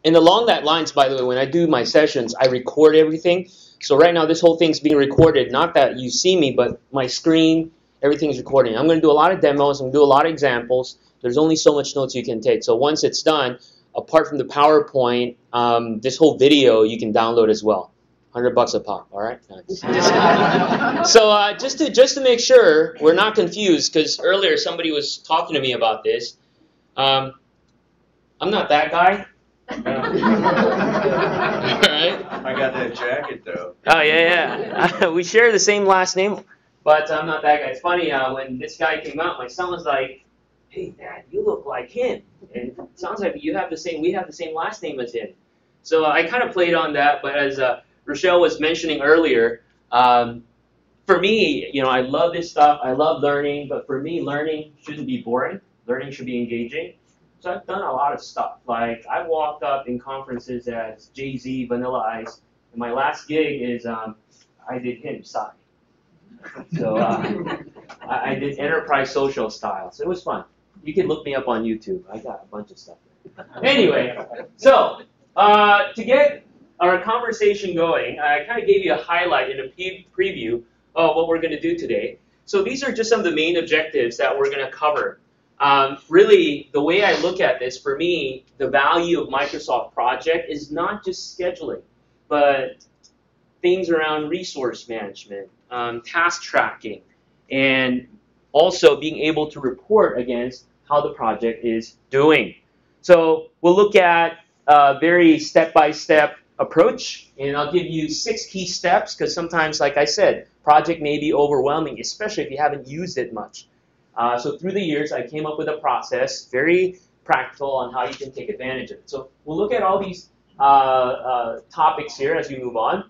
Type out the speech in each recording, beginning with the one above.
And along that lines, by the way, when I do my sessions, I record everything. So right now, this whole thing's being recorded. Not that you see me, but my screen, everything's recording. I'm going to do a lot of demos. I'm going to do a lot of examples. There's only so much notes you can take. So once it's done, apart from the PowerPoint, this whole video you can download as well. $100 a pop. All right. So just to make sure we're not confused, because earlier somebody was talking to me about this. I'm not that guy. All right. I got that jacket though. Oh yeah. We share the same last name, but I'm not that guy. It's funny. When this guy came out, my son was like, "Hey, Dad, you look like him." And it sounds like we have the same last name as him. So I kind of played on that. But as Rochelle was mentioning earlier, for me, I love this stuff. I love learning, but for me, learning shouldn't be boring. Learning should be engaging. So I've done a lot of stuff. Like I walked up in conferences as Jay-Z, Vanilla Ice, and my last gig is I did him Psy. So I did enterprise social style. So it was fun. You can look me up on YouTube. I got a bunch of stuff there. Anyway, so to get our conversation going, I kind of gave you a highlight and a preview of what we're going to do today. So these are just some of the main objectives that we're going to cover. Really, the way I look at this, for me, the value of Microsoft Project is not just scheduling, but things around resource management, task tracking, and also being able to report against how the project is doing. So we'll look at a very step-by-step approach, and I'll give you 6 key steps, because sometimes, like I said, project may be overwhelming, especially if you haven't used it much. So through the years, I came up with a process, very practical, on how you can take advantage of it. So we'll look at all these topics here as we move on.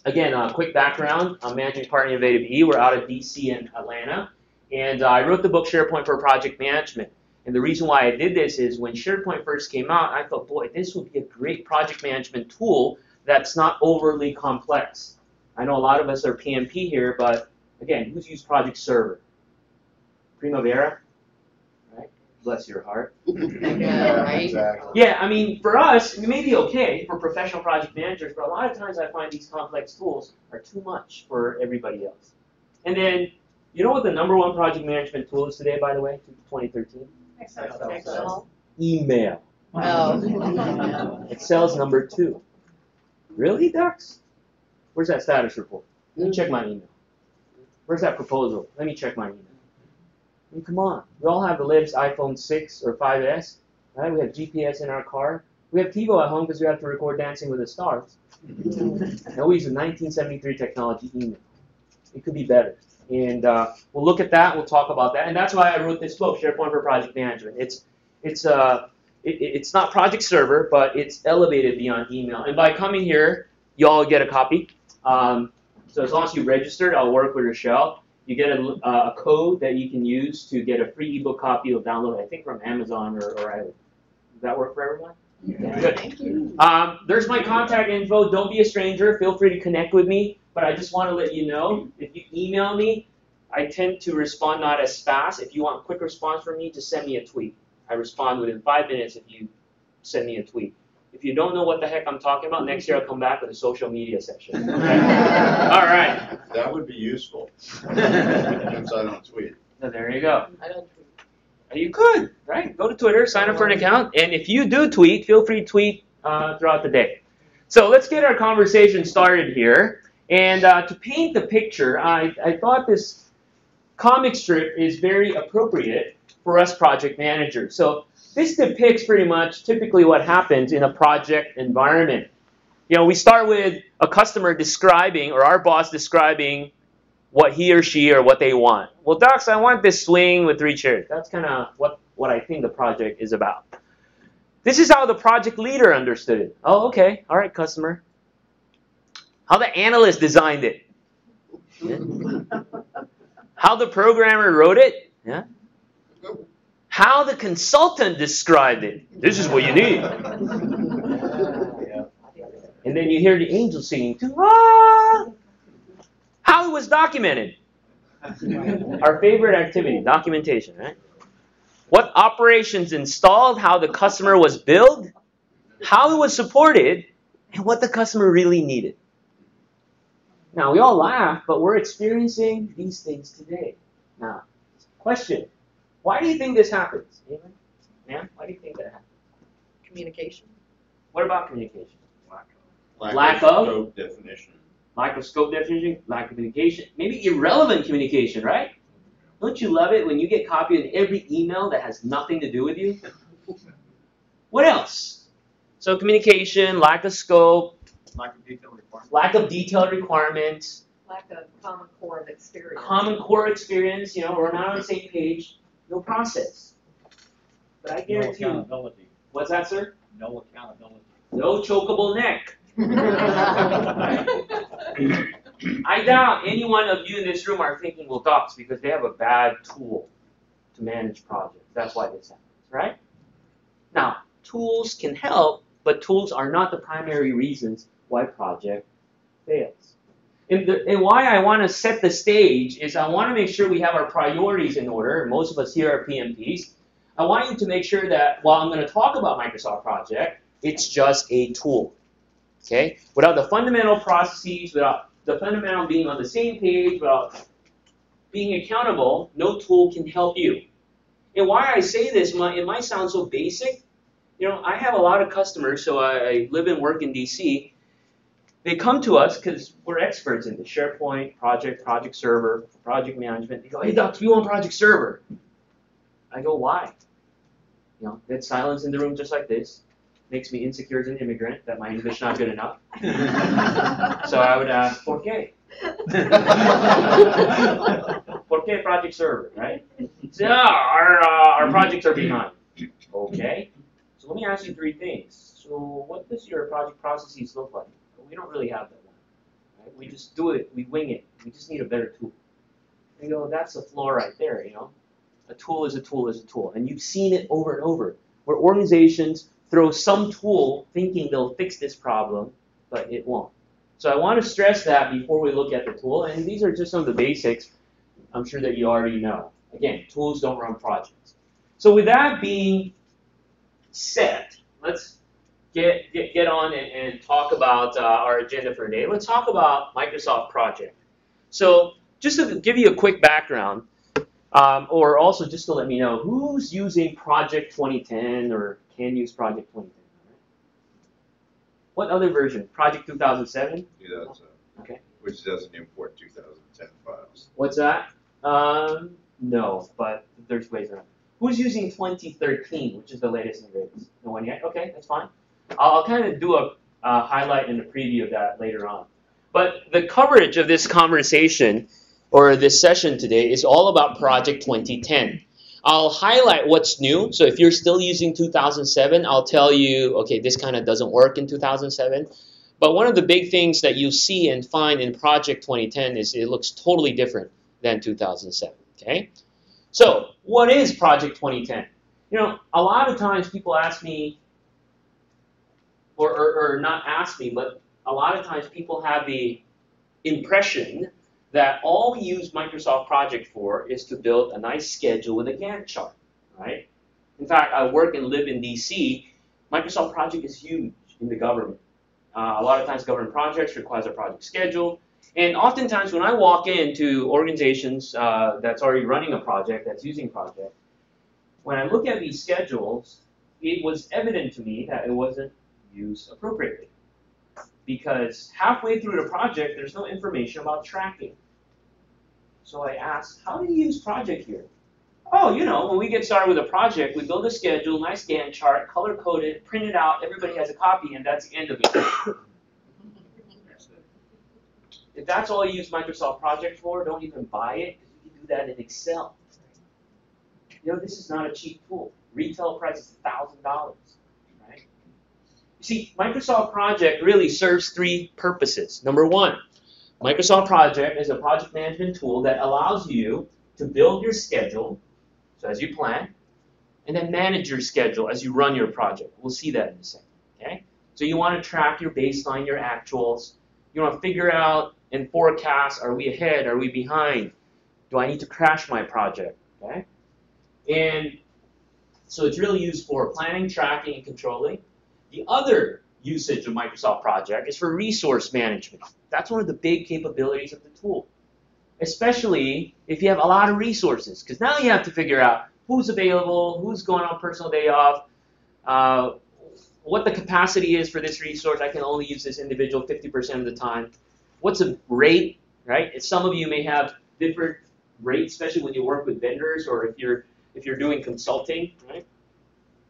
Again, quick background. I'm managing partner Innovative E. We're out of DC and Atlanta. And I wrote the book SharePoint for Project Management. And the reason why I did this is when SharePoint first came out, I thought, boy, this would be a great project management tool that's not overly complex. I know a lot of us are PMP here, but again, who's used Project Server? Primavera, right? Bless your heart. Yeah, right? Exactly. Yeah, I mean, for us, we may be okay for professional project managers, but a lot of times I find these complex tools are too much for everybody else. And then, you know what the #1 project management tool is today, by the way, 2013? Excel. Email. Oh. Excel's #2. Really, Dux? Where's that status report? Let me check my email. Where's that proposal? Let me check my email. I mean, come on. We all have the latest iPhone 6 or 5S. Right? We have GPS in our car. We have TiVo at home because we have to record Dancing with the Stars. And we use a 1973 technology email. It could be better. And we'll look at that. We'll talk about that. And that's why I wrote this book, SharePoint for Project Management. It's not Project Server, but it's elevated beyond email. And by coming here, you all get a copy. So as long as you registered, I'll work with Rochelle. You get a code that you can use to get a free ebook copy. You'll download, I think, from Amazon or Does that work for everyone? Yeah. Good. Thank you. There's my contact info. Don't be a stranger. Feel free to connect with me. But I just want to let you know, if you email me, I tend to respond not as fast. If you want a quick response from me, just send me a tweet. I respond within 5 minutes if you send me a tweet. If you don't know what the heck I'm talking about, next year I'll come back with a social media section. Okay? All right. That would be useful. Since I don't tweet. So there you go. I don't tweet. You could, right? Go to Twitter, sign up for an account, and if you do tweet, feel free to tweet throughout the day. So let's get our conversation started here. And to paint the picture, I thought this comic strip is very appropriate for us project managers. So this depicts pretty much typically what happens in a project environment. You know, we start with a customer describing, or our boss describing, what he or she or what they want. Well, Docs, I want this swing with 3 chairs. That's kind of what I think the project is about. This is how the project leader understood it. Oh, okay. All right, customer. How the analyst designed it. Yeah. How the programmer wrote it. Yeah. How the consultant described it. This is what you need. And then you hear the angel singing. Ah! How it was documented. Our favorite activity, documentation, right? What operations installed, how the customer was billed, how it was supported, and what the customer really needed. Now, we all laugh, but we're experiencing these things today. Now, question, why do you think this happens? Anyone? Ma'am, why do you think that happens? Communication. What about communication? Lack of scope definition. Lack of scope definition, lack of communication, maybe irrelevant communication, right? Don't you love it when you get copied in every email that has nothing to do with you? What else? So communication, lack of scope, Lack of detailed requirements. lack of detailed requirements, Lack of common core of experience. common core experience, we're not on the same page, no process. But I No guarantee you, accountability. what's that, sir? No accountability. No chokeable neck. I doubt any one of you in this room are thinking, well, docs, because they have a bad tool to manage projects. That's why this happens, right? Now, tools can help, but tools are not the primary reasons why project fails. And why I want to set the stage is I want to make sure we have our priorities in order. Most of us here are PMPs. I want you to make sure that while I'm going to talk about Microsoft Project, it's just a tool. Okay? Without the fundamental processes, without the fundamental being on the same page, without being accountable, no tool can help you. And why I say this, it might sound so basic. I have a lot of customers, so I live and work in DC. They come to us because we're experts in the SharePoint, project server, project management. They go, hey, Doc, we want project server. I go, why? That silence in the room just like this makes me insecure as an immigrant that my English is not good enough. So I would ask, ¿por qué? ¿Por qué project server, right? So, our projects are behind. Okay. So let me ask you 3 things. So what does your project processes look like? Well, we don't really have that one. Right? We just do it. We wing it. We just need a better tool. And you go, that's the flaw right there, A tool is a tool is a tool. And you've seen it over and over, where organizations throw some tool thinking they'll fix this problem, but it won't. So I want to stress that before we look at the tool. And these are just some of the basics I'm sure that you already know. Again, tools don't run projects. So with that being set, let's get on and talk about our agenda for today. Let's talk about Microsoft Project. So just to give you a quick background, or also just to let me know, who's using Project 2010 or can use Project 2010? What other version? Project 2007? 2007. Okay. Which doesn't import 2010 files. What's that? No, but there's ways around. Who's using 2013, which is the latest and greatest? No one yet? Okay, that's fine. I'll kind of do a highlight and a preview of that later on. But the coverage of this conversation or this session today is all about Project 2010. I'll highlight what's new. So if you're still using 2007, I'll tell you, okay, this kind of doesn't work in 2007. But one of the big things that you see and find in Project 2010 is it looks totally different than 2007. Okay? So what is Project 2010? A lot of times people ask me, or not ask me, but a lot of times people have the impression that all we use Microsoft Project for is to build a nice schedule with a Gantt chart, right? In fact, I work and live in DC. Microsoft Project is huge in the government. A lot of times government projects requires a project schedule. And oftentimes when I walk into organizations that's already running a project, that's using project, when I look at these schedules, it was evident to me that it wasn't used appropriately. Because halfway through the project, there's no information about tracking. So I asked, how do you use project here? Oh, when we get started with a project, we build a schedule, nice Gantt chart, color-coded, print it out, everybody has a copy, and that's the end of it. If that's all you use Microsoft Project for, don't even buy it, because you can do that in Excel. This is not a cheap tool. Retail price is $1,000. Right? You see, Microsoft Project really serves 3 purposes. Number 1, Microsoft Project is a project management tool that allows you to build your schedule, so as you plan, and then manage your schedule as you run your project. We'll see that in a second. Okay? So you want to track your baseline, your actuals. You want to figure out and forecast, are we ahead, are we behind? Do I need to crash my project? Okay? And so it's really used for planning, tracking, and controlling. The other usage of Microsoft Project is for resource management. That's one of the big capabilities of the tool, especially if you have a lot of resources, because now you have to figure out who's available, who's going on personal day off, what the capacity is for this resource. I can only use this individual 50% of the time. What's a rate, right? Some of you may have different rates, especially when you work with vendors or if you're doing consulting, right?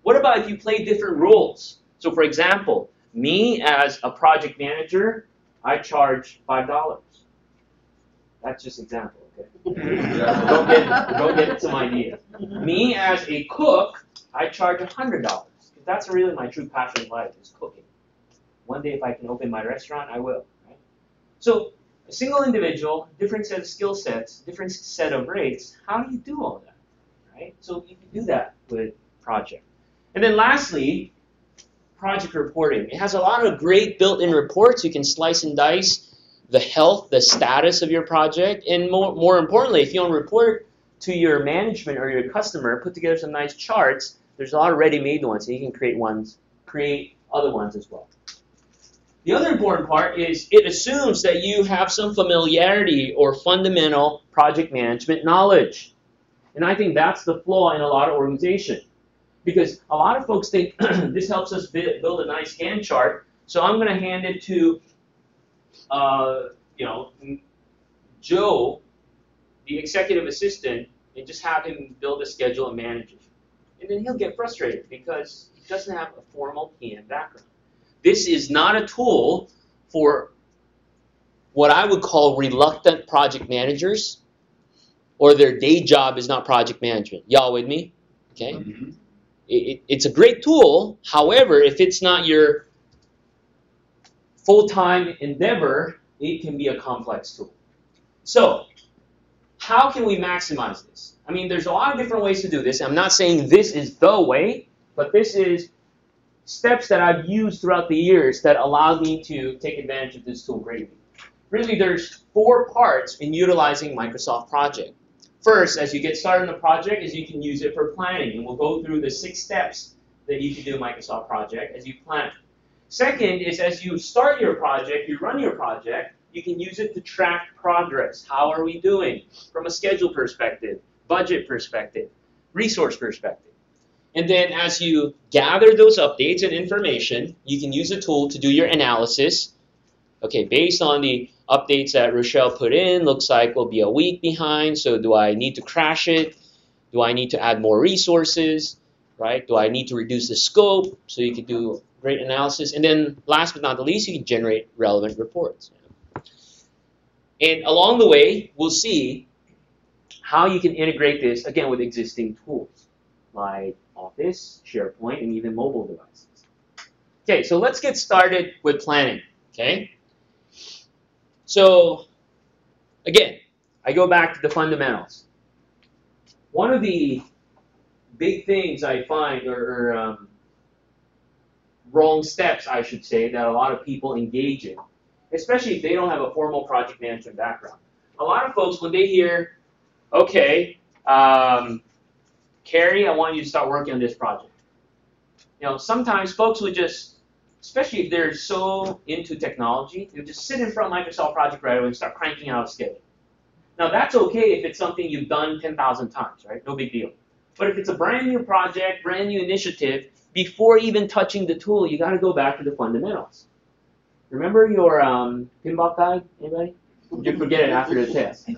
What about if you play different roles? So for example, me as a project manager, I charge $5. That's just example, okay? Don't get some ideas. Me as a cook, I charge $100. That's really my true passion in life, is cooking. One day if I can open my restaurant, I will. Right? So a single individual, different set of skill sets, different set of rates, how do you do all that? Right? So you can do that with project. And then lastly, project reporting. It has a lot of great built-in reports. You can slice and dice the health, the status of your project, and more importantly, if you want to report to your management or your customer, put together some nice charts. There's a lot of ready-made ones, so you can create other ones as well. The other important part is it assumes that you have some familiarity or fundamental project management knowledge. And I think that's the flaw in a lot of organizations. Because a lot of folks think this helps us build a nice Gantt chart, so I'm going to hand it to Joe, the executive assistant, and just have him build a schedule and manage it. And then he'll get frustrated because he doesn't have a formal PM background. This is not a tool for what I would call reluctant project managers, or their day job is not project management. Y'all with me? Okay. Mm-hmm. It's a great tool. However, if it's not your full-time endeavor, it can be a complex tool. So, how can we maximize this? I mean, there's a lot of different ways to do this. I'm not saying this is the way, but this is steps that I've used throughout the years that allowed me to take advantage of this tool greatly. Really, there's 4 parts in utilizing Microsoft Project. First, as you get started in the project, is you can use it for planning, and we'll go through the 6 steps that you can do in Microsoft Project as you plan. Second is as you start your project, you run your project, you can use it to track progress. How are we doing from a schedule perspective, budget perspective, resource perspective? And then as you gather those updates and information, you can use the tool to do your analysis. Okay, based on the updates that Rochelle put in, looks like we'll be a week behind, so do I need to crash it? Do I need to add more resources? Right? Do I need to reduce the scope? So you can do great analysis. And then last but not the least, you can generate relevant reports. And along the way, we'll see how you can integrate this, again, with existing tools like Office, SharePoint, and even mobile devices. Okay, so let's get started with planning. Okay? So, again, I go back to the fundamentals. One of the big things I find, or wrong steps, I should say, that a lot of people engage in, especially if they don't have a formal project management background. A lot of folks, when they hear, okay, Carrie, I want you to start working on this project. Sometimes folks would just, especially if they're so into technology, they'll just sit in front of Microsoft Project right away and start cranking out a schedule. Now, that's okay if it's something you've done 10,000 times, right? No big deal. But if it's a brand new project, brand new initiative, before even touching the tool, you got to go back to the fundamentals. Remember your pinball guide, anybody? You forget it after the test.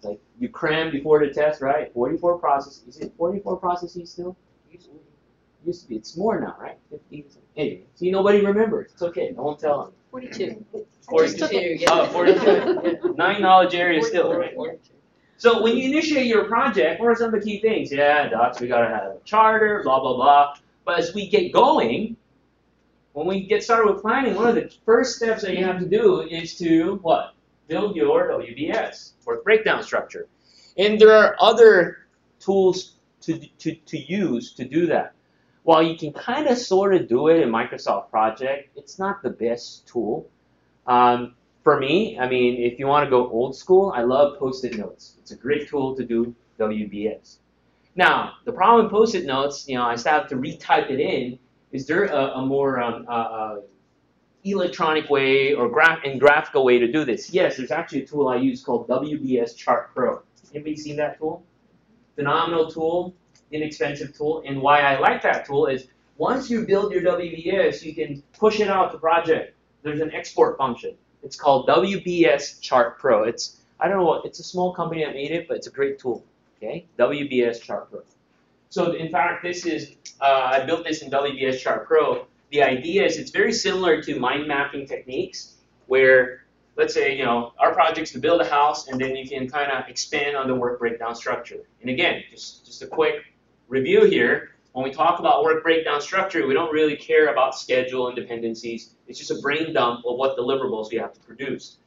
Like you cram before the test, right? 44 processes. Is it 44 processes still? Used to be. It's more now, right? 50. Anyway, see, nobody remembers. It's okay. I won't tell them. 42. 42. Oh, 42. 9 knowledge areas still, right? So when you initiate your project, what are some of the key things? Yeah, docs, we got to have a charter, blah, blah, blah. But as we get going, when we get started with planning, one of the first steps that you have to do is to, what? Build your WBS, work breakdown structure. And there are other tools to use to do that. While you can kind of sort of do it in Microsoft Project, it's not the best tool. For me, I mean, if you want to go old school, I love Post-it notes. It's a great tool to do WBS. Now, the problem with Post-it notes, I still have to retype it in, is there a more electronic way or graphical way to do this? Yes, there's actually a tool I use called WBS Chart Pro. Anybody seen that tool? Phenomenal tool, inexpensive tool. And why I like that tool is once you build your WBS, you can push it out to project. There's an export function. It's called WBS Chart Pro. I don't know what, it's a small company that made it, but it's a great tool. Okay, WBS Chart Pro. So in fact, this is, I built this in WBS Chart Pro. The idea is it's very similar to mind mapping techniques where, let's say, our project's to build a house and then you can kind of expand on the work breakdown structure. And again, just a quick review here. When we talk about work breakdown structure, we don't really care about schedule and dependencies. It's just a brain dump of what deliverables you have to produce.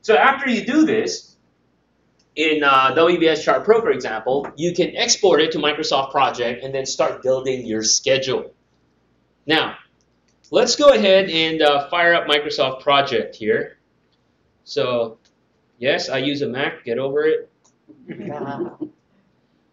So after you do this, in WBS Chart Pro, for example, you can export it to Microsoft Project and then start building your schedule. Now, let's go ahead and fire up Microsoft Project here. So, yes, I use a Mac. Get over it.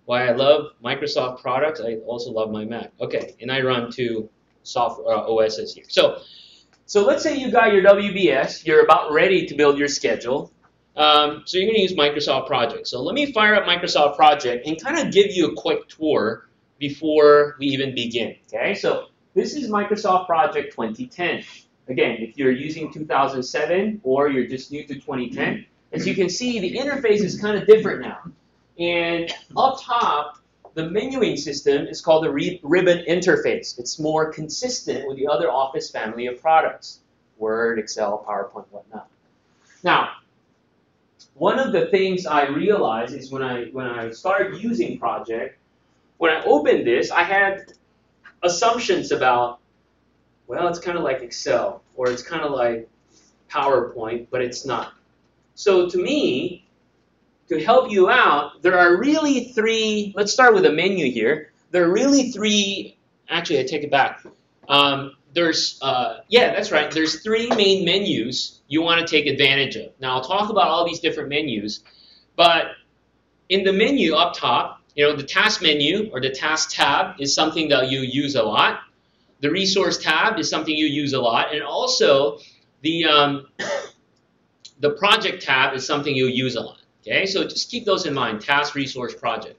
Why I love Microsoft products, I also love my Mac. Okay, and I run two software OSs here. So let's say you got your WBS. You're about ready to build your schedule. So you're going to use Microsoft Project. So let me fire up Microsoft Project and kind of give you a quick tour before we even begin. Okay, so this is Microsoft Project 2010. Again, if you're using 2007 or you're just new to 2010, as you can see, the interface is kind of different now. And up top, the menuing system is called the ribbon interface. It's more consistent with the other Office family of products, Word, Excel, PowerPoint, whatnot. Now, one of the things I realized is when I started using Project, when I opened this, I had assumptions about, well, it's kind of like Excel, or it's kind of like PowerPoint, but it's not. So to me, to help you out, there are really three, let's start with a menu here. There are really three, actually I take it back. Yeah, that's right, there's three main menus you want to take advantage of. Now I'll talk about all these different menus, but in the menu up top, the task menu or the task tab is something that you use a lot. The resource tab is something you use a lot, and also the project tab is something you use a lot. Okay, so just keep those in mind, task, resource, project.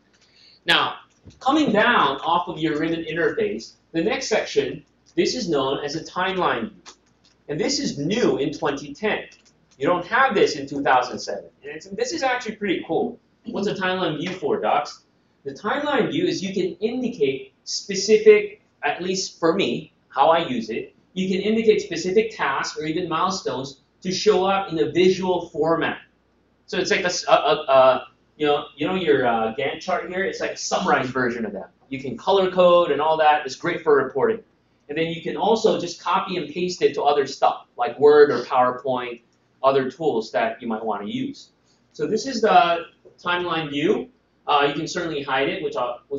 Now, coming down off of your ribbon interface, the next section, this is known as a timeline view. And this is new in 2010. You don't have this in 2007. And this is actually pretty cool. What's a timeline view for, docs? The timeline view is you can indicate specific, at least for me, how I use it, you can indicate specific tasks or even milestones to show up in a visual format. So it's like your Gantt chart here. It's like a summarized version of that. You can color code and all that. It's great for reporting. And then you can also just copy and paste it to other stuff like Word or PowerPoint, other tools that you might want to use. So this is the timeline view. You can certainly hide it, which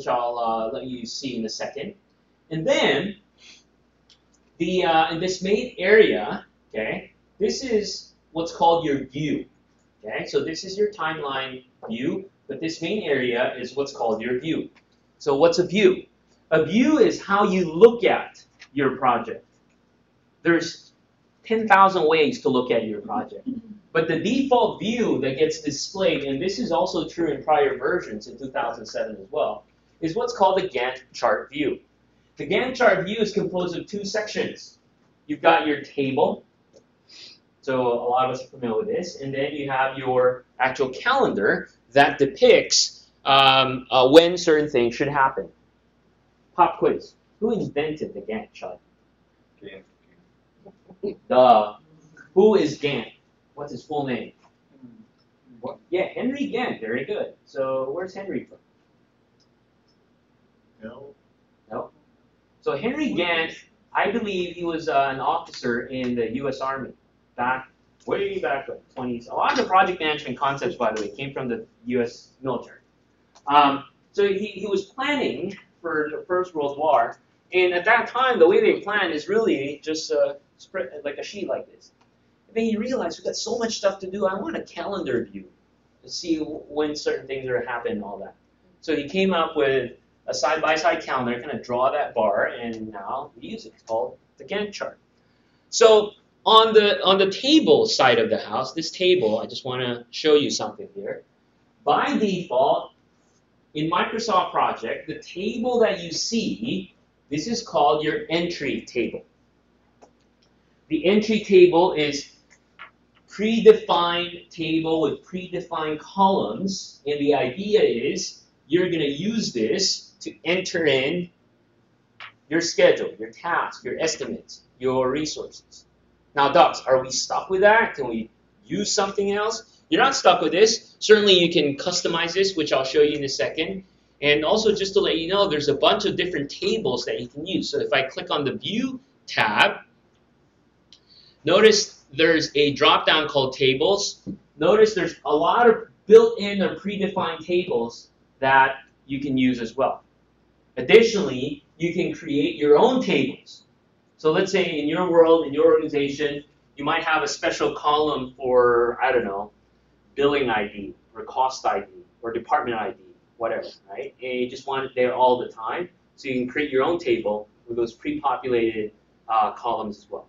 I'll let you see in a second. And then in this main area, okay, this is what's called your view. Okay, so this is your timeline view, but this main area is what's called your view. So what's a view? A view is how you look at your project. There's 10,000 ways to look at your project. But the default view that gets displayed, and this is also true in prior versions in 2007 as well, is what's called the Gantt chart view. The Gantt chart view is composed of two sections. You've got your table. So a lot of us are familiar with this. And then you have your actual calendar that depicts when certain things should happen. Pop quiz. Who invented the Gantt chart? Gantt. Duh. Who is Gantt? What's his full name? What? Yeah, Henry Gantt. Very good. So where's Henry from? No. No. So Henry Gantt, I believe he was an officer in the U.S. Army. Way back in the 20s. A lot of the project management concepts, by the way, came from the U.S. military. So he was planning for the First World War, and at that time, the way they planned is really just spread like a sheet like this. And then he realized we've got so much stuff to do. I want a calendar view to see when certain things are happening and all that. So he came up with a side-by-side calendar, kind of draw that bar, and now we use it. It's called the Gantt chart. So on the table side of the house, this table, I just want to show you something here. By default, in Microsoft Project, the table that you see, this is called your entry table. The entry table is predefined table with predefined columns, and the idea is you're going to use this to enter in your schedule, your task, your estimates, your resources. Now, docs, are we stuck with that? Can we use something else? You're not stuck with this. Certainly, you can customize this, which I'll show you in a second. And also, just to let you know, there's a bunch of different tables that you can use. So if I click on the View tab, notice there's a drop-down called Tables. Notice there's a lot of built-in or predefined tables that you can use as well. Additionally, you can create your own tables. So let's say in your world, in your organization, you might have a special column for, I don't know, billing ID or cost ID or department ID, whatever, right? And you just want it there all the time. So you can create your own table with those pre-populated columns as well.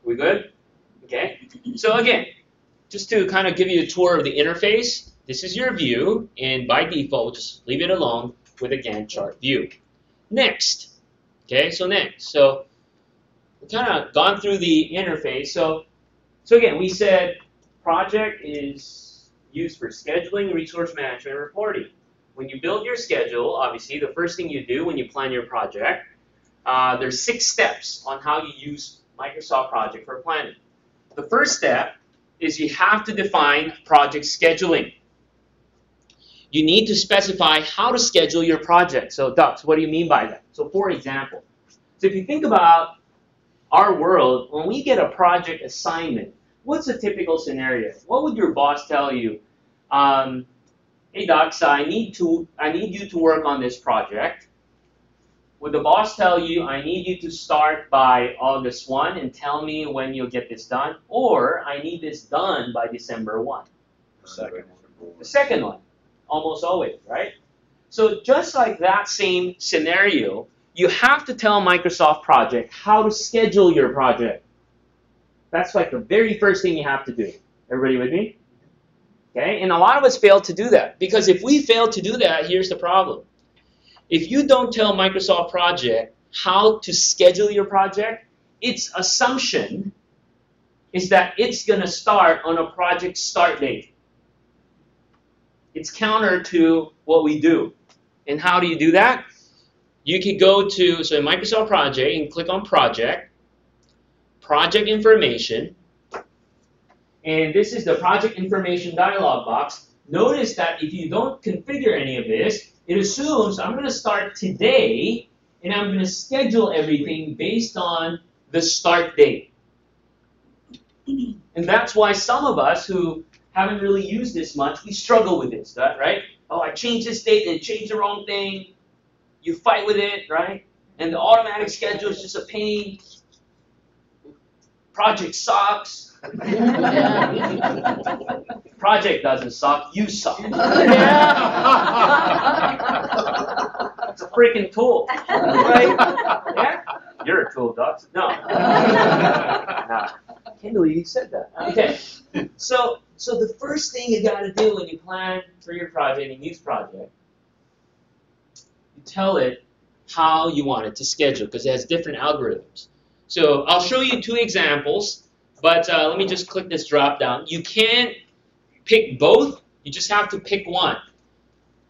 We good? Okay. So again, just to kind of give you a tour of the interface, this is your view, and by default, just leave it alone with a Gantt chart view. Next. Okay, so next. So we've kind of gone through the interface. So again, we said project is used for scheduling, resource management, and reporting. When you build your schedule, obviously, the first thing you do when you plan your project, there's 6 steps on how you use Microsoft Project for planning. The first step is you have to define project scheduling. You need to specify how to schedule your project. So, Dux, what do you mean by that? So, for example, so if you think about our world, when we get a project assignment, what's a typical scenario? What would your boss tell you? Hey, Dux, I need you to work on this project. Would the boss tell you, I need you to start by August 1 and tell me when you'll get this done? Or, I need this done by December 1? The second one, almost always, right? So just like that same scenario, you have to tell Microsoft Project how to schedule your project. That's like the very first thing you have to do. Everybody with me? Okay, and a lot of us fail to do that. Because if we fail to do that, here's the problem. If you don't tell Microsoft Project how to schedule your project, its assumption is that it's going to start on a project start date. It's counter to what we do. And how do you do that? You could go to in Microsoft Project and click on Project, Project Information, and this is the Project Information dialog box. Notice that if you don't configure any of this, it assumes I'm going to start today, and I'm going to schedule everything based on the start date. And that's why some of us who haven't really used this much, we struggle with this, right? Oh, I changed this date and changed the wrong thing. You fight with it, right? And the automatic schedule is just a pain. Project sucks. Project doesn't suck, you suck. It's a freaking tool, right? Yeah? You're a tool, Doc. No. No. I can't believe you said that. Okay. So the first thing you got to do when you plan for your project and use project, you tell it how you want it to schedule because it has different algorithms. So I'll show you 2 examples, but let me just click this drop down. You can't pick both. You just have to pick one.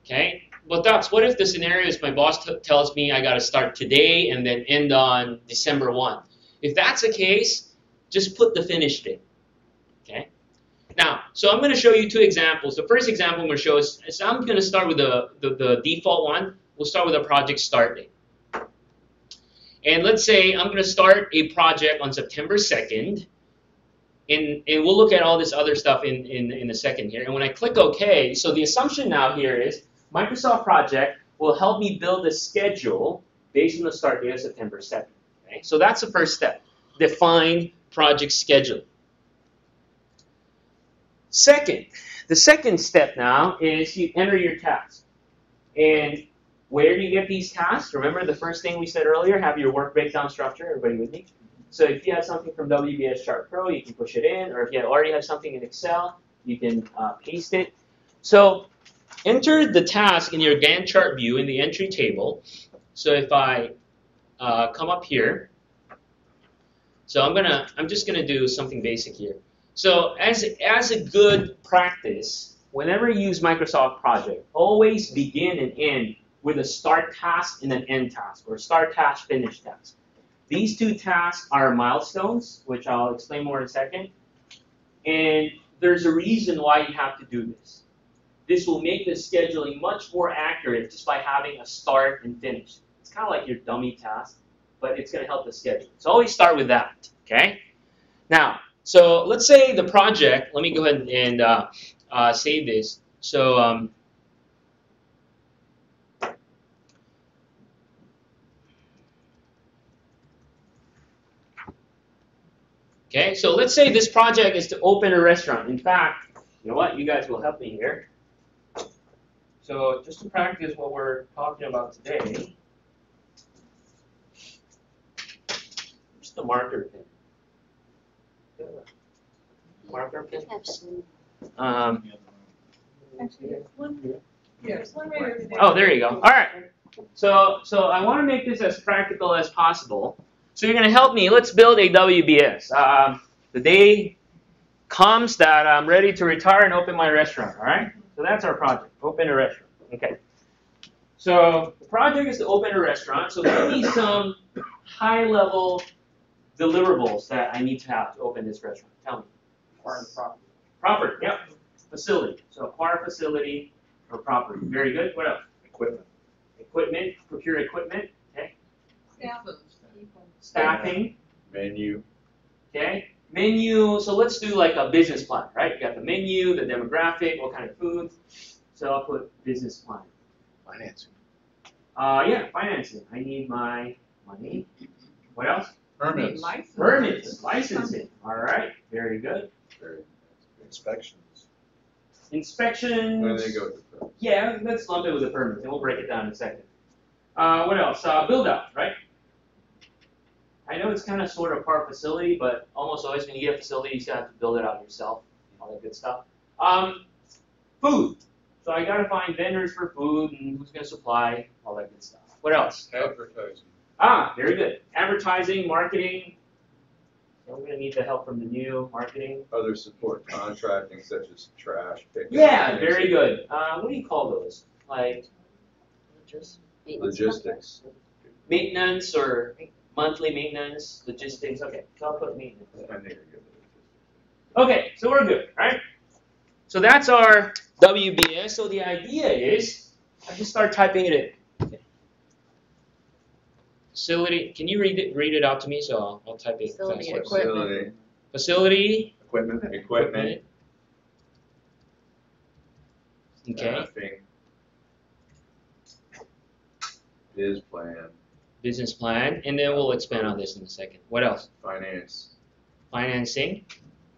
Okay. Well, Docs, what if the scenario is my boss tells me I got to start today and then end on December 1? If that's the case, just put the finish date. Okay. Now, so I'm going to show you 2 examples. The first example I'm going to show is I'm going to start with the default one. We'll start with a project start date. And let's say I'm going to start a project on September 2nd. And we'll look at all this other stuff in a second here. And when I click OK, so the assumption now here is Microsoft Project will help me build a schedule based on the start date of September 2nd. Okay? So that's the first step. Define project schedule. The second step now is you enter your task. And Where do you get these tasks? Remember the first thing we said earlier, have your work breakdown structure. Everybody with me? So if you have something from WBS Chart Pro, you can push it in, or if you already have something in Excel, you can paste it. So enter the task in your Gantt chart view in the entry table. So if I come up here, so I'm just gonna do something basic here. So as a good practice, whenever you use Microsoft Project, always begin and end with a start task and an end task, or start task, finish task. These two tasks are milestones, which I'll explain more in a second. And there's a reason why you have to do this. This will make the scheduling much more accurate just by having a start and finish. It's kind of like your dummy task, but it's going to help the schedule. So always start with that, okay? Now, so let's say the project, let me go ahead and save this. So, okay, so let's say this project is to open a restaurant. In fact, you know what? You guys will help me here. So just to practice what we're talking about today, just the marker pen. Marker pen. Oh, there you go. All right. So I want to make this as practical as possible. So you're going to help me. Let's build a WBS. The day comes that I'm ready to retire and open my restaurant. All right. So that's our project. Open a restaurant. Okay. So the project is to open a restaurant. So give me some high-level deliverables that I need to have to open this restaurant. Tell me. Property. Property. Yep. Facility. So acquire facility or property. Very good. What else? Equipment. Equipment. Procure equipment. Okay. Staff. Staffing. Menu. Okay. Menu. So let's do like a business plan, right? You got the menu, the demographic, what kind of food. So I'll put business plan. Financing. Yeah, financing. I need my money. What else? Permits. Permits. Licensing. All right. Very good. Inspections. Inspections. Where they go with the permits? Yeah, let's lump it with the permits, and we'll break it down in a second. What else? Build out, right? I know it's kind of sort of part facility, but almost always when you get a facility, you still have to build it out yourself. All that good stuff. Food. So I got to find vendors for food and who's going to supply, all that good stuff. What else? Advertising. Very good. Advertising, marketing. So we're going to need the help from the new marketing. Other support contracting, such as trash pickup. Yeah, very good. What do you call those? Like Logistics. maintenance or monthly maintenance, logistics. Okay, so I'll put maintenance. I think you're good. Okay, so we're good, right? So that's our WBS. So the idea is, I just start typing it in. Okay. Facility. Can you read it out to me? So I'll type it. Facility, fast. equipment. Facility. Equipment. Okay. Staffing. Biz plan. Business plan, and then we'll expand on this in a second. What else? Finance. Financing.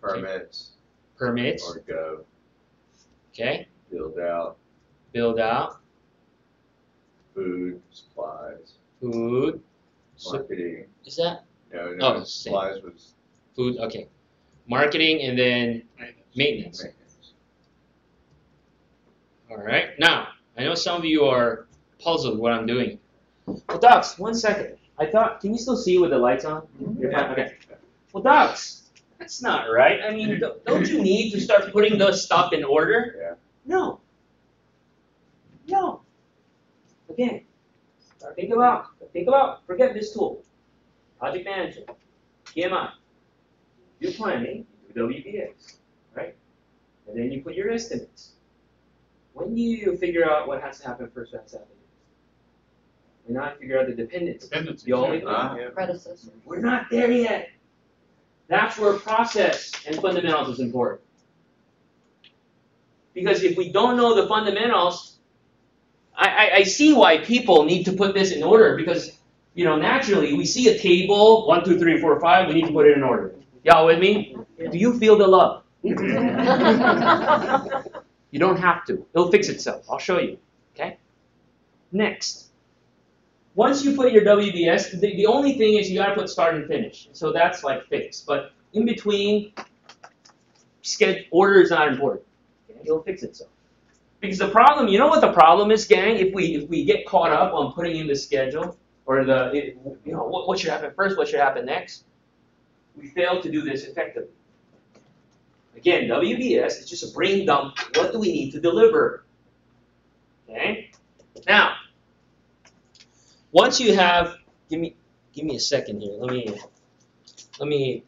Permits. Permits. Or go. Okay. Build out. Build out. Food. Supplies. Food. Marketing. Is that No, Oh, supplies was food? Okay. Marketing and then maintenance. All right. Now, I know some of you are puzzled what I'm doing. Well, Docs, 1 second. I thought, can you still see with the lights on? You're fine? Okay. Well, Docs, that's not right. I mean, don't you need to start putting those stuff in order? Yeah. No. No. Again, think about, forget this tool. Project Manager, PMI, do planning, do WBS, right? And then you put your estimates. When do you figure out what has to happen first, what has to happen next? And now I figure out the dependencies. You always Predecessor. We're not there yet. That's where process and fundamentals is important. Because if we don't know the fundamentals, I see why people need to put this in order, because naturally we see a table 1, 2, 3, 4, 5. We need to put it in order. Y'all with me? Do you feel the love? You don't have to. It'll fix itself. I'll show you. Okay. Next. Once you put your WBS, the only thing is you got to put start and finish. So that's like fixed. But in between, order is not important. Okay? It'll fix itself. Because the problem, you know what the problem is, gang? If we get caught up on putting in the schedule or what should happen first, what should happen next, we fail to do this effectively. Again, WBS is just a brain dump. What do we need to deliver? Okay. Now, once you have, give me a second here. Let me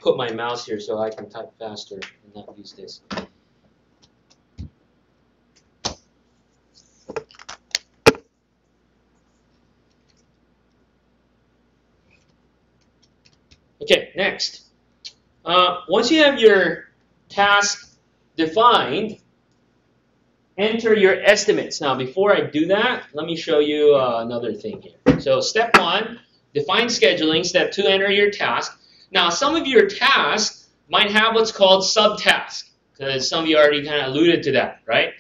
put my mouse here so I can type faster and not use this. Okay, next. Once you have your task defined, enter your estimates. Now, before I do that, let me show you another thing here. So, step 1, define scheduling. Step 2, enter your task. Now, some of your tasks might have what's called subtasks, because some of you already kind of alluded to that, right?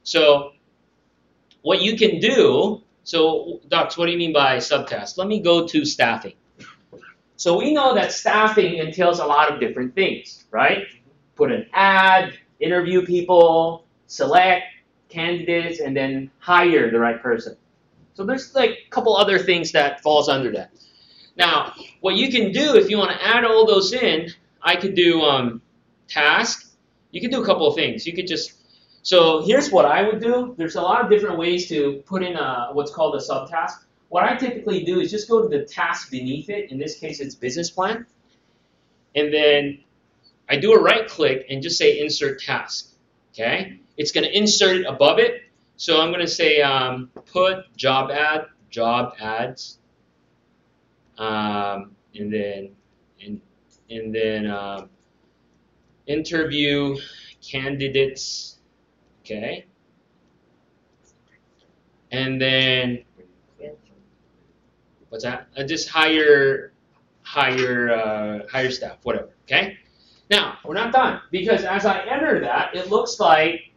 So, what you can do, so, Docs, what do you mean by subtasks? Let me go to staffing. So we know that staffing entails a lot of different things, right? Put an ad, interview people, select candidates, and then hire the right person. So there's like a couple other things that falls under that. Now, what you can do if you want to add all those in, I could do task. You could do a couple of things. You could just, so here's what I would do. There's a lot of different ways to put in what's called a subtask. What I typically do is just go to the task beneath it. In this case, it's business plan. And then I do a right click and just say insert task. Okay? It's going to insert it above it. So I'm going to say put job ads, and then interview candidates. Okay? And then what's that? Just hire staff, whatever. Okay. Now we're not done because as I enter that, it looks like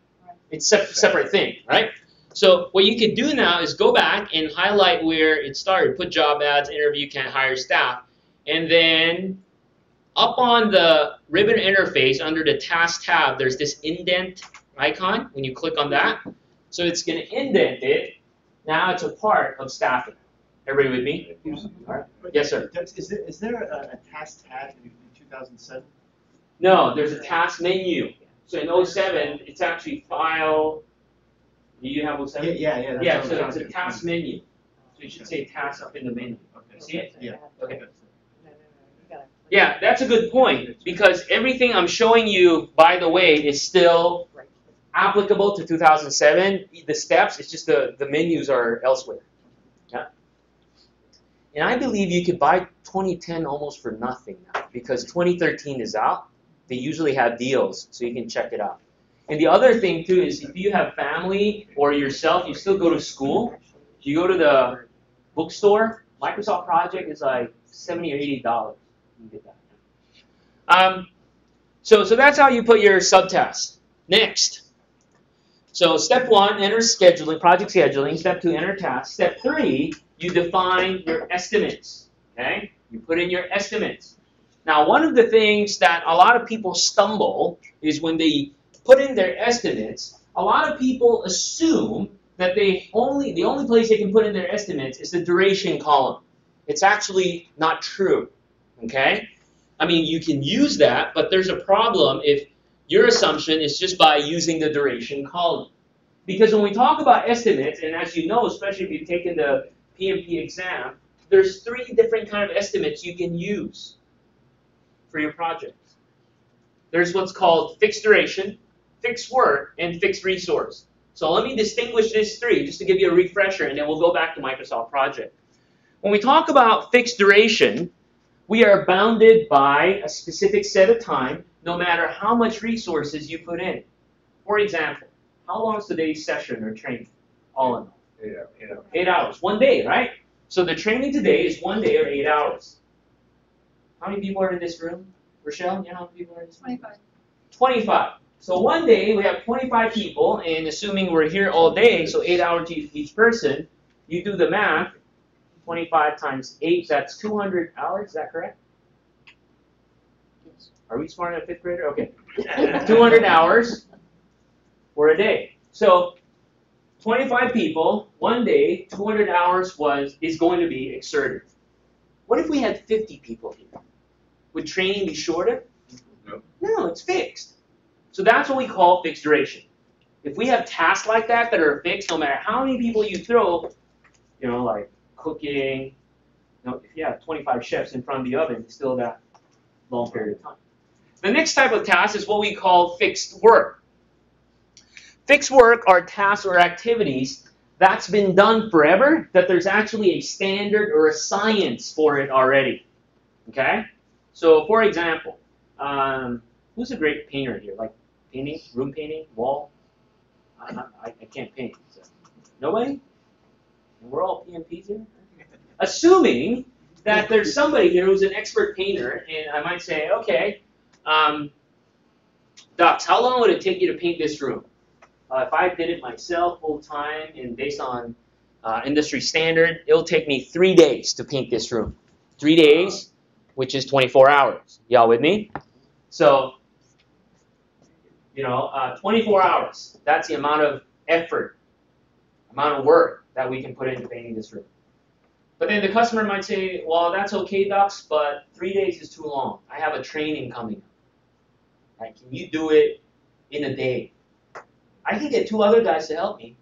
it's a separate thing, right? So what you could do now is go back and highlight where it started. Put job ads, interview, can hire staff, and then up on the ribbon interface under the task tab, there's this indent icon. When you click on that, so it's going to indent it. Now it's a part of staffing. Everybody with me? All right. Yes, sir. Is there a task tab in 2007? No, there's a task menu. So in 07, it's actually file. Do you have 07? Yeah. Yeah, so it's a task menu. So you should say task up in the menu. Okay. See it? Yeah. Okay. You gotta- Yeah, that's a good point because everything I'm showing you, by the way, is still applicable to 2007. The steps, it's just the menus are elsewhere. Yeah. And I believe you could buy 2010 almost for nothing now because 2013 is out. They usually have deals, so you can check it out. And the other thing, too, is if you have family or yourself, you still go to school. If you go to the bookstore, Microsoft Project is like $70 or $80. You can get that. So that's how you put your subtasks. Next. So step 1, enter scheduling, project scheduling. Step 2, enter tasks. Step 3, you define your estimates. Okay? You put in your estimates. Now, one of the things that a lot of people stumble is when they put in their estimates, a lot of people assume that the only place they can put in their estimates is the duration column. It's actually not true. Okay? I mean, you can use that, but there's a problem if your assumption is just by using the duration column. Because when we talk about estimates, and as you know, especially if you've taken the PMP exam, there's 3 different kind of estimates you can use for your projects. There's what's called fixed duration, fixed work, and fixed resource. So let me distinguish these 3 just to give you a refresher, and then we'll go back to Microsoft Project. When we talk about fixed duration, we are bounded by a specific set of time, no matter how much resources you put in. For example, how long is today's session or training? All in all? 8 hours. 8 hours. 1 day, right? So the training today is 1 day or 8 hours. How many people are in this room? Rochelle, you know how many people are in this room? 25. 25. So one day we have 25 people, and assuming we're here all day, so 8 hours each person, you do the math, 25 times 8, that's 200 hours, is that correct? Are we smarter than a 5th grader? Okay. 200 hours for a day. So 25 people, one day, 200 hours is going to be exerted. What if we had 50 people here? Would training be shorter? No. No, it's fixed. So that's what we call fixed duration. If we have tasks like that are fixed, no matter how many people you throw, like cooking, if you have 25 chefs in front of the oven, it's still that long period of time. The next type of task is what we call fixed work. Fixed work are tasks or activities that's been done forever, that there's actually a standard or a science for it already. Okay? So, for example, who's a great painter here? Like painting, room painting, wall? I can't paint. So. Nobody? And we're all PMPs here? Assuming that there's somebody here who's an expert painter, and I might say, okay, Dux, how long would it take you to paint this room? If I did it myself full time and based on industry standard, it'll take me 3 days to paint this room. 3 days, which is 24 hours. Y'all with me? So, 24 hours. That's the amount of effort, amount of work that we can put into painting this room. But then the customer might say, well, that's okay, Dux, but 3 days is too long. I have a training coming up. Right? Can you do it in a day? I can get 2 other guys to help me.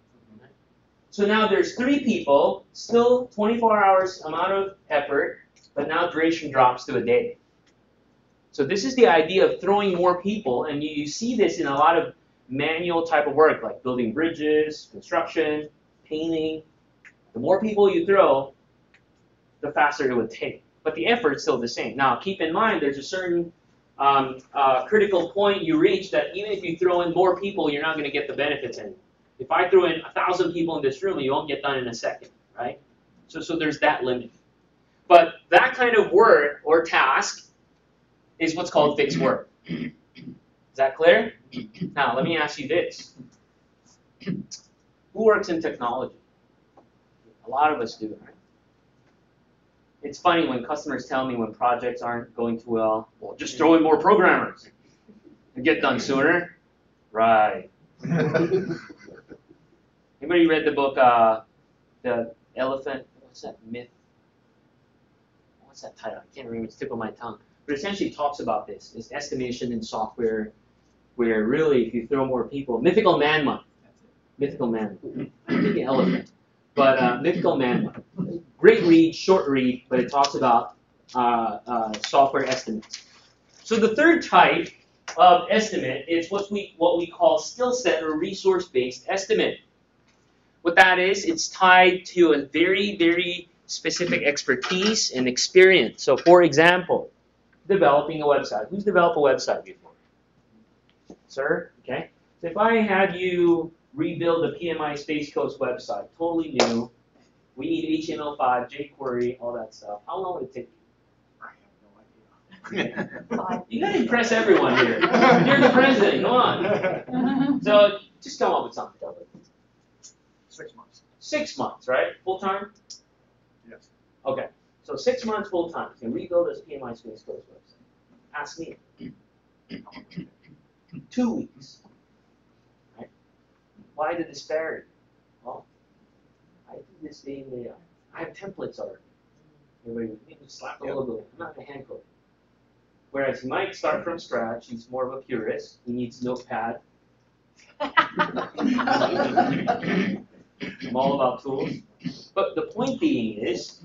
So now there's 3 people, still 24 hours amount of effort, but now duration drops to a day. So this is the idea of throwing more people, and you see this in a lot of manual type of work, like building bridges, construction, painting. The more people you throw, the faster it would take. But the effort's still the same. Now, keep in mind, there's a certain critical point you reach that even if you throw in more people, you're not going to get the benefits anymore. If I throw in 1,000 people in this room, you won't get done in a second, right? So there's that limit. But that kind of work or task is what's called fixed work. Is that clear? Now, let me ask you this. Who works in technology? A lot of us do, right? It's funny when customers tell me when projects aren't going too well, just throw in more programmers and get done sooner. Right. Anybody read the book, The Elephant? What's that myth? What's that title? I can't remember. It's tip of my tongue. But essentially it talks about this. It's estimation in software where really if you throw more people, Mythical Man Month. Mythical Man Month. I'm thinking elephant. But Mythical Man Month. Great read, short read, but it talks about software estimates. So the third type of estimate is what we call skill set or resource-based estimate. What that is, it's tied to a very, very specific expertise and experience. So for example, developing a website. Who's developed a website before? Sir? Okay. So if I had you rebuild a PMI Space Coast website, totally new, we need HTML5, jQuery, all that stuff. How long would it take you? I have no idea. You gotta impress everyone here. You're the president, come on. So just come up with something. 6 months. 6 months, right? Full time? Yes. Okay. So 6 months full time. You can rebuild this PMI Space Coast website. Ask me. 2 weeks. Right? Why the disparity? Well, I do this day in, day out. I have templates already. Everybody with me, just slap the logo. I'm not going to hand code it. Whereas he might start from scratch. He's more of a purist. He needs notepad. I'm all about tools. But the point being is,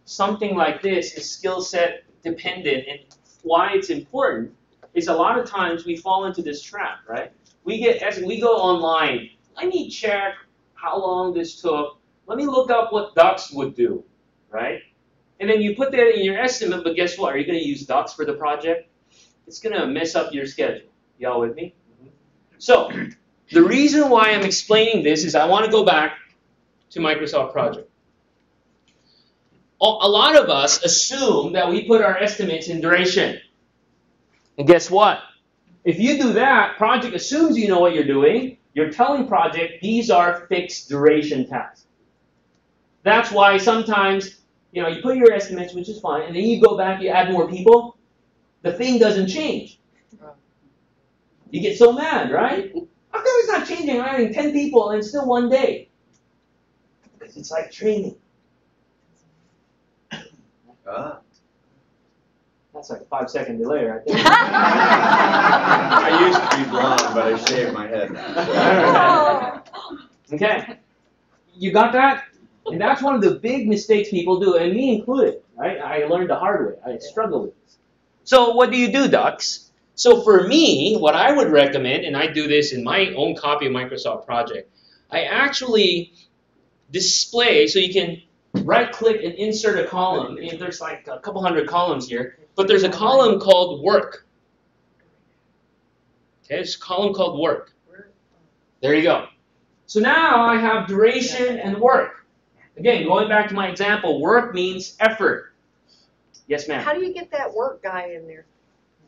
something like this is skill set dependent, and why it's important is a lot of times we fall into this trap, right? As we go online, let me check how long this took. Let me look up what Dux would do, right? And then you put that in your estimate, but guess what? Are you going to use Dux for the project? It's going to mess up your schedule. Y'all with me? So, the reason why I'm explaining this is I want to go back to Microsoft Project. A lot of us assume that we put our estimates in duration. And guess what? If you do that, project assumes you know what you're doing. You're telling project these are fixed duration tasks. That's why sometimes, you put your estimates, which is fine, and then you go back, you add more people, the thing doesn't change. You get so mad, right? How come it's not changing? I'm adding 10 people and it's still one day. Because it's like training. That's like a 5-second delay right there. I used to be blonde, but I shaved my head now. Okay. You got that? And that's one of the big mistakes people do, and me included, right? I learned the hard way. I struggle with this. So what do you do, ducks? So for me, what I would recommend, and I do this in my own copy of Microsoft Project, I actually display, so you can right-click and insert a column. And there's like a couple hundred columns here, but there's a column called work. Okay, there's a column called work. There you go. So now I have duration and work. Again, going back to my example, work means effort. Yes, ma'am. How do you get that work guy in there?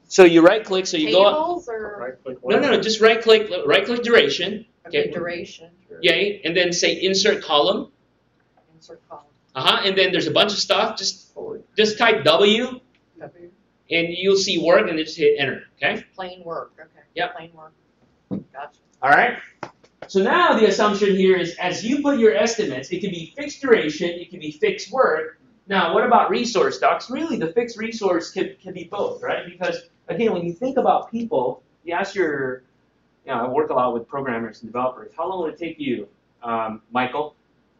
So you right-click, so you go up. Tables or? Right-click. No, just right-click duration. Okay, duration. Yay, and then say insert column. Insert column. And then there's a bunch of stuff. Just type W, and you'll see work, and then just hit enter. Okay. Plain work. Okay. Yep. Plain work. Gotcha. All right. So now the assumption here is, as you put your estimates, it can be fixed duration, it can be fixed work. Now, what about resource ducks? Really, the fixed resource can be both, right? Because again, when you think about people, you ask your, I work a lot with programmers and developers. How long would it take you, Michael?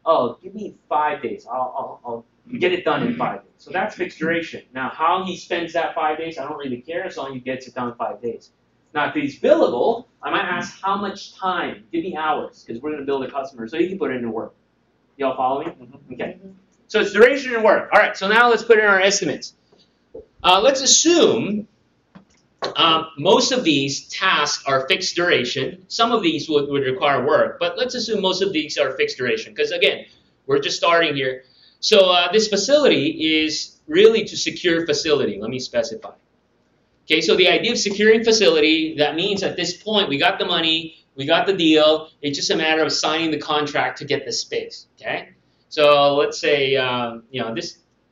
Oh, give me 5 days. I'll get it done in 5 days. So that's fixed duration. Now, how he spends that 5 days, I don't really care as long as he gets it done in 5 days. Now, if he's billable, I might ask how much time. Give me hours, because we're going to build a customer, so he can put it into work. Y'all follow me? Okay. So it's duration and work. All right, so now let's put in our estimates. Let's assume most of these tasks are fixed duration. Some of these would require work, but let's assume most of these are fixed duration, because again, we're just starting here. So this facility is really to secure facility. Let me specify. Okay, so the idea of securing facility, that means at this point we got the money, we got the deal, it's just a matter of signing the contract to get the space, okay? So let's say,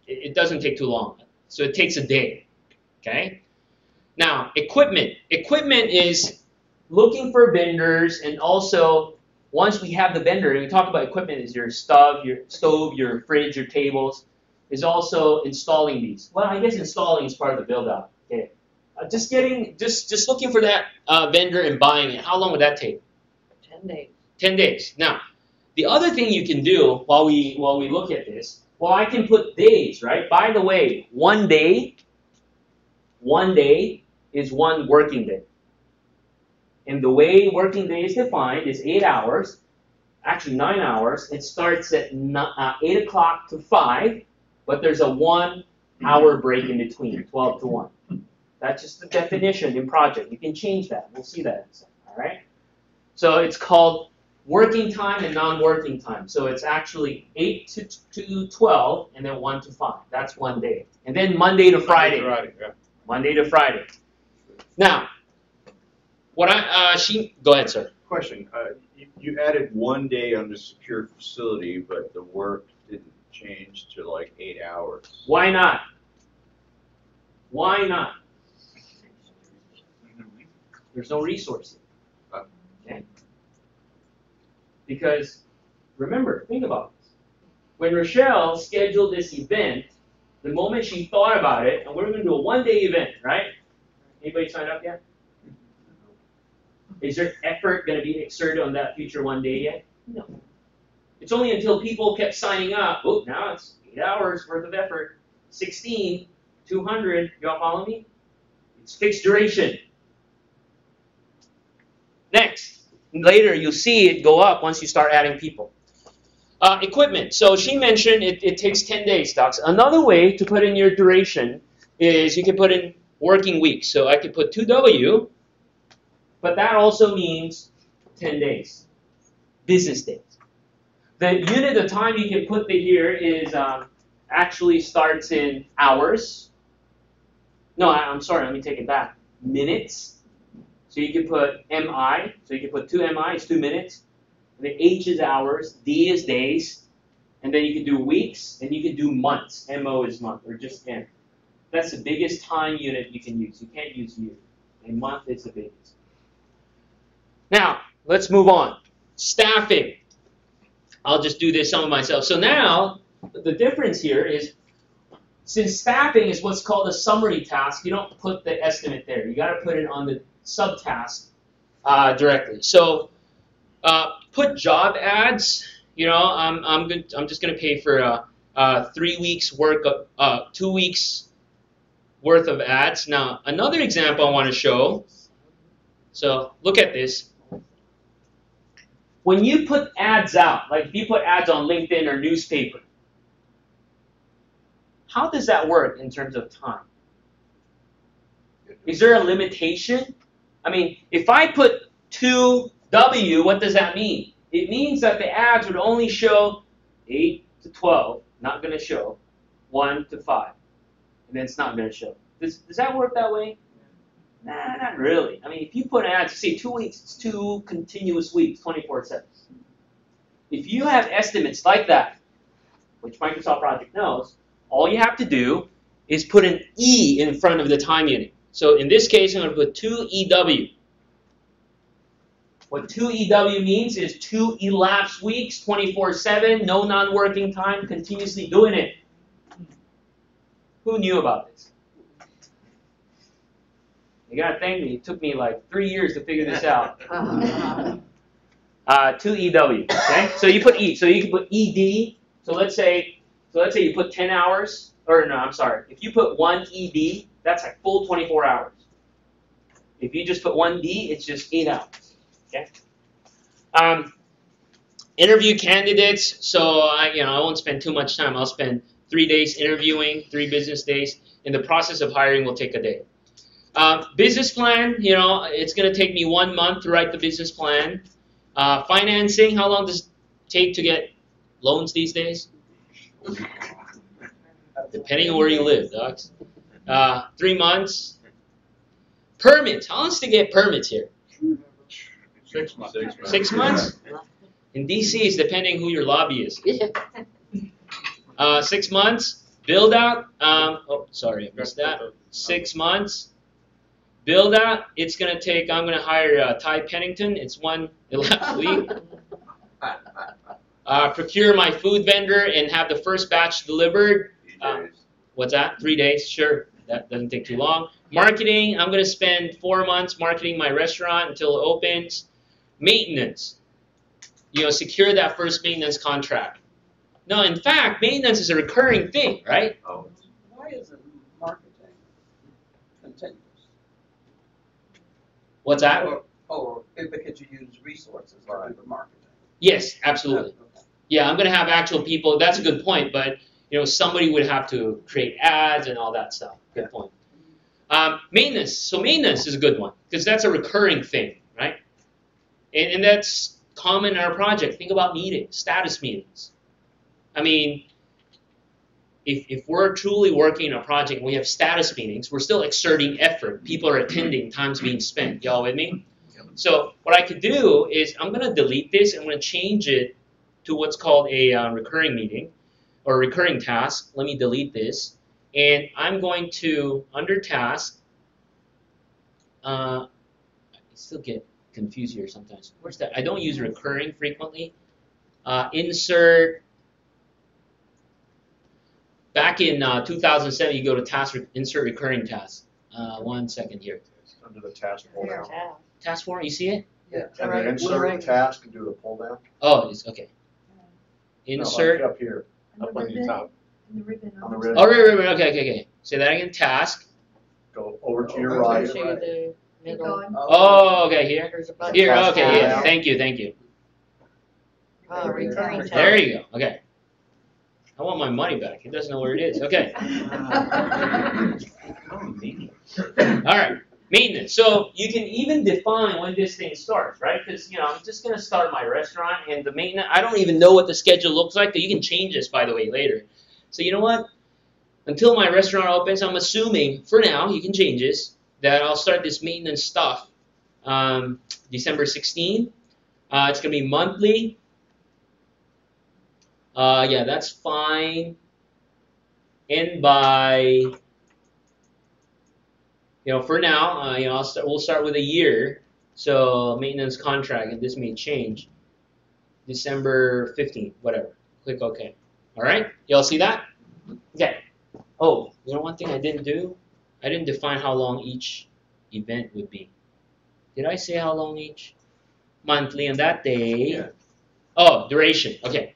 it doesn't take too long. So it takes a day, okay? Now, equipment. Equipment is looking for vendors, and also once we have the vendor, and we talk about equipment is your stove, your fridge, your tables, is also installing these. Well, I guess installing is part of the build-out, okay? Just looking for that vendor and buying it. How long would that take? 10 days. 10 days. Now, the other thing you can do while we look at this, well, I can put days, right? By the way, one day is one working day. And the way working day is defined is 8 hours, actually 9 hours. It starts at 8 o'clock to 5, but there's a 1 hour break in between, 12 to 1. That's just the definition in project. You can change that. We'll see that in a second, all right? So it's called working time and non-working time. So it's actually 8 to 12 and then 1 to 5. That's one day. And then Monday to Friday. Monday to Friday. Now, go ahead, sir. Question, you added 1 day on the secure facility, but the work didn't change to like 8 hours. Why not? Why not? There's no resource. Okay? Because, remember, think about this. When Rochelle scheduled this event, the moment she thought about it, and we're going to do a one-day event, right? Anybody signed up yet? Is there effort going to be exerted on that future one day yet? No. It's only until people kept signing up, oh, now it's 8 hours worth of effort, 16, 200, y'all follow me? It's fixed duration. Next, later you'll see it go up once you start adding people. Equipment. So she mentioned it takes 10 days, docs. Another way to put in your duration is you can put in working weeks. So I could put 2W, but that also means 10 days, business days. The unit of time you can put here is actually starts in hours. No, I'm sorry, let me take it back. Minutes. So you can put MI, so you can put 2 MI, it's 2 minutes. And then H is hours, D is days, and then you can do weeks, and you can do months. MO is month, or just M. That's the biggest time unit you can use. You can't use year. A month is the biggest. Now, let's move on. Staffing. I'll just do this some of myself. So now, the difference here is, since staffing is what's called a summary task, you don't put the estimate there. You got to put it on the subtask directly. So put job ads. You know, I'm just going to pay for 3 weeks work of 2 weeks worth of ads. Now, another example I want to show. So look at this. When you put ads out, like if you put ads on LinkedIn or newspaper, how does that work in terms of time? Is there a limitation? I mean, if I put 2W, what does that mean? It means that the ads would only show 8 to 12, not going to show 1 to 5, and then it's not going to show. Does that work that way? Nah, not really. I mean, if you put ads, say 2 weeks, it's 2 continuous weeks, 24/7. If you have estimates like that, which Microsoft Project knows, all you have to do is put an E in front of the time unit. So in this case, I'm going to put 2EW. What 2EW means is 2 elapsed weeks, 24/7, no non-working time, continuously doing it. Who knew about this? You gotta thank me. It took me like 3 years to figure this out. 2EW. Okay, so you put E. So you can put ED. So let's say you put 10 hours. Or no, I'm sorry. If you put 1 ED, that's like full 24 hours. If you just put 1 D, it's just 8 hours. Okay. Interview candidates. So I won't spend too much time. I'll spend 3 days interviewing, 3 business days, and the process of hiring will take a day. Business plan. It's going to take me 1 month to write the business plan. Financing. How long does it take to get loans these days? Depending on where you live, dogs. 3 months. Permits. How long does it get permits here? 6 months. 6 months? In DC, it's depending who your lobby is. 6 months. Build out. Sorry, I missed that. 6 months. Build out. It's going to take, I'm going to hire Ty Pennington. It's 1 elapsed week. Procure my food vendor and have the first batch delivered. What's that? 3 days. Sure. That doesn't take too long. Marketing. I'm going to spend 4 months marketing my restaurant until it opens. Maintenance. Secure that first maintenance contract. No, in fact, maintenance is a recurring thing, right? Why isn't marketing continuous? What's that? Or because you use resources to do the marketing. Yes, absolutely. Yeah, I'm going to have actual people. That's a good point, but somebody would have to create ads and all that stuff. Good point. Maintenance. So maintenance is a good one because that's a recurring thing, right? And that's common in our project. Think about meetings, status meetings. I mean, if we're truly working on a project and we have status meetings, we're still exerting effort. People are attending, time's being spent. Y'all with me? So what I could do is I'm going to delete this. I'm going to change it to what's called a recurring meeting or recurring task. Let me delete this. And I'm going to, under task, I still get confused here sometimes. Where's that? I don't use recurring frequently. Insert. Back in 2007, you go to task, insert recurring task. 1 second here. Under the task pull down. Task form, you see it? Yeah. And then insert task and do the pull down. Oh, it's okay. Insert. No, up here, up on the top. And the ribbon On the on ribbon. Oh, right. Okay. Say that again. Task. Go over to your right. Keep going. Oh, okay. Here. There's a button. Here. Task Okay. pull Yeah. down. Thank you. Recurring task. There you go. Okay. I want my money back. It doesn't know where it is. Okay. All right. Maintenance. So you can even define when this thing starts, right? Because I'm just going to start my restaurant, and the maintenance. I don't even know what the schedule looks like. You can change this, by the way, later. So you know what? Until my restaurant opens, I'm assuming for now you can change this that I'll start this maintenance stuff December 16. It's going to be monthly. Yeah, that's fine. And by, for now, we'll start with a year. So maintenance contract, and this may change. December 15th, whatever. Click OK. All right, y'all see that? Okay. Oh, one thing I didn't do? I didn't define how long each event would be. Did I say how long each? Monthly on that day. Yeah. Oh, duration. Okay.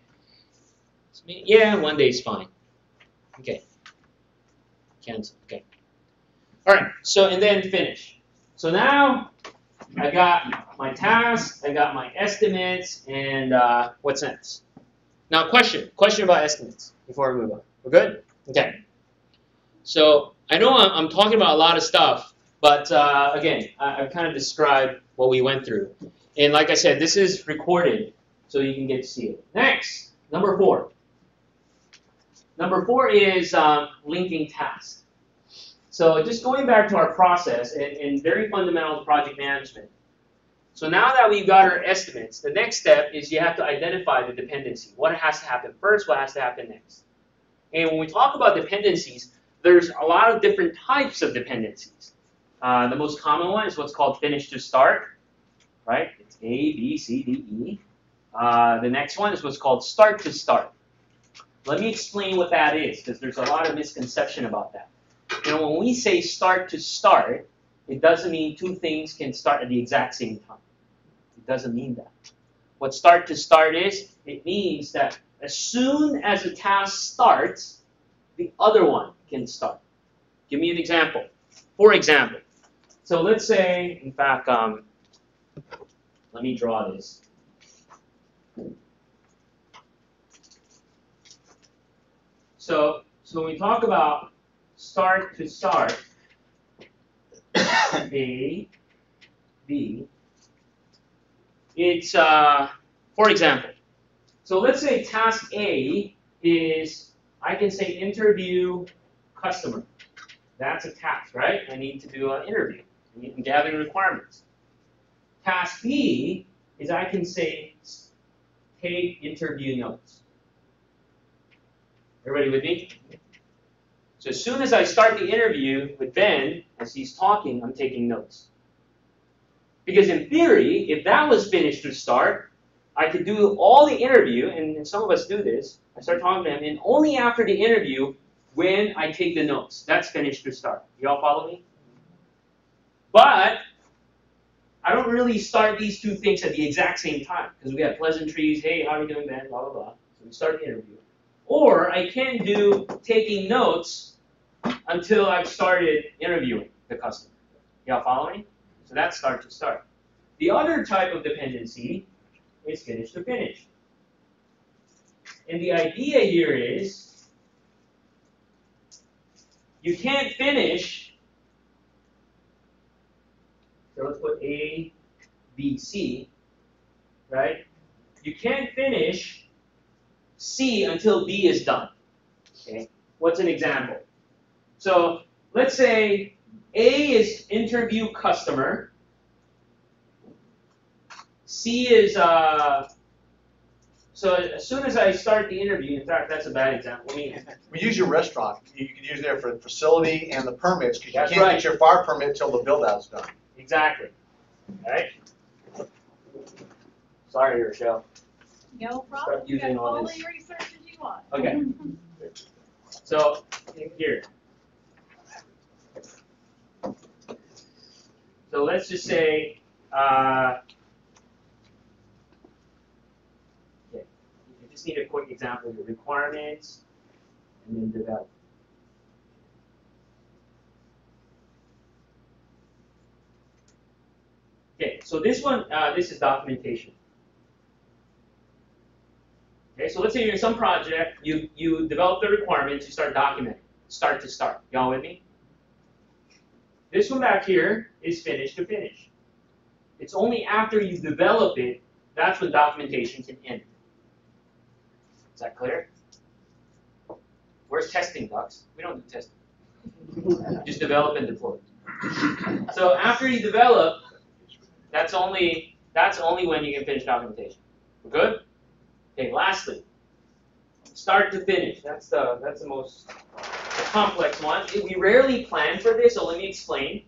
Yeah, 1 day is fine. Okay. Cancel. Okay. All right. So, and then finish. So now I got my tasks, I got my estimates, and what's next? Now, question about estimates before we move on. We're good? Okay. So I know I'm talking about a lot of stuff, but again, I've kind of described what we went through. And like I said, this is recorded, so you can get to see it. Next, number 4. Number 4 is linking tasks. So just going back to our process, and very fundamental to project management. So now that we've got our estimates, the next step is you have to identify the dependency. What has to happen first, what has to happen next. And when we talk about dependencies, there's a lot of different types of dependencies. The most common one is what's called finish to start, right? It's A, B, C, D, E. The next one is what's called start to start. Let me explain what that is, because there's a lot of misconception about that. When we say start to start, it doesn't mean two things can start at the exact same time. It doesn't mean that. What start to start is, it means that as soon as a task starts, the other one can start. Give me an example. For example, so let's say, in fact, let me draw this. So when we talk about start to start, A, B, it's, for example, so let's say task A is, I can say interview customer. That's a task, right? I need to do an interview. I need to gather requirements. Task B is I can say take interview notes. Everybody with me? So as soon as I start the interview with Ben, as he's talking, I'm taking notes. Because in theory, if that was finished to start, I could do all the interview, and some of us do this. I start talking to him, and only after the interview, when I take the notes, that's finished to start. You all follow me? But I don't really start these two things at the exact same time, because we have pleasantries. Hey, how are you doing, Ben? Blah, blah, blah. So we start the interview. Or I can do taking notes until I've started interviewing the customer. Y'all follow me? So that's start to start. The other type of dependency is finish to finish. And the idea here is you can't finish, so let's put A, B, C, right? You can't finish C until B is done. Okay? What's an example? So let's say A is interview customer. C is, so as soon as I start the interview, in fact, that's a bad example. We use your restaurant. You can use it there for the facility and the permits, because you That's can't right. get your fire permit until the build-out's done. Exactly. All right? Sorry, Rochelle. No problem. Start You using got all all this. the research that you want. Okay. So here. So let's just say, you just need a quick example of your requirements, and then develop. Okay, so this one, this is documentation. Okay, so let's say you're in some project, you develop the requirements, you start documenting, start to start. Y'all with me? This one back here is finish to finish. It's only after you develop it, that's when documentation can end. Is that clear? Where's testing, Ducks? We don't do testing. Just develop and deploy. So after you develop, That's only when you can finish documentation. We're good? Okay, lastly, start to finish. That's the most complex one. We rarely plan for this, so let me explain.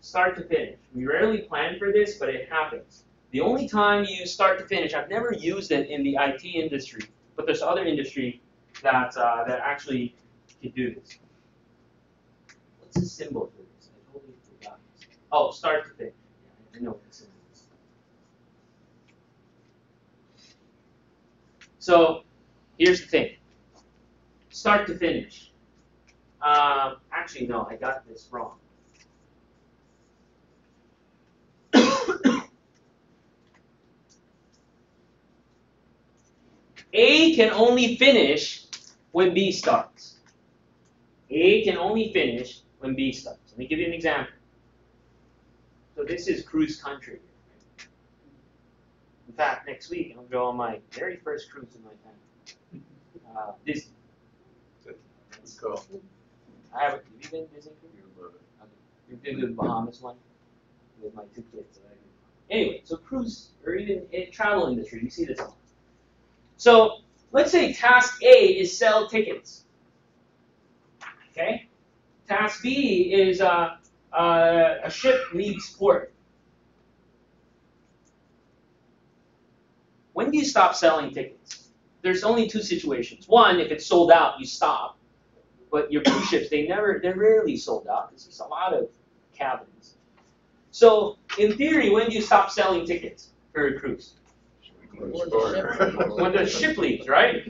Start to finish. We rarely plan for this, but it happens. The only time you start to finish, I've never used it in the IT industry, but there's other industry that actually can do this. What's the symbol for this? I totally forgot. Oh, start to finish. Yeah, I know what the symbol is. So here's the thing. Start to finish. Actually, no, I got this wrong. A can only finish when B starts. A can only finish when B starts. Let me give you an example. So this is cruise country. In fact, next week I'll go on my very first cruise in my family. Disney. Let's go. I haven't. Have you been to Disney cruise? Okay. We've been to the Bahamas one with my 2 kids. Anyway, so cruise or even travel industry, you see this a lot. So let's say task A is sell tickets. Okay. Task B is a ship leaves port. When do you stop selling tickets? There's only 2 situations. One, if it's sold out, you stop. But your cruise ships, they're rarely sold out. There's just a lot of cabins. So in theory, when do you stop selling tickets for a cruise? When the ship leaves, right?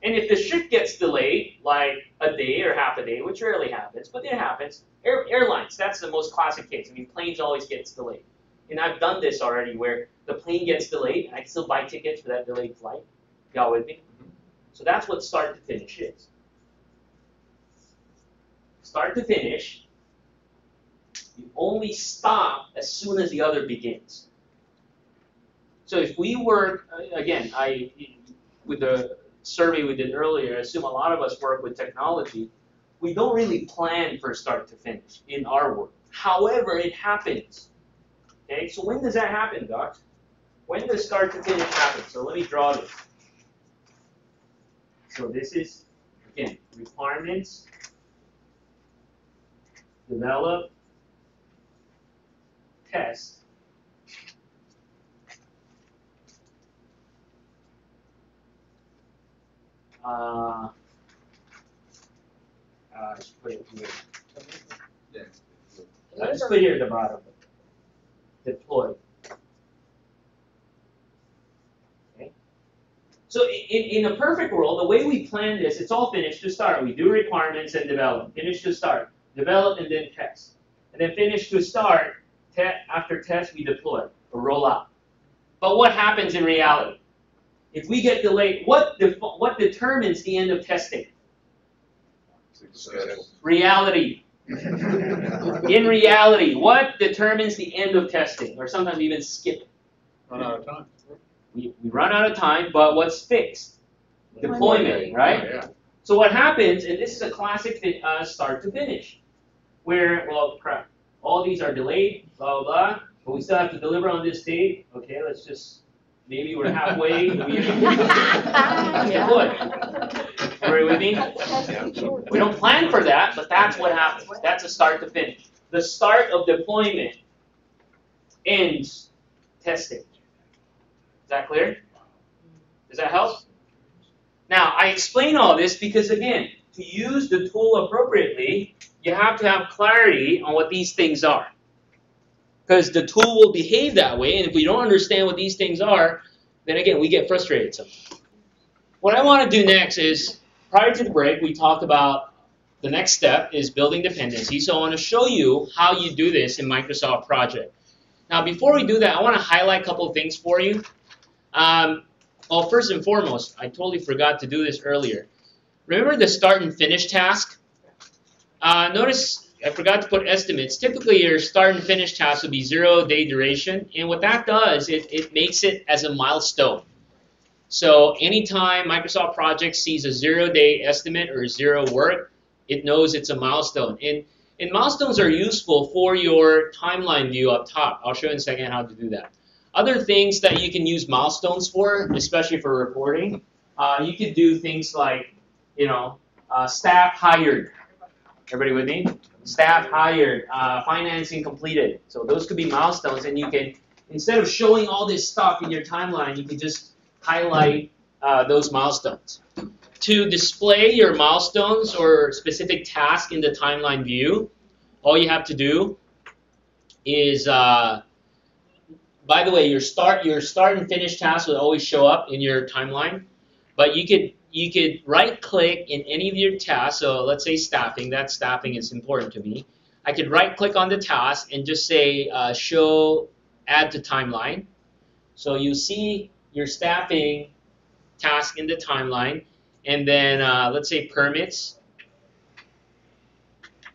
And if the ship gets delayed, like a day or half a day, which rarely happens, but it happens, airlines, that's the most classic case. I mean, planes always get delayed. And I've done this already where the plane gets delayed, and I can still buy tickets for that delayed flight. Y'all with me? So that's what start to finish is. Start to finish, you only stop as soon as the other begins. So if we work, again, with the survey we did earlier, I assume a lot of us work with technology, we don't really plan for start to finish in our work. However, it happens. Okay, so when does that happen, Doc? When does start to finish happen? So let me draw this. So this is, again, requirements, develop, test, I should put it here. I just put it here at the bottom. Deploy. Okay. So in a perfect world, the way we plan this, it's all finish to start. We do requirements and develop. Finish to start. Develop and then test. And then finish to start. After test, we deploy or roll out. But what happens in reality? If we get delayed, what determines the end of testing? Reality. In reality, what determines the end of testing? Or sometimes we even skip it. Run out of time. We run out of time, but what's fixed? Deployment, right? Yeah. So what happens, and this is a classic start to finish, where, well, crap, all these are delayed, blah, blah, blah, but we still have to deliver on this date. Okay, let's just, maybe we're halfway. Deploy. Are you with me? We don't plan for that, but that's what happens. That's a start to finish. The start of deployment ends testing. Is that clear? Does that help? Now, I explain all this because, again, to use the tool appropriately, you have to have clarity on what these things are. Because the tool will behave that way, and if we don't understand what these things are, then again, we get frustrated sometimes. What I want to do next is, prior to the break, we talked about the next step is building dependencies. So I want to show you how you do this in Microsoft Project. Now, before we do that, I want to highlight a couple of things for you. Well, first and foremost, I totally forgot to do this earlier. Remember the start and finish task? Notice I forgot to put estimates. Typically, your start and finish task will be 0-day duration. And what that does, it makes it as a milestone. So anytime Microsoft Project sees a 0-day estimate or 0 work, it knows it's a milestone. And And milestones are useful for your timeline view up top. I'll show you in a second how to do that. Other things that you can use milestones for, especially for reporting, you could do things like, staff hired. Everybody with me? Staff hired, financing completed. So those could be milestones, and you can, instead of showing all this stuff in your timeline, you can just highlight those milestones. To display your milestones or specific task in the timeline view, all you have to do is, by the way, your start and finish tasks will always show up in your timeline, but you could right-click in any of your tasks. So let's say staffing. That staffing is important to me. I could right-click on the task and just say show add to timeline. So you see your staffing task in the timeline, and then let's say permits.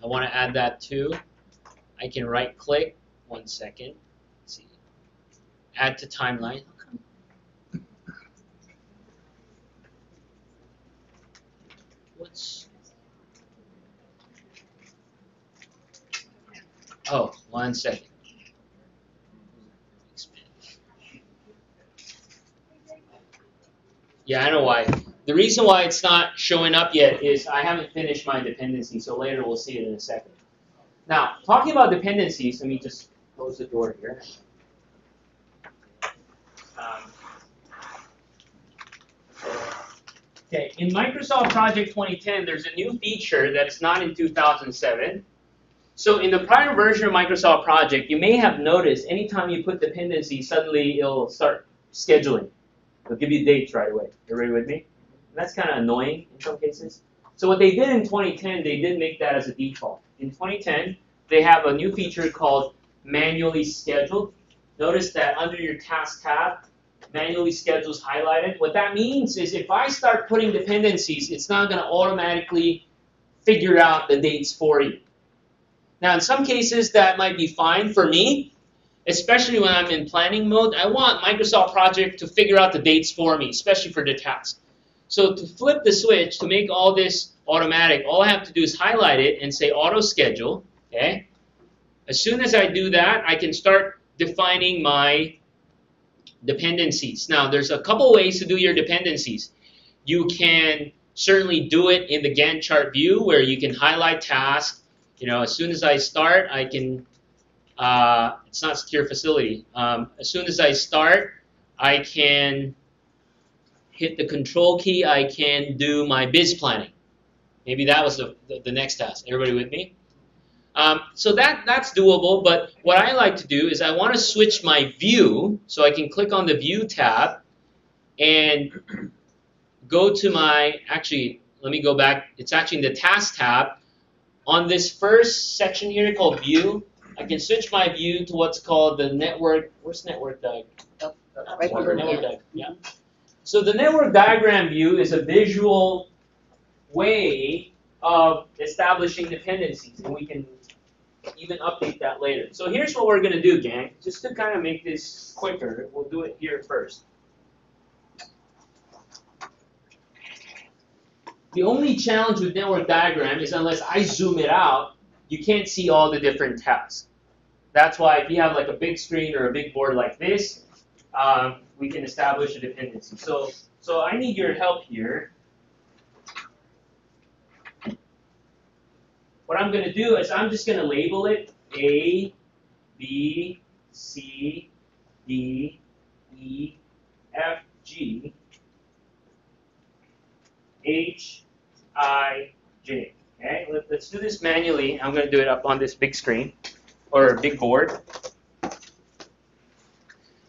I want to add that too. I can right-click. 1 second. Let's see. Add to timeline. Oh, 1 second. Yeah, I know why. The reason why it's not showing up yet is I haven't finished my dependency, so later we'll see it in a second. Now, talking about dependencies, let me just close the door here. Okay, in Microsoft Project 2010, there's a new feature that's not in 2007. So in the prior version of Microsoft Project, you may have noticed anytime you put dependencies, suddenly it'll start scheduling. It'll give you dates right away. Everybody with me? And that's kind of annoying in some cases. So what they did in 2010, they did make that as a default. In 2010, they have a new feature called manually scheduled. Notice that under your task tab, manually scheduled is highlighted. What that means is if I start putting dependencies, it's not going to automatically figure out the dates for you. Now, in some cases, that might be fine for me, especially when I'm in planning mode. I want Microsoft Project to figure out the dates for me, especially for the task. So to flip the switch, to make all this automatic, all I have to do is highlight it and say auto schedule. Okay? As soon as I do that, I can start defining my dependencies. Now, there's a couple ways to do your dependencies. You can certainly do it in the Gantt chart view where you can highlight tasks. As soon as I start, I can, it's not secure facility. As soon as I start, I can hit the control key. I can do my biz planning. Maybe that was the next task. Everybody with me? So that's doable, but what I like to do is I want to switch my view, so I can click on the View tab and go to my, actually, let me go back. It's actually in the Task tab. On this first section here called View, I can switch my view to what's called the network. Where's network diagram? Right below Network diagram. Yeah. So the network diagram view is a visual way of establishing dependencies, and we can even update that later. So here's what we're going to do, gang. Just to kind of make this quicker, we'll do it here first. The only challenge with network diagram is unless I zoom it out, you can't see all the different tabs. That's why if you have like a big screen or a big board like this, we can establish a dependency. So I need your help here. What I'm going to do is I'm just going to label it A, B, C, D, E, F, G, H, I, J. Okay, let's do this manually. I'm going to do it up on this big screen or big board.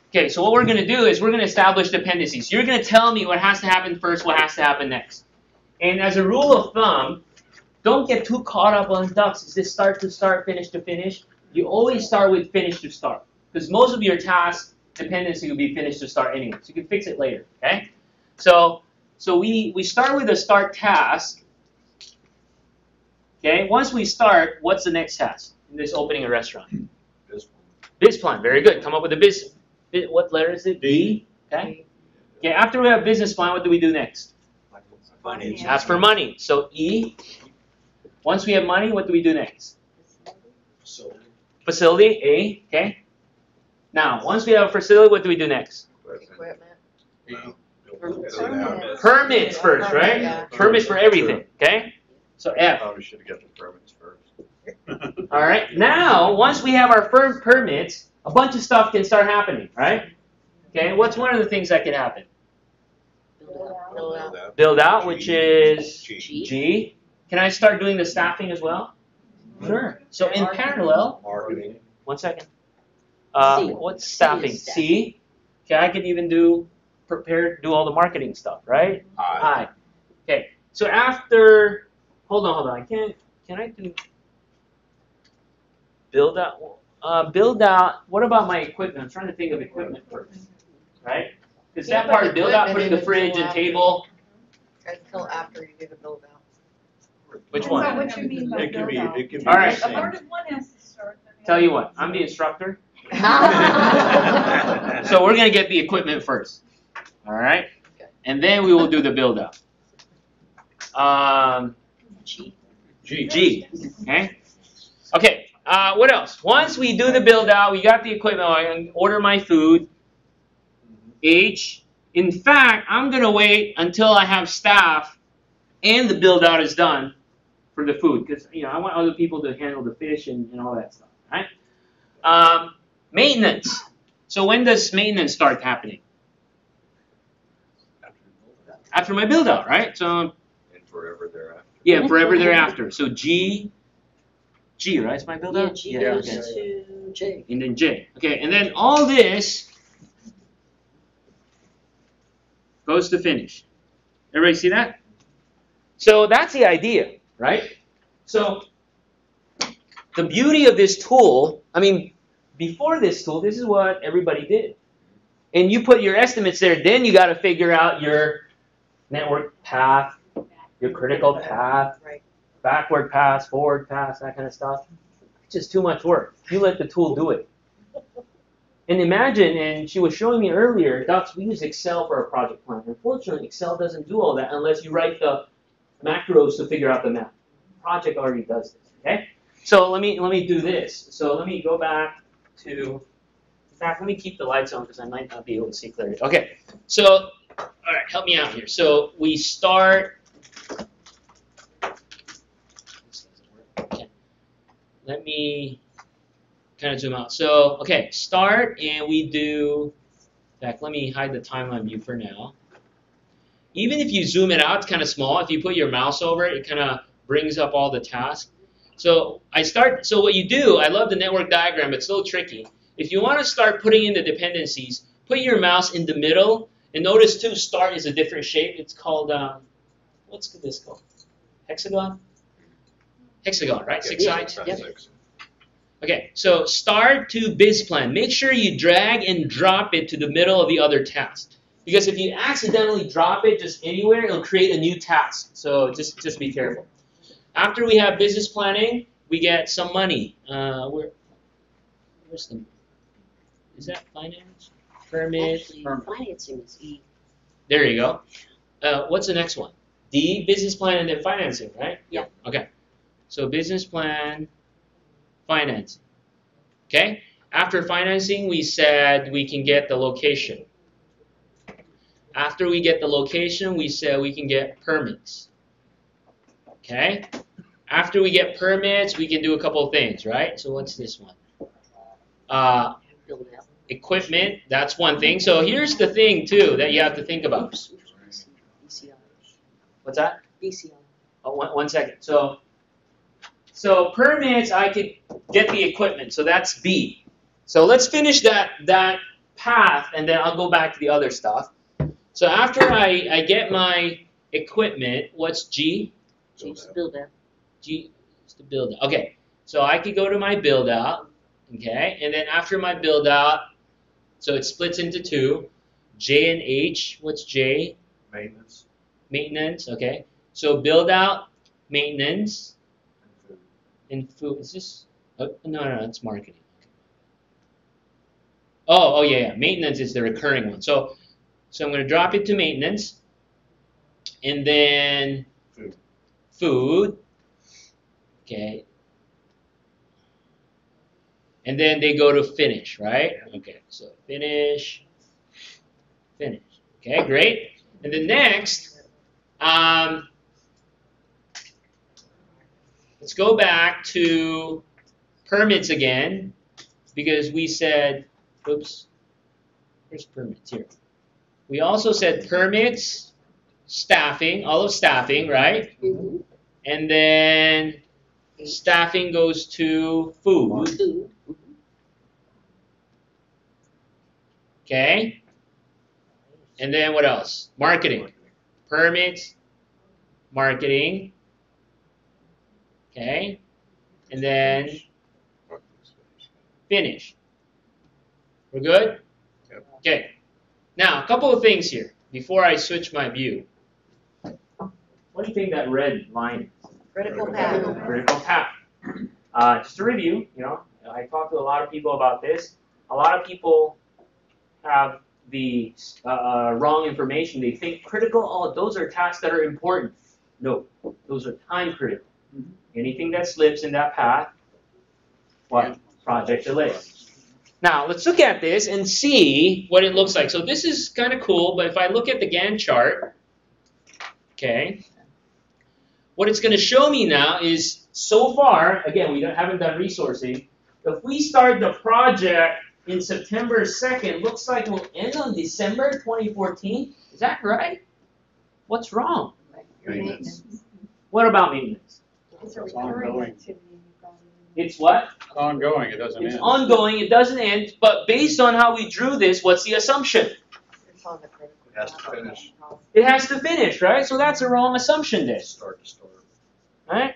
Okay, so what we're going to do is we're going to establish dependencies. You're going to tell me what has to happen first, what has to happen next. And as a rule of thumb, don't get too caught up on ducks. Is this start to start, finish to finish? You always start with finish to start. Because most of your task dependency will be finish to start anyway. So you can fix it later. Okay? So we start with a start task. Okay? Once we start, what's the next task in this opening a restaurant? Biz plan. Very good. Come up with a biz. What letter is it? B. Okay? Okay, after we have business plan, what do we do next? Finance. Ask for money. So E. Once we have money, what do we do next? Facility, A, okay. Now, once we have a facility, what do we do next? Equipment. Permits first, right? Yeah. Permits for everything, okay? So F. Probably should have got the permits first. All right. Now, once we have our firm permits, a bunch of stuff can start happening, right? Okay. What's one of the things that can happen? Build out. Build out, which is G. G. Can I start doing the staffing as well? Sure. So in parallel, Marketing. 1 second. C. What's C is staffing? staffing. C. Okay, I could even do do all the marketing stuff, right? I. Okay. So after, hold on. Can I do build out? Build out. What about my equipment? I'm trying to think of equipment first, right? Because that part of build out, putting the fridge and table. Until after you do the build out. Which Depends one? on what you mean by It can be, build out. it can be All right. the A same. part of one has to start. then the Tell you other what, has I'm to the instructor. Okay. So we're gonna get the equipment first. All right? And then we will do the build out. G. G. Okay? Okay, what else? Once we do the build out, we got the equipment, I can order my food. H. In fact, I'm gonna wait until I have staff and the build out is done for the food. Because I want other people to handle the fish and all that stuff. Right? Maintenance. So when does maintenance start happening? After my build out, right? So And forever thereafter. yeah, forever thereafter. So G, right? It's my build Yeah, out? G Yeah, goes okay. to J. And then J. Okay, and then all this goes to finish. Everybody see that? So that's the idea, right? So the beauty of this tool, before this tool, this is what everybody did. And you put your estimates there, then you got to figure out your network path, your critical path, Right. backward pass, forward pass, that kind of stuff. It's just too much work. You let the tool do it. And imagine, and she was showing me earlier, we use Excel for our project plan. Unfortunately, Excel doesn't do all that unless you write the macros to figure out the map. Project already does this, okay? So let me do this. So let me go back to, in fact, let me keep the lights on because I might not be able to see clearly. Okay, so, all right, help me out here. So we start, this doesn't work. Okay. Let me kind of zoom out. So, okay, start and we do, in fact, let me hide the timeline view for now. Even if you zoom it out, it's kind of small. If you put your mouse over it, it kind of brings up all the tasks. So so what you do, I love the network diagram, but it's a little tricky. If you want to start putting in the dependencies, put your mouse in the middle, and notice too, start is a different shape. It's called, what's this called? Hexagon? Hexagon, right? 6 sides? Yep. Okay, so start to biz plan. Make sure you drag and drop it to the middle of the other task. Because if you accidentally drop it just anywhere, it'll create a new task. So just be careful. After we have business planning, we get some money. Where's the? Is that finance? Permit. Actually, financing is E. There you go. What's the next one? D, business plan, and then financing, right? Yeah. Okay. So business plan, financing. Okay. After financing, we said we can get the location. After we get the location, we said we can get permits. Okay? After we get permits, we can do a couple of things, right? So what's this one? Build out. Equipment, that's one thing. So here's the thing, too, that you have to think about. BCI. What's that? BCI. Oh, one second. So permits, I could get the equipment. So that's B. So let's finish that path, and then I'll go back to the other stuff. So after I get my equipment, what's G? G's build out. G is the build out. Okay, so I could go to my build out, okay, and then after my build out, so it splits into two, J and H. What's J? Maintenance Maintenance, okay. So build out, maintenance, and food. and food. Is this? Oh, no, it's marketing. Okay. Oh, yeah. Maintenance is the recurring one. So I'm going to drop it to maintenance, and then food. Okay. And then they go to finish, right? Okay, so finish. Okay, great. And then next, let's go back to permits again, because we said, oops, where's permits here? We also said permits, staffing, all of staffing, right? Mm-hmm. And then staffing goes to food. Food. Okay? And then what else? Marketing. Permits, marketing. Okay? And then finish. We're good? Yep. Okay. Now, a couple of things here before I switch my view. What do you think that red line is? Critical path. Critical path. Just to review, I talked to a lot of people about this. A lot of people have the wrong information. They think critical, those are tasks that are important. No, those are time critical. Anything that slips in that path, what? Project delay. Now, let's look at this and see what it looks like. So this is kind of cool, but if I look at the Gantt chart, okay, what it's going to show me now is, so far, again, we haven't done resourcing. If we start the project in September 2nd, looks like we'll end on December 2014. Is that right? What's wrong? Maintenance. What about maintenance? It's a recurring activity. It's what? It's ongoing, it doesn't It's end. ongoing, it doesn't end, but based on how we drew this, what's the assumption? It has to finish. It has to finish, right? So that's a wrong assumption there, Start to start. right?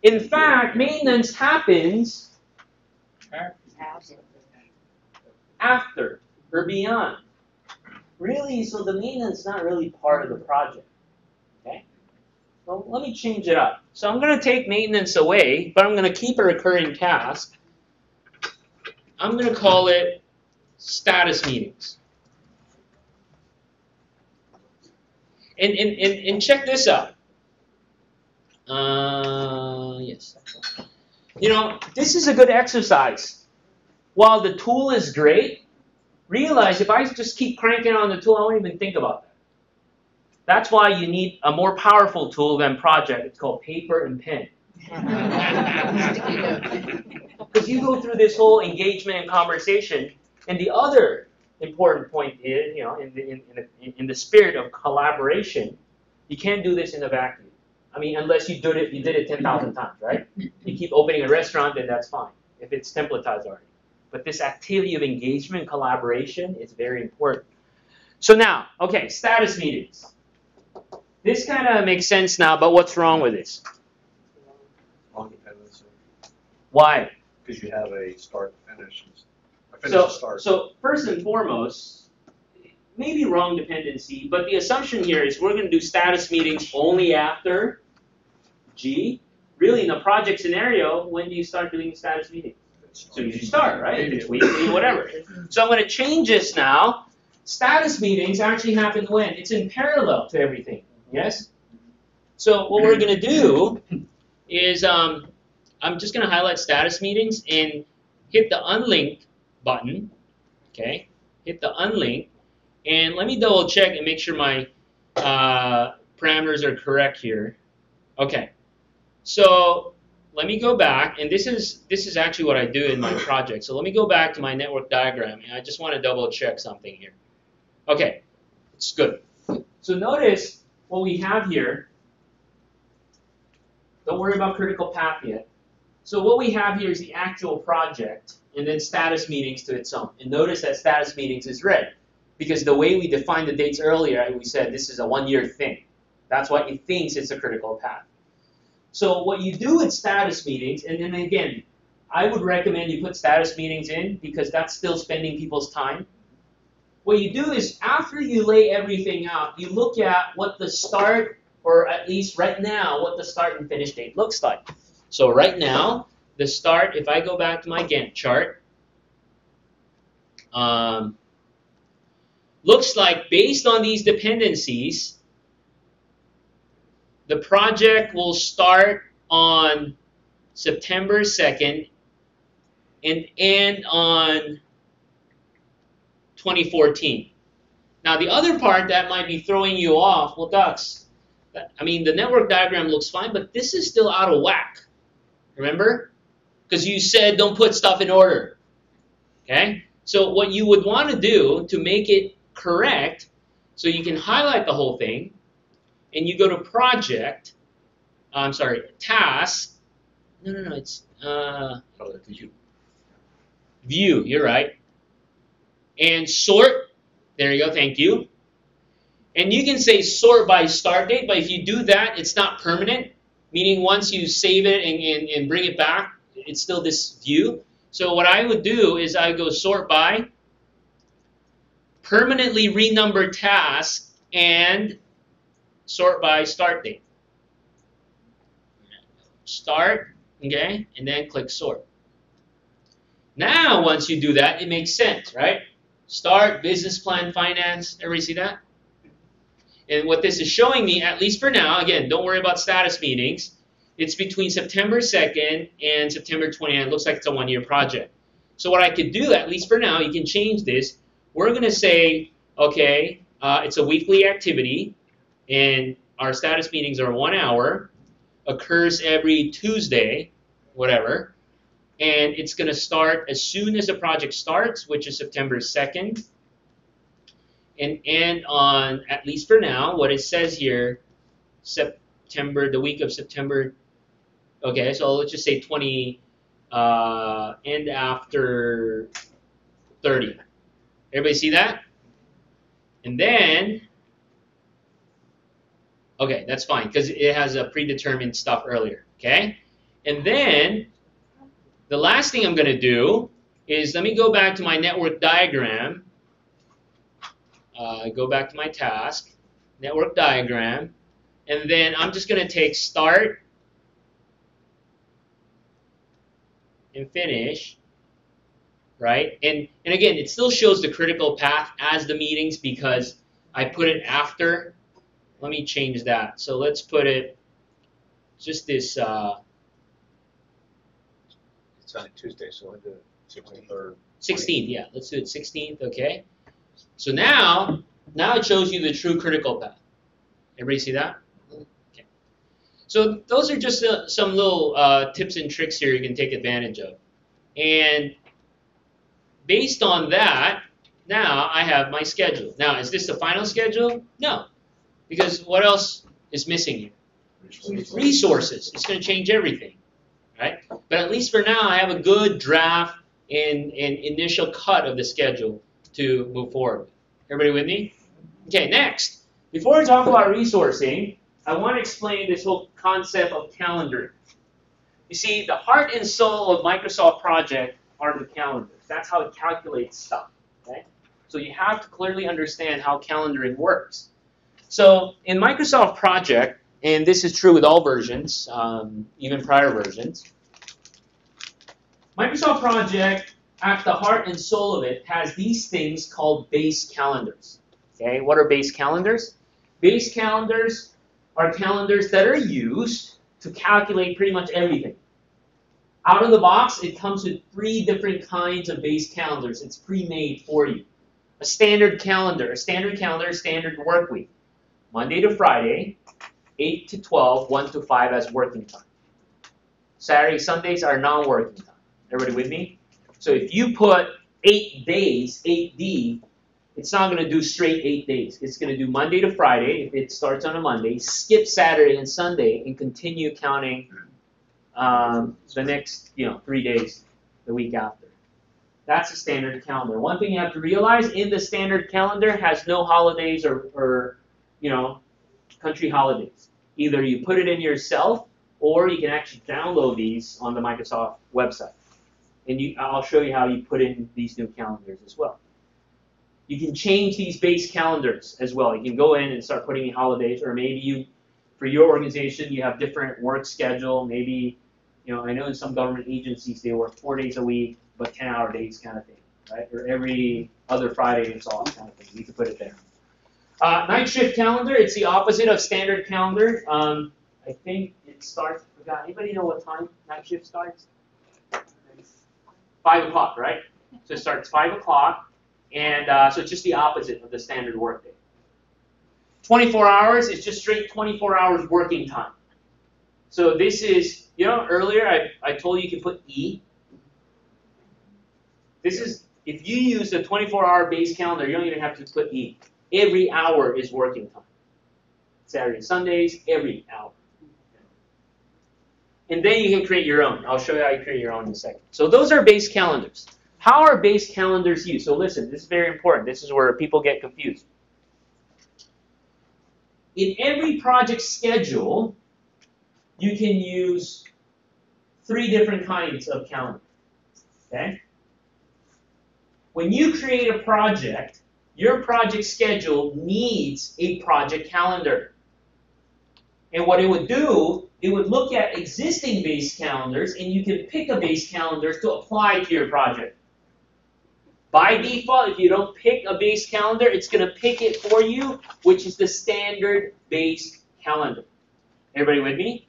In fact, maintenance happens after or beyond. Really, so the maintenance is not really part of the project. Okay? Well, let me change it up. So I'm going to take maintenance away, but I'm going to keep a recurring task. I'm going to call it status meetings. And check this out. Yes. This is a good exercise. While the tool is great, realize if I just keep cranking on the tool, I won't even think about that. That's why you need a more powerful tool than project. It's called paper and pen. Because you go through this whole engagement and conversation, and the other important point is, in the spirit of collaboration, you can't do this in a vacuum. I mean, unless you did it 10,000 times, right? You keep opening a restaurant, then that's fine, if it's templatized already. But this activity of engagement, collaboration is very important. So now, okay, status meetings. This kind of makes sense now, but what's wrong with this? Long dependency. Why? Because you have a start finish. A finish and start. So first and foremost, maybe wrong dependency, but the assumption here is we're going to do status meetings only after G. Really, in a project scenario, when do you start doing status meetings? As soon as you start, right? If it's weekly, whatever. So I'm going to change this now. Status meetings actually happen when? It's in parallel to everything. Yes? So what we're going to do is I'm just going to highlight status meetings and hit the unlink button. Okay? Hit the unlink. And let me double check and make sure my parameters are correct here. Okay. So let me go back, and this is actually what I do in my project. So let me go back to my network diagram, and I just want to double check something here. Okay, it's good. So notice what we have here. Don't worry about critical path yet. So what we have here is the actual project, and then status meetings to its own. And notice that status meetings is red, because the way we defined the dates earlier, we said this is a one-year thing. That's why it thinks it's a critical path. So what you do with status meetings, and then again, I would recommend you put status meetings in because that's still spending people's time. What you do is after you lay everything out, you look at what the start, or at least right now, what the start and finish date looks like. So right now, the start, if I go back to my Gantt chart, looks like based on these dependencies, the project will start on September 2nd and end on 2014. Now the other part that might be throwing you off, well, ducks, I mean the network diagram looks fine, but this is still out of whack. Remember? Because you said don't put stuff in order. Okay? So what you would want to do to make it correct, so you can highlight the whole thing, and you go to project, task, no, it's view, you're right, and sort, there you go, thank you. And you can say sort by start date, but if you do that, it's not permanent, meaning once you save it and bring it back, it's still this view. So what I would do is I go sort by permanently renumber task and sort by start date. Start, okay, and then click sort. Now, once you do that, it makes sense, right? Start, business plan, finance. Everybody see that? And what this is showing me, at least for now, again, don't worry about status meetings. It's between September 2nd and September 29th. It looks like it's a one-year project. So what I could do, at least for now, you can change this. We're going to say, okay, it's a weekly activity, and our status meetings are 1 hour, occurs every Tuesday, whatever, and it's going to start as soon as the project starts, which is September 2nd, and end on, at least for now, what it says here, the week of September. Okay, so let's just say 20, end after 30. Everybody see that? And then, okay, that's fine, because it has a predetermined stuff earlier, okay? And then, the last thing I'm going to do is, let me go back to my network diagram. Go back to my task, network diagram, and then I'm just going to take start and finish, right? And again, it still shows the critical path as the meetings because I put it after. Let me change that. So let's put it just this. It's on Tuesday, so we'll do it 16th or 16th, yeah. Let's do it 16th, okay? So now it shows you the true critical path. Everybody see that? Okay. So those are just some little tips and tricks here you can take advantage of. And based on that, now I have my schedule. Now, is this the final schedule? No. Because what else is missing here? Resources. It's going to change everything, right? But at least for now, I have a good draft and initial cut of the schedule to move forward. Everybody with me? Okay, next. Before we talk about resourcing, I want to explain this whole concept of calendar. You see, the heart and soul of Microsoft Project are the calendars. That's how it calculates stuff. Okay? So you have to clearly understand how calendaring works. So in Microsoft Project, and this is true with all versions, even prior versions, Microsoft Project, at the heart and soul of it, has these things called base calendars. Okay, what are base calendars? Base calendars are calendars that are used to calculate pretty much everything. Out of the box, it comes with 3 different kinds of base calendars. It's pre-made for you. A standard calendar, standard work week. Monday to Friday, 8 to 12, 1 to 5 as working time. Saturday, Sundays are non-working time. Everybody with me? So if you put 8 days, 8D, it's not going to do straight 8 days. It's going to do Monday to Friday, if it starts on a Monday, skip Saturday and Sunday, and continue counting the next 3 days the week after. That's a standard calendar. One thing you have to realize, in the standard calendar has no holidays or country holidays. Either you put it in yourself, or you can actually download these on the Microsoft website. And I'll show you how you put in these new calendars as well. You can change these base calendars as well. You can go in and start putting in holidays, or maybe for your organization, you have different work schedule. Maybe, I know in some government agencies, they work 4 days a week, but 10-hour days kind of thing, right? Or every other Friday it's off kind of thing. You can put it there. Night shift calendar, it's the opposite of standard calendar. I think it starts, I forgot, anybody know what time night shift starts? 5 o'clock, right? So it starts 5 o'clock, and so it's just the opposite of the standard workday. 24 hours is just straight 24 hours working time. So this is, you know, earlier I told you can put E. This is, if you use a 24-hour base calendar, you don't even have to put E. Every hour is working time. Saturday and Sundays, every hour. And then you can create your own. I'll show you how you create your own in a second. So those are base calendars. How are base calendars used? So listen, this is very important. This is where people get confused. In every project schedule, you can use 3 different kinds of calendar. Okay? When you create a project, your project schedule needs a project calendar. And what it would do, it would look at existing base calendars, and you can pick a base calendar to apply to your project. By default, if you don't pick a base calendar, it's going to pick it for you, which is the standard base calendar. Everybody with me?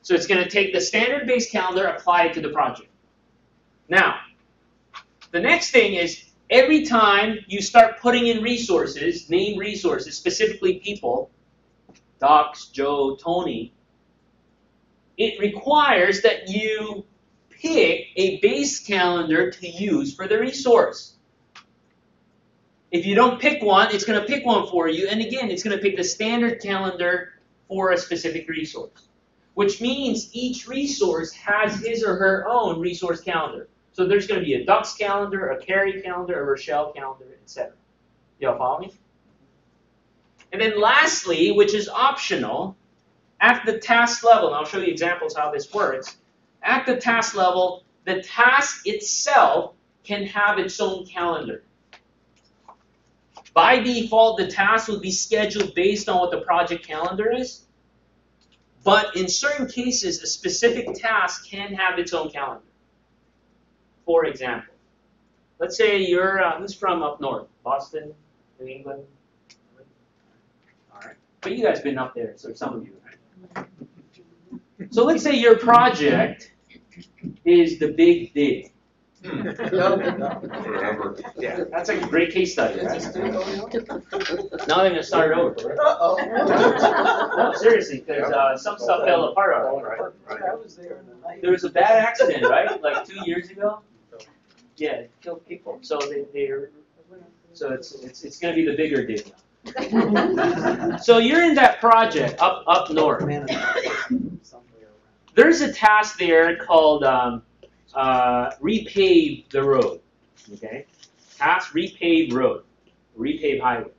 So it's going to take the standard base calendar, apply it to the project. Now, the next thing is, every time you start putting in resources, name resources, specifically people, Docs, Joe, Tony, it requires that you pick a base calendar to use for the resource. If you don't pick one, it's going to pick one for you, and again, it's going to pick the standard calendar for a specific resource, which means each resource has his or her own resource calendar. So there's going to be a Ducks calendar, a Carrie calendar, a Rochelle calendar, etc. Y'all follow me? And then lastly, which is optional, at the task level, and I'll show you examples how this works, at the task level, the task itself can have its own calendar. By default, the task will be scheduled based on what the project calendar is, but in certain cases, a specific task can have its own calendar. For example, let's say you're, who's from up north? Boston, New England? All right. But you guys been up there, so some of you, right? So let's say your project is the Big Dig. Forever. Yeah. That's a great case study, right? Is it still going on? Now they're going to start it over. Uh-oh. No, seriously, because some stuff fell apart already, right? I was there in the night. There was a bad accident, right? Like 2 years ago. Yeah, it killed people. So so it's going to be the bigger dig now. So you're in that project up north. There's a task there called repave the road. Okay, task repave road, repave highway.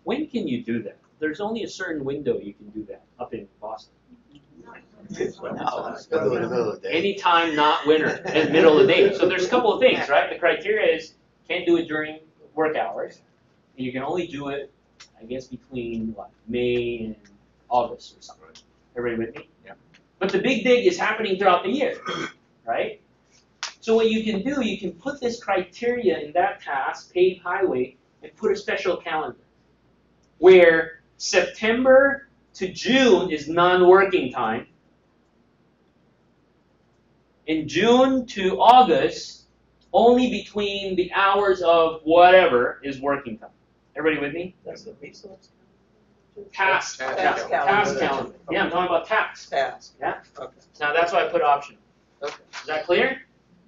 When can you do that? There's only a certain window you can do that up in Boston. Anytime, not winter, in the middle of the day. So there's a couple of things, right? The criteria is can't do it during work hours, and you can only do it, I guess, between what, May and August or something. Everybody with me? Yeah. But the big dig is happening throughout the year, right? So what you can do, you can put this criteria in that task, paved highway, and put a special calendar where September to June is non-working time. In June to August, only between the hours of whatever is working time. Everybody with me? That's the resource. Task Task calendar. Yeah, I'm talking about tasks. Task. Yeah? Okay. Now that's why I put optional. Okay. Is that clear?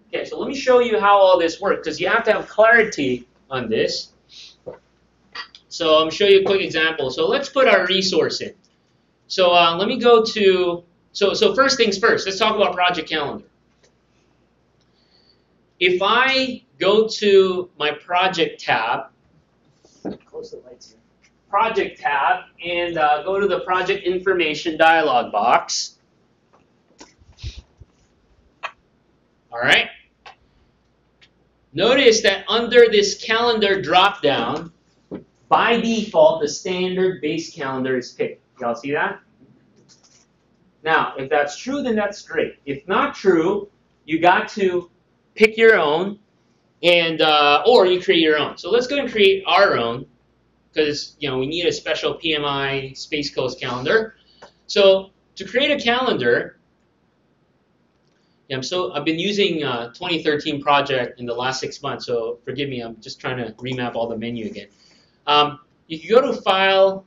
Okay, so let me show you how all this works, because you have to have clarity on this. So I'm going to show you a quick example. So let's put our resource in. So let me go to, so first things first, let's talk about project calendar. If I go to my project tab, close the lights here, project tab, and go to the project information dialog box. All right. Notice that under this calendar drop-down, by default, the standard base calendar is picked. Y'all see that? Now, if that's true, then that's great. If not true, you got to pick your own, and or you create your own. So let's go and create our own, because we need a special PMI Space Coast calendar. So to create a calendar, Yeah, I've been using 2013 project in the last 6 months, so forgive me. I'm just trying to remap all the menu again. You can go to File,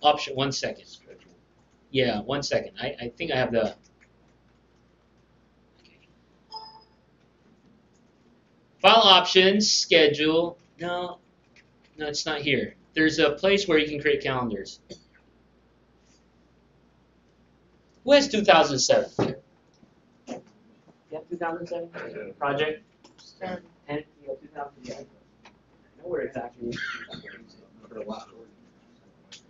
Option. 1 second. Yeah, 1 second. I think I have the. File Options, Schedule. No, it's not here. There's a place where you can create calendars. Who has 2007? You have 2007 project? 10? You have 2007? I know where exactly.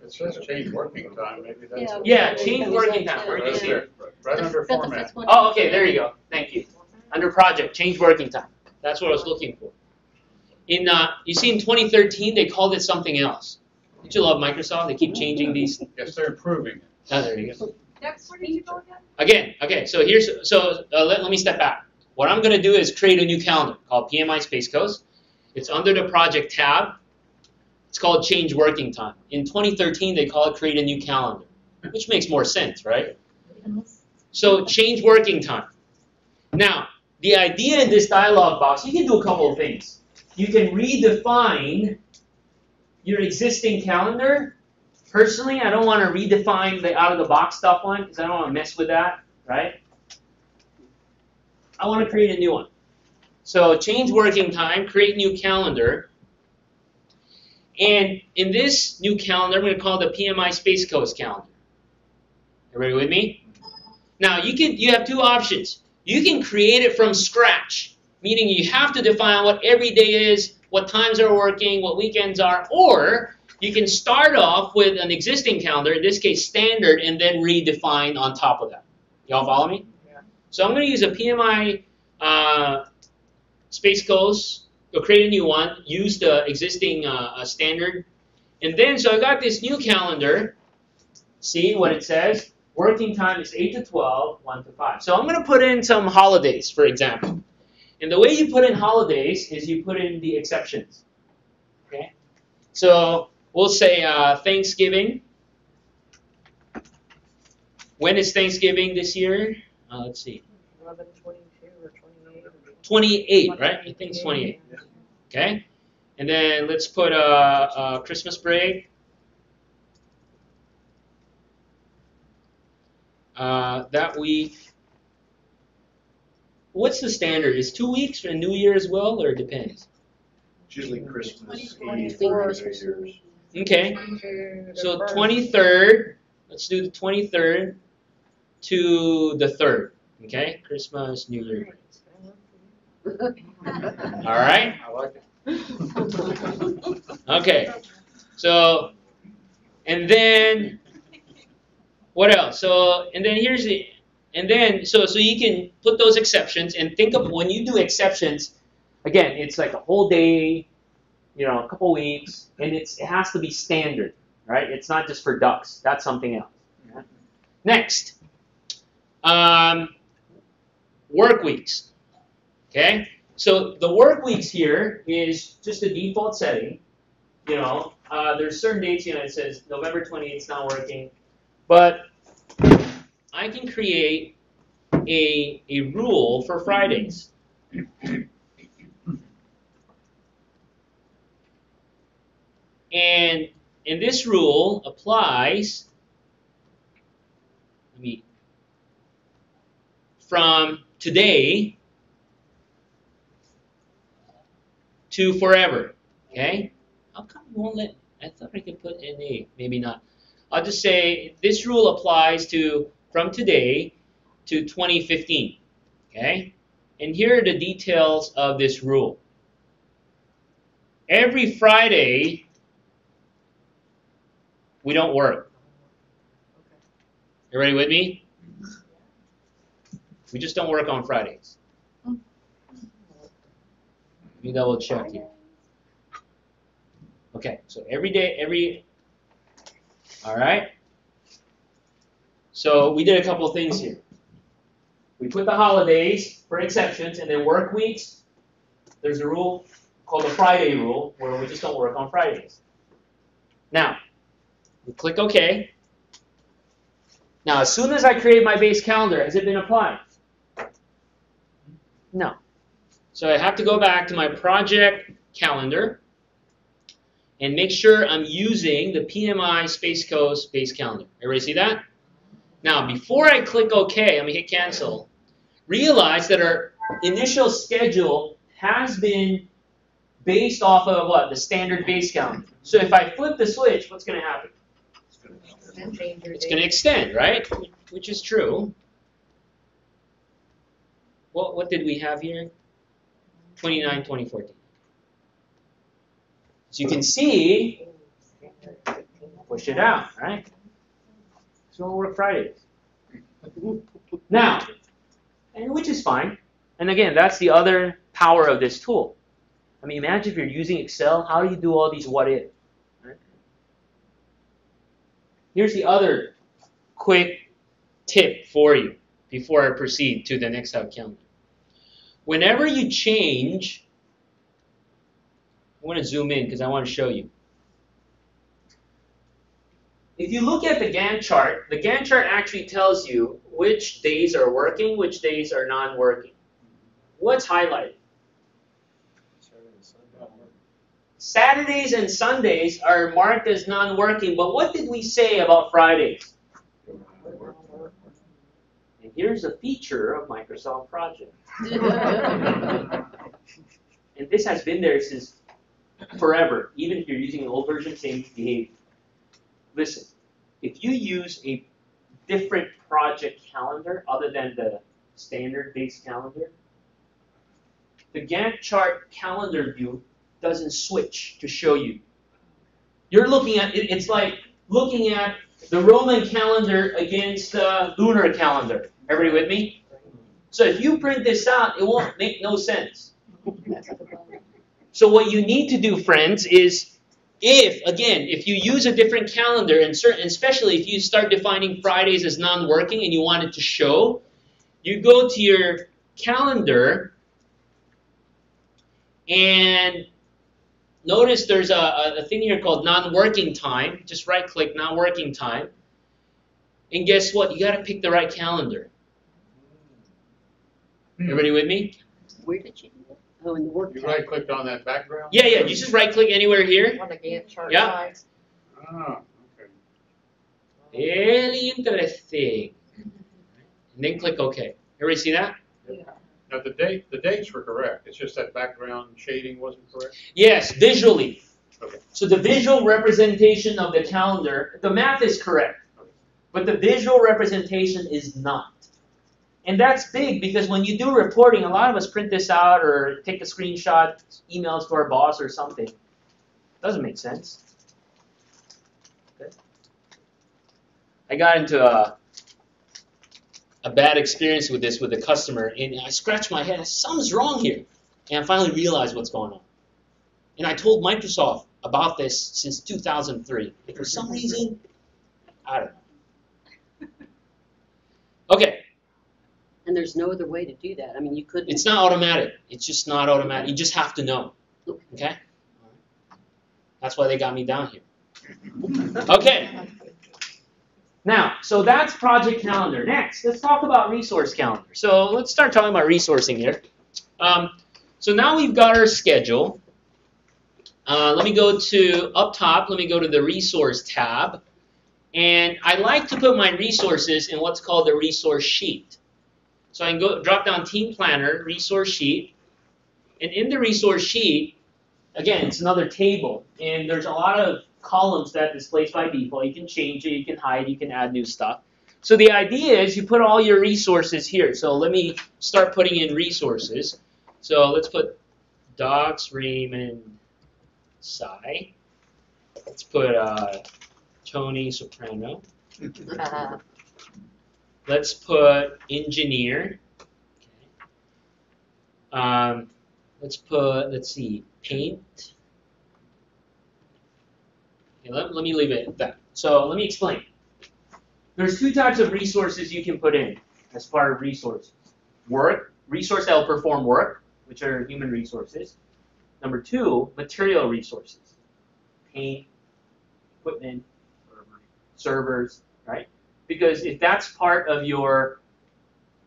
It says change working time, maybe that's. Yeah. Yeah, change working time. Where do you see it? Right under But the format. fifth one- Oh, okay, there you go. Thank you. Under project, change working time. That's what I was looking for. You see in 2013, they called it something else. Don't you love Microsoft? They keep changing these. Yes, they're improving it. Oh, there you go. Next, where did you go again? Okay, so let me step back. What I'm going to do is create a new calendar called PMI Space Coast. It's under the project tab. It's called change working time. In 2013, they call it create a new calendar, which makes more sense, right? So change working time. Now, the idea in this dialog box, you can do a couple of things. You can redefine your existing calendar. Personally, I don't want to redefine the out-of-the-box stuff one because I don't want to mess with that, right? I want to create a new one. So change working time, create new calendar. And in this new calendar, I'm going to call it the PMI Space Coast calendar. Everybody with me? Now, you have two options. You can create it from scratch, meaning you have to define what every day is, what times are working, what weekends are, or you can start off with an existing calendar, in this case standard, and then redefine on top of that. Y'all follow me? Yeah. So I'm going to use a PMI Space Coast, go create a new one, use the existing standard, and then so I got this new calendar. See what it says? Working time is 8 to 12, 1 to 5. So I'm going to put in some holidays, for example. And the way you put in holidays is you put in the exceptions. Okay? So we'll say Thanksgiving. When is Thanksgiving this year? Let's see. 11, 22, or 28. 28, right? I think it's 28. Okay? And then let's put Christmas break. That week. What's the standard? Is 2 weeks for New Year as well, or it depends? It's usually Christmas Eve 24. or New Year's. Okay. 22 to So the 23rd. Let's do the 23rd to the 3rd. Okay? Christmas, New Year. All right? I like it. Okay. So, and then, what else? So, and then here's the, and then, so you can put those exceptions and think of when you do exceptions, again, it's like a whole day, a couple weeks, and it has to be standard, right? It's not just for ducks. That's something else. Yeah. Next, work weeks. Okay? So the work weeks here is just a default setting. There's certain dates, it says November 28th is not working. But I can create a rule for Fridays. And this rule applies from today to forever. Okay? How come you won't let? I thought I could put NA. Maybe not. I'll just say this rule applies to from today to 2015. Okay? And here are the details of this rule. Every Friday, we don't work. Everybody with me? We just don't work on Fridays. Let me double check here. Okay, so every day, all right? So we did a couple of things here. We put the holidays for exceptions, and then work weeks. There's a rule called the Friday rule, where we just don't work on Fridays. Now, we click OK. Now, as soon as I create my base calendar, has it been applied? No. So I have to go back to my project calendar and make sure I'm using the PMI Space Coast base calendar. Everybody see that? Now, before I click OK, I'm going to hit cancel. Realize that our initial schedule has been based off of what? The standard base calendar. So if I flip the switch, what's going to happen? It's going to extend, right? Which is true. Well, what did we have here? 29/2014. So you can see, push it out, right? So we'll work Fridays. Now, and which is fine. And again, that's the other power of this tool. I mean, imagine if you're using Excel, how do you do all these what if? Right? Here's the other quick tip for you before I proceed to the next calendar. Whenever you change, I want to zoom in because I want to show you. If you look at the Gantt chart actually tells you which days are working, which days are non-working. What's highlighted? Saturdays and Sundays are marked as non-working, but what did we say about Fridays? And here's a feature of Microsoft Project. And this has been there since forever. Even if you're using an old version, same behavior. Listen, if you use a different project calendar other than the standard base calendar, the Gantt chart calendar view doesn't switch to show you. You're looking at it, it's like looking at the Roman calendar against the lunar calendar. Everybody with me? So if you print this out, it won't make no sense. So what you need to do, friends, is if you use a different calendar, and especially if you start defining Fridays as non-working and you want it to show, you go to your calendar and notice there's a thing here called non-working time. Just right-click non-working time. And guess what? You got to pick the right calendar. Everybody with me? Where did you do that? Oh, in the work You tab. right-clicked on that background? Yeah. You just right-click anywhere here. On the Gantt chart Yeah. side. Ah, okay. Really interesting. And then click OK. Everybody see that? Now the dates were correct. It's just that background shading wasn't correct? Yes, visually. Okay. So the visual representation of the calendar, the math is correct, but the visual representation is not. And that's big because when you do reporting, a lot of us print this out or take a screenshot, emails to our boss or something. Doesn't make sense. Okay. I got into a bad experience with this with a customer, and I scratched my head. Something's wrong here. And I finally realized what's going on. And I told Microsoft about this since 2003. And for some reason, I don't know. Okay. And there's no other way to do that. I mean, you couldn't. It's not automatic. It's just not automatic. You just have to know. Okay? That's why they got me down here. Okay. Now, so that's project calendar. Next, let's talk about resource calendar. So let's start talking about resourcing here. So now we've got our schedule. Let me go to, up top, let me go to the resource tab. And I like to put my resources in what's called the resource sheet. So I can go drop down Team Planner, resource sheet. And in the resource sheet, again, it's another table. And there's a lot of columns that displays by default. You can change it, you can hide, you can add new stuff. So the idea is you put all your resources here. So let me start putting in resources. So let's put Docs, Raymond, Sai. Let's put Tony, Soprano. Let's put engineer. Okay. Let's put, let's see, paint. Okay, let me leave it at that. So let me explain. There's two types of resources you can put in as part of resources. Work, resource that will perform work, which are human resources. Number two, material resources. Paint, equipment, servers, right? because if that's part of your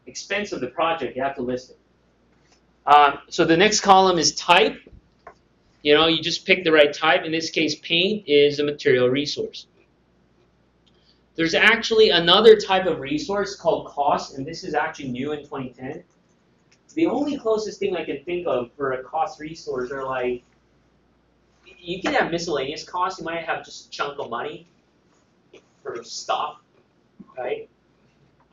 expense of the project, you have to list it. So the next column is type. You know, you just pick the right type. In this case, paint is a material resource. There's actually another type of resource called cost, and this is actually new in 2010. The only closest thing I can think of for a cost resource are like, you can have miscellaneous costs. You might have just a chunk of money for stuff, right?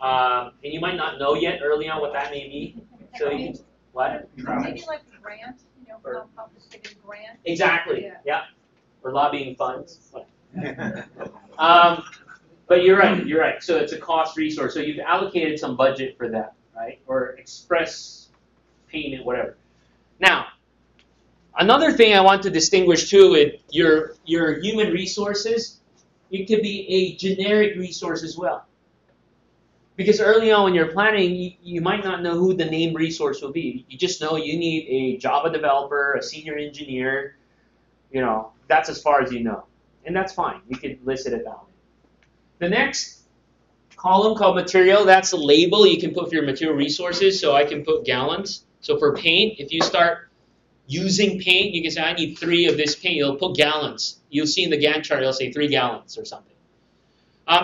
And you might not know yet early on what that may be. So you can, what? Maybe like a grant, you know, nonprofits get a grant. Exactly, yeah. Or lobbying funds. But you're right. So it's a cost resource. So you've allocated some budget for that, right? Or express payment, whatever. Now, another thing I want to distinguish too with your human resources, it could be a generic resource as well. Because early on when you're planning, you might not know who the named resource will be. You just know you need a Java developer, a senior engineer, you know, that's as far as you know. And that's fine. You could list it at that way. The next column called material, that's a label you can put for your material resources. So I can put gallons. So for paint, if you start using paint, you can say, I need 3 of this paint. You'll put gallons. You'll see in the Gantt chart, it'll say 3 gallons or something.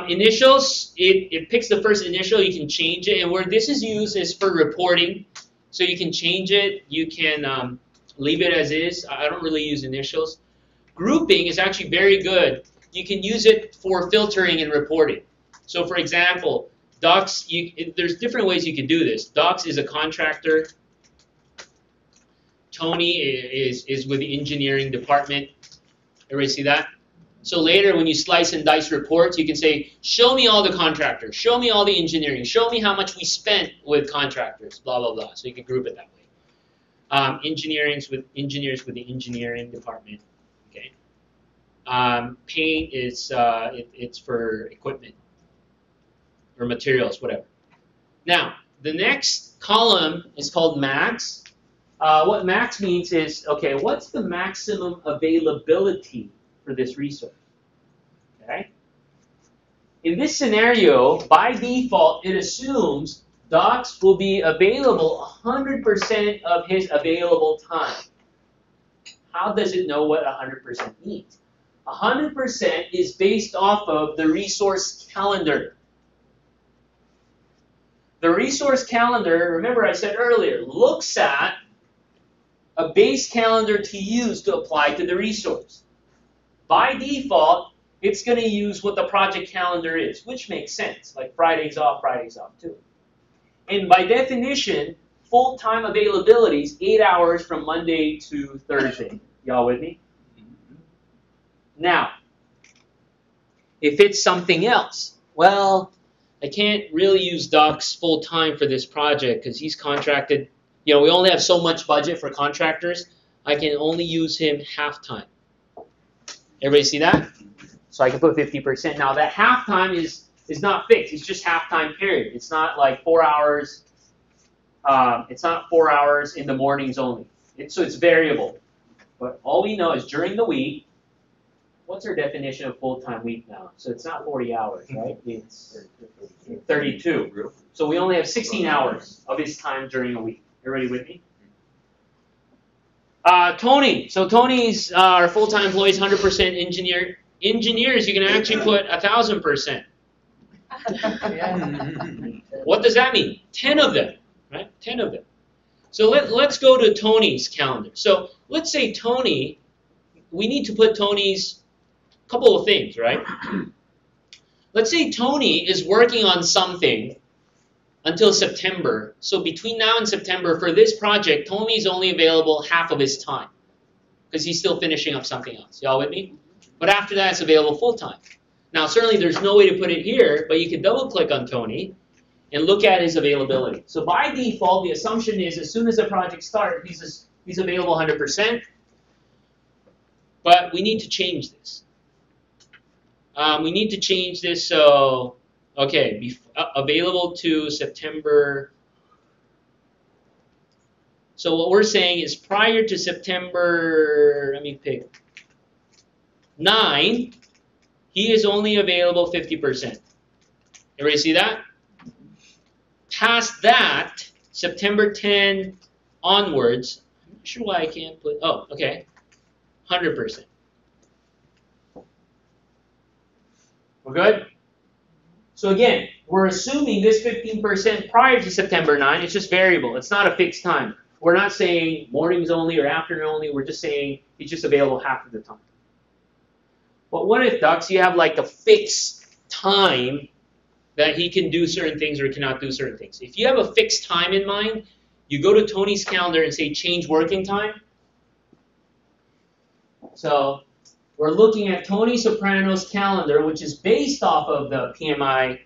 Initials, it picks the first initial. You can change it. And where this is used is for reporting. So you can change it. You can leave it as is. I don't really use initials. Grouping is actually very good. You can use it for filtering and reporting. So for example, Docs, there's different ways you can do this. Docs is a contractor. Tony is with the engineering department. Everybody see that? So later when you slice and dice reports, you can say, show me all the contractors, show me all the engineering, show me how much we spent with contractors, blah, blah, blah. So you can group it that way. Engineers with the engineering department. Okay. Paint is it's for equipment or materials, whatever. Now, the next column is called max. What max means is, okay, what's the maximum availability for this resource? Okay. In this scenario, by default, it assumes Docs will be available 100% of his available time. How does it know what 100% means? 100% is based off of the resource calendar. The resource calendar, remember I said earlier, looks at a base calendar to use to apply to the resource. By default, it's going to use what the project calendar is, which makes sense, like Friday's off too. And by definition, full-time availability is 8 hours from Monday to Thursday. Y'all with me? Now, if it's something else, well, I can't really use Docs full-time for this project because he's contracted. You know, we only have so much budget for contractors. I can only use him half-time. Everybody see that? So I can put 50%. Now, that half-time is not fixed. It's just half-time period. It's not like 4 hours. It's not 4 hours in the mornings only. So it's variable. But all we know is during the week, what's our definition of full-time week now? So it's not 40 hours, right? It's 32. So we only have 16 hours of his time during a week. Everybody with me? Tony. So Tony's our full-time employees, 100% engineer. Engineers, you can actually put 1,000%. What does that mean? 10 of them, right? 10 of them. So let's go to Tony's calendar. So let's say Tony, we need to put Tony's couple of things, right? Let's say Tony is working on something until September. So between now and September, for this project, Tony's only available half of his time because he's still finishing up something else. Y'all with me? But after that, it's available full-time. Now, certainly there's no way to put it here, but you can double-click on Tony and look at his availability. So by default, the assumption is as soon as the project starts, he's available 100%. But we need to change this. We need to change this so, okay, available to September. So what we're saying is prior to September, let me pick 9, he is only available 50%. Everybody see that? Past that, September 10 onwards, I'm not sure why I can't put, oh, okay, 100%. We're good? So again, we're assuming this 15% prior to September 9, it's just variable. It's not a fixed time. We're not saying mornings only or afternoon only. We're just saying it's just available half of the time. But what if, Ducks, you have like a fixed time that he can do certain things or cannot do certain things? If you have a fixed time in mind, you go to Tony's calendar and say change working time. So we're looking at Tony Soprano's calendar, which is based off of the PMI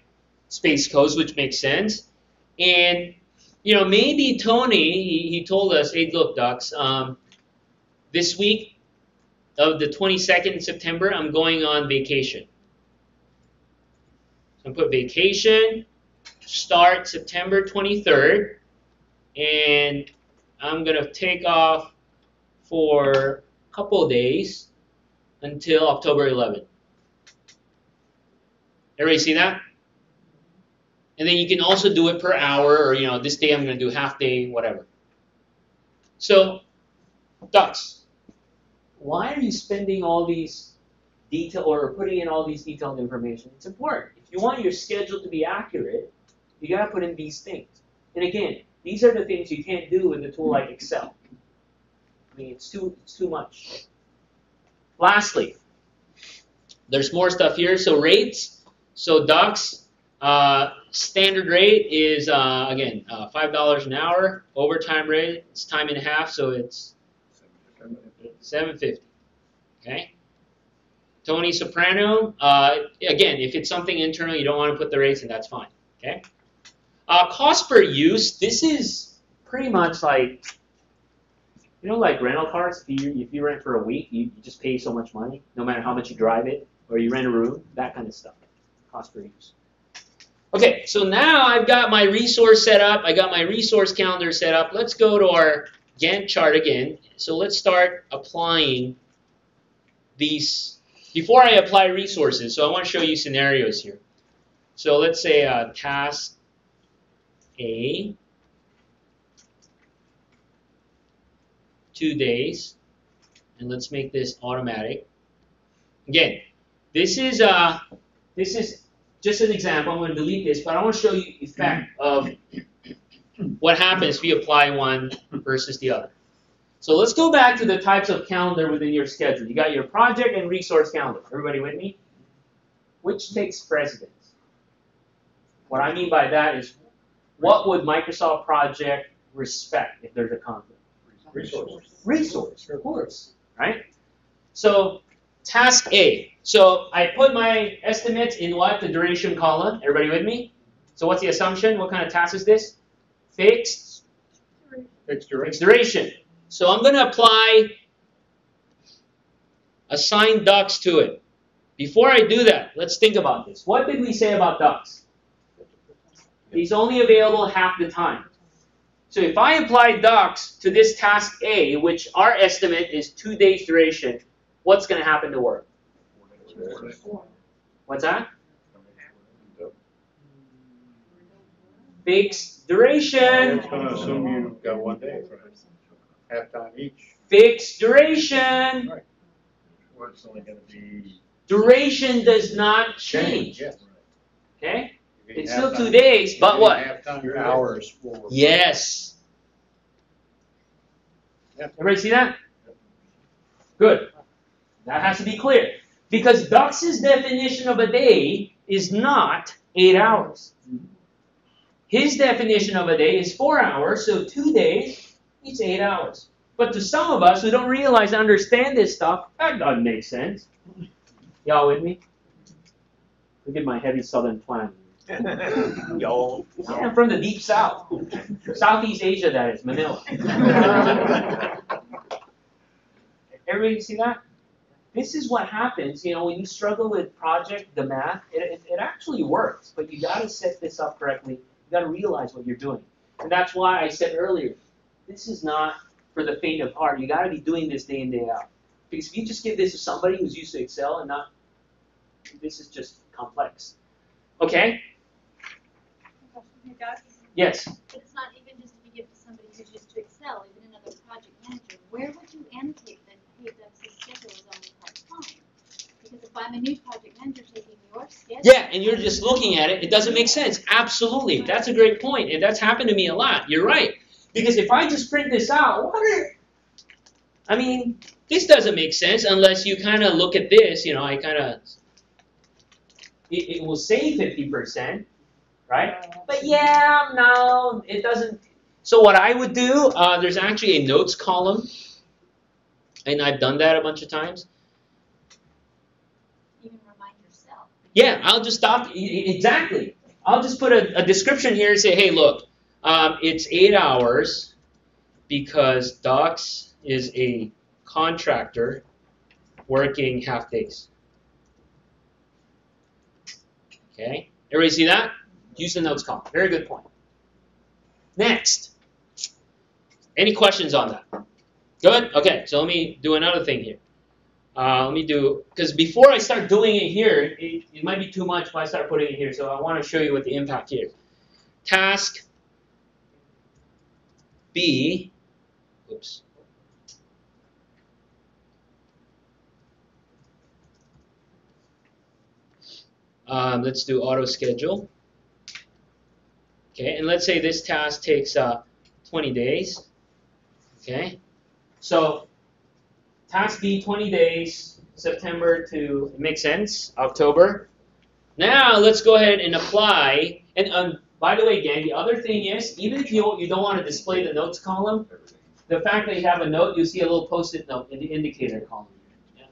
Space Coast, which makes sense. And maybe Tony, he told us, hey, look, Ducks, this week of the 22nd of September, I'm going on vacation. So I'm put vacation, start September 23rd, and I'm going to take off for a couple of days until October 11th. Everybody see that? And then you can also do it per hour, or this day I'm going to do half day, whatever. So, Ducks, why are you spending all these detail or putting in all these detailed information? It's important. If you want your schedule to be accurate, you got to put in these things. And again, these are the things you can't do with a tool like Excel. I mean, it's too much. Lastly, there's more stuff here. So rates. So Ducks, standard rate is, again, $5 an hour. Overtime rate, it's time and a half, so it's $7.50. Okay? Tony Soprano, again, if it's something internal, you don't want to put the rates in, that's fine. Okay? Cost per use, this is pretty much like, like rental cars. If you rent for a week, you just pay so much money, no matter how much you drive it, or you rent a room, that kind of stuff. Cost per use. Okay, so now I've got my resource set up. I got my resource calendar set up. Let's go to our Gantt chart again. So let's start applying these. Before I apply resources, so I want to show you scenarios here. So let's say task A, 2 days, and let's make this automatic. Again, this is just an example. I'm going to delete this, but I want to show you the effect of what happens if you apply one versus the other. So let's go back to the types of calendar within your schedule. You got your project and resource calendar. Everybody with me? Which takes precedence? What I mean by that is, what would Microsoft Project respect if there's a conflict? Resource, of course, right? So task A. So I put my estimates in what? The duration column. Everybody with me? So what's the assumption? What kind of task is this? Fixed duration. So I'm going to apply assign Ducks to it. Before I do that, let's think about this. What did we say about Ducks? He's only available half the time. So if I apply Ducks to this task A, which our estimate is 2 days duration, what's going to happen to work? What's that? Fixed duration. It's going to assume you've got 1 day for half time each. Fixed duration. Right. Work's only going to be... Duration does not change. Yes. Okay? It's Half still time. 2 days, but what? Half time, Your hours will work. Yes. Yep. Everybody see that? Good. That has to be clear. Because Ducks' definition of a day is not 8 hours. His definition of a day is 4 hours, so 2 days, it's 8 hours. But to some of us who don't realize and understand this stuff, that doesn't make sense. Y'all with me? Look at my heavy southern twang. Y'all. Yeah, I'm from the deep south. Southeast Asia, that is, Manila. Everybody see that? This is what happens, when you struggle with project, the math, it actually works, but you got to set this up correctly. You got to realize what you're doing. And that's why I said earlier, this is not for the faint of heart. You got to be doing this day in, day out. Because if you just give this to somebody who's used to Excel and not, this is just complex. Okay? Hey, Doc, Yes. But it's not even just if you give it to somebody who's used to Excel, even another project manager. Where would you annotate that, hey, that's the schedule is only part-time? Because if I'm a new project manager taking your schedule. Yeah, and you're just looking at it, it doesn't make sense. Absolutely. That's a great point. And that's happened to me a lot. You're right. Because if I just print this out, I mean, this doesn't make sense unless you kind of look at this, you know, it will say 50%, right? But yeah, no, it doesn't. So what I would do, there's actually a notes column, and I've done that a bunch of times. Even remind yourself. Yeah, I'll just exactly. I'll just put a description here and say, hey, look, it's 8 hours because Docs is a contractor working half days. Okay, everybody see that? Use the notes column. Very good point. Next, any questions on that? Good? Okay, so let me do another thing here. Because before I start doing it here, it might be too much if I start putting it here, so I want to show you what the impact here is. Task B, oops. Let's do auto schedule. Okay, and let's say this task takes 20 days. Okay, so task B, 20 days, September to, it makes sense, October. Now let's go ahead and apply. And by the way, gang, the other thing is, even if you don't want to display the notes column, the fact that you have a note, you see a little post-it note in the indicator column. Yeah.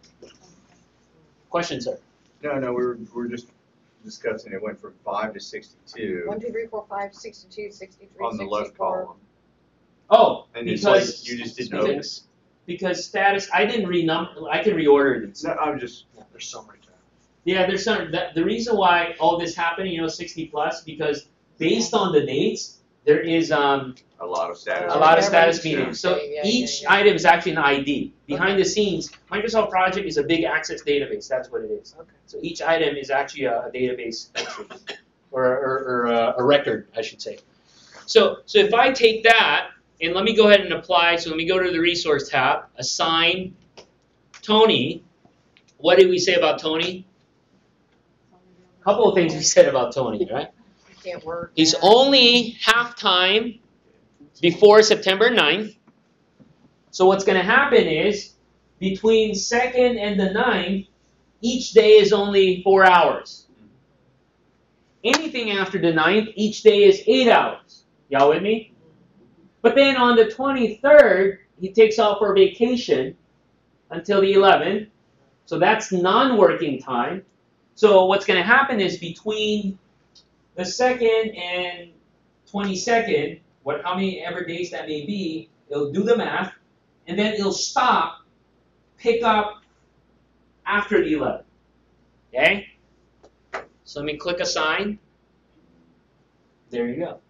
Question, sir? No, we're just discussing it went from 5 to 62 1, 2, 3, 4, 5, 62, 63, on the left 64. column. Oh, And because it's like you just didn't notice. Because status, I didn't renumber. I can reorder these. No, I'm just. There's so many tabs. Yeah, there's some. The reason why all this happened, 60 plus, because based on the dates, there is A lot of status. a lot of Yeah, status right. meetings. So Yeah, each yeah. item is actually an ID. Behind the scenes, Microsoft Project is a big access database. That's what it is. Okay. So each item is actually a database entry, or a record, I should say. So if I take that, and let me go ahead and apply. So let me go to the Resource tab, assign Tony. What did we say about Tony? A couple of things we said about Tony, right? You can't work. He's only half-time before September 9th. So what's going to happen is, between 2nd and the 9th, each day is only 4 hours. Anything after the 9th, each day is 8 hours. Y'all with me? But then on the 23rd, he takes off for vacation until the 11th. So that's non-working time. So what's going to happen is between the 2nd and 22nd, how many ever days that may be, it'll do the math, and then it'll stop, pick up after the 11th. Okay? So let me click assign. There you go.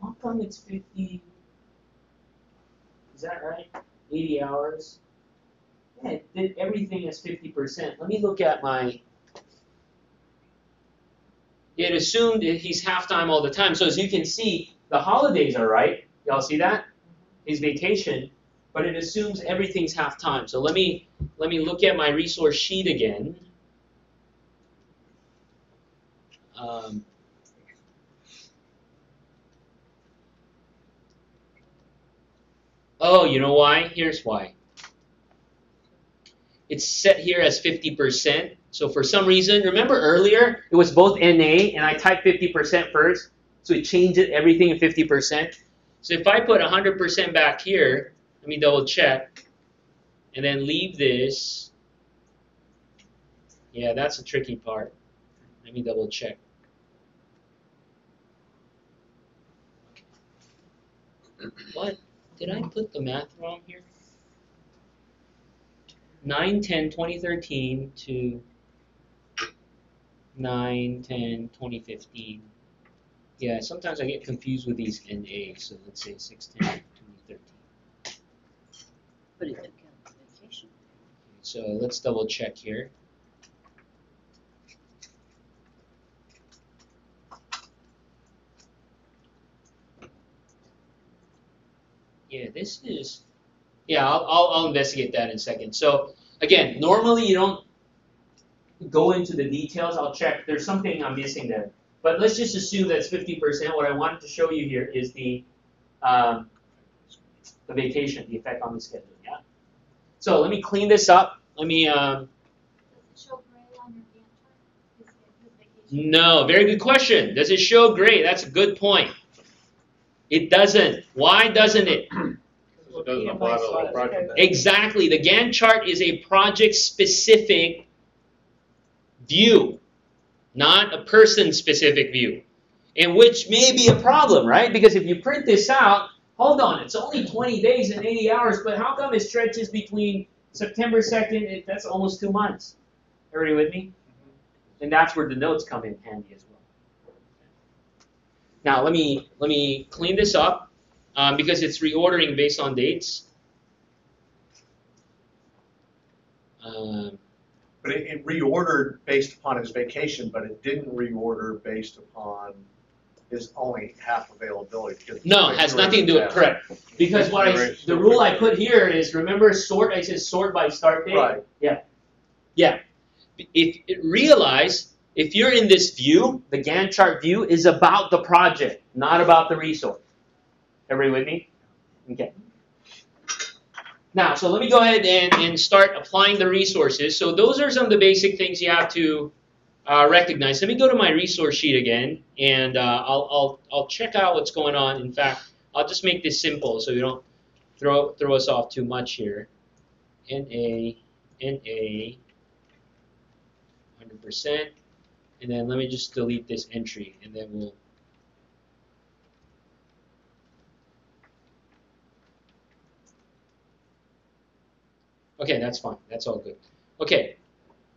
How come it's 50? Is that right? 80 hours? Yeah, it did everything as 50%. Let me look at my... It assumed that he's half-time all the time. So as you can see, the holidays are right. Y'all see that? His vacation. But it assumes everything's half-time. So let me look at my resource sheet again. Oh, you know why? Here's why. It's set here as 50%. So for some reason, remember earlier, it was both NA, and I typed 50% first, so it changed everything in 50%. So if I put 100% back here, let me double check, and then leave this. Yeah, that's the tricky part. Let me double check. What? Did I put the math wrong here? 9/10/2013 to 9/10/2015. Yeah, sometimes I get confused with these NAs, so let's say 6/10/2013. But it took out the vacation. So let's double check here. Yeah, this is. Yeah, I'll investigate that in a second. So again, normally you don't go into the details. I'll check. There's something I'm missing there. But let's just assume that's 50%. What I wanted to show you here is the vacation, the effect on the schedule. Yeah. So let me clean this up. Let me. Does it show gray on your Gantt chart? His vacation? No, very good question. Does it show gray? That's a good point. It doesn't. Why doesn't it? It doesn't apply to the whole project. Exactly. The Gantt chart is a project-specific view, not a person-specific view, and which may be a problem, right? Because if you print this out, hold on, it's only 20 days and 80 hours, but how come it stretches between September 2nd, that's almost 2 months? Everybody with me? And that's where the notes come in handy as well. Now let me clean this up because it's reordering based on dates. But it reordered based upon his vacation, but it didn't reorder based upon his only half availability. because No, it has nothing to do with it. Correct. Because the rule I put here is, remember sort, I said sort by start date? Right. Yeah. Yeah. Realize, if you're in this view, the Gantt chart view is about the project, not about the resource. Everybody with me? Okay. Now, so let me go ahead and start applying the resources. So those are some of the basic things you have to recognize. Let me go to my resource sheet again, and I'll check out what's going on. In fact, I'll just make this simple so you don't throw us off too much here. NA, 100%, and then let me just delete this entry, and then we'll. Okay, that's fine. That's all good. Okay.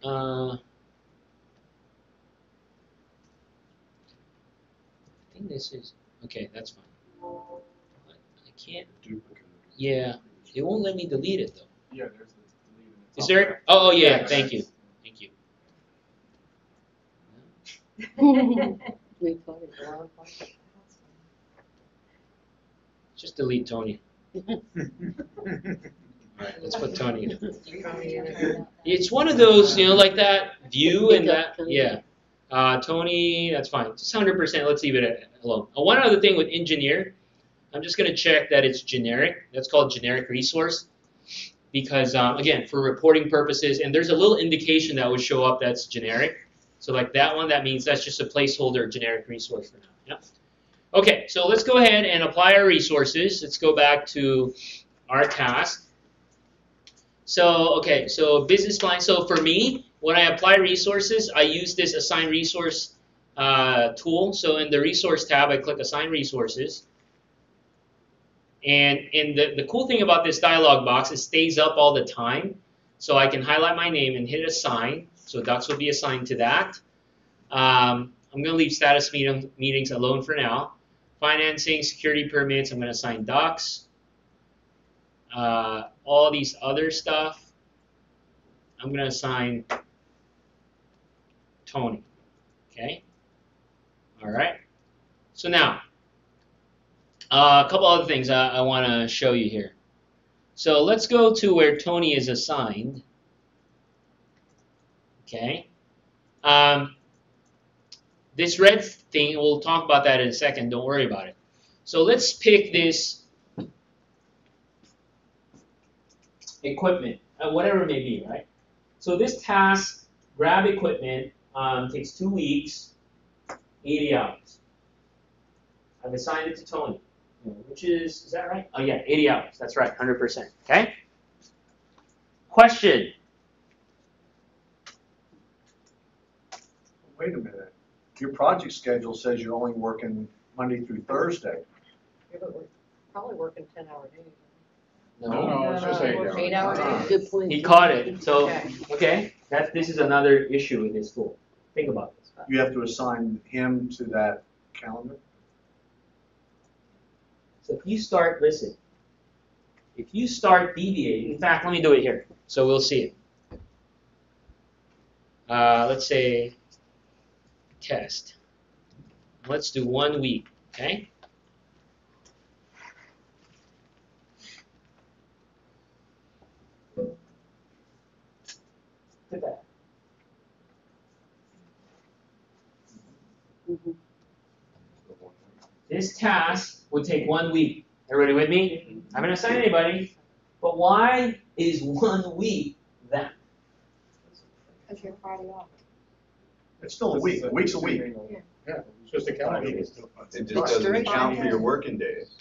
I think this is okay. That's fine. I can't. Yeah, it won't let me delete it though. Yeah, there's the delete. Is there? Oh yeah. Thank you. Thank you. We call it a lot of fun. Just delete Tony. All right, let's put Tony in. It's one of those, like that view and that. Yeah. Tony, that's fine. Just 100%. Let's leave it alone. One other thing with engineer, I'm just going to check that it's generic. That's called generic resource. Because, again, for reporting purposes, and there's a little indication that would show up that's generic. So like that one, that means that's just a placeholder generic resource for now. Yeah. Okay, so let's go ahead and apply our resources. Let's go back to our task. So, okay, so business line. So for me, when I apply resources, I use this assign resource tool. So in the resource tab, I click assign resources. And the cool thing about this dialog box, it stays up all the time. So I can highlight my name and hit assign. So docs will be assigned to that. I'm going to leave status meetings alone for now. Financing, security permits, I'm going to assign docs. All these other stuff, I'm going to assign Tony. Okay? All right. So now, a couple other things I want to show you here. So let's go to where Tony is assigned. Okay. This red thing, we'll talk about that in a second. Don't worry about it. So let's pick this equipment, whatever it may be, right? So this task, grab equipment, takes 2 weeks, 80 hours. I've assigned it to Tony, which is that right? Oh yeah, 80 hours. That's right, 100%. Okay? Question. Wait a minute. Your project schedule says you're only working Monday through Thursday. Yeah, but we're probably working 10-hour days. No, it's just 8 hours. 8-hour days. Good point. He caught it. So, Okay. okay, this is another issue with this tool. Think about this. You have to assign him to that calendar. So if you start, listen, if you start deviating, in fact, let me do it here, so we'll see it. Let's say test. Let's do 1 week, okay? This task would take 1 week. Everybody with me? I haven't assigned anybody. But why is 1 week that? Because you're Friday off. It's still a week. A week's a week. Yeah, it's just a calendar. It just doesn't account for your working days.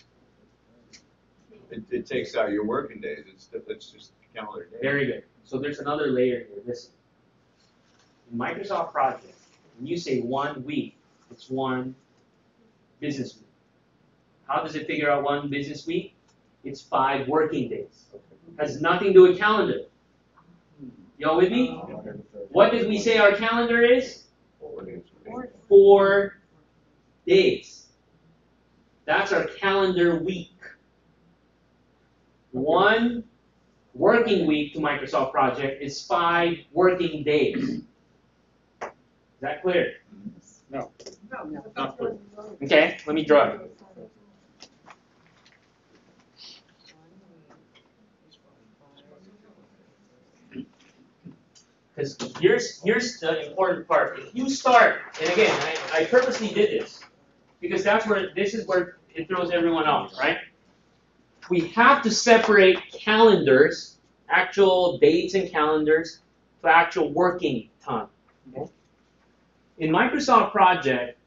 It takes out your working days. It's just calendar days. Very good. So there's another layer here. Listen. In Microsoft Project, when you say 1 week, it's 1 business week. How does it figure out 1 business week? It's 5 working days. Has nothing to do with calendar. Y'all with me? What did we say our calendar is? 4 days. That's our calendar week. 1 working week to Microsoft Project is 5 working days. Is that clear? No. Not good. Okay, let me draw it. Because here's the important part. If you start, and again, I purposely did this, because this is where it throws everyone off, right? We have to separate calendars, actual dates and calendars, to actual working time. Okay? In Microsoft Project,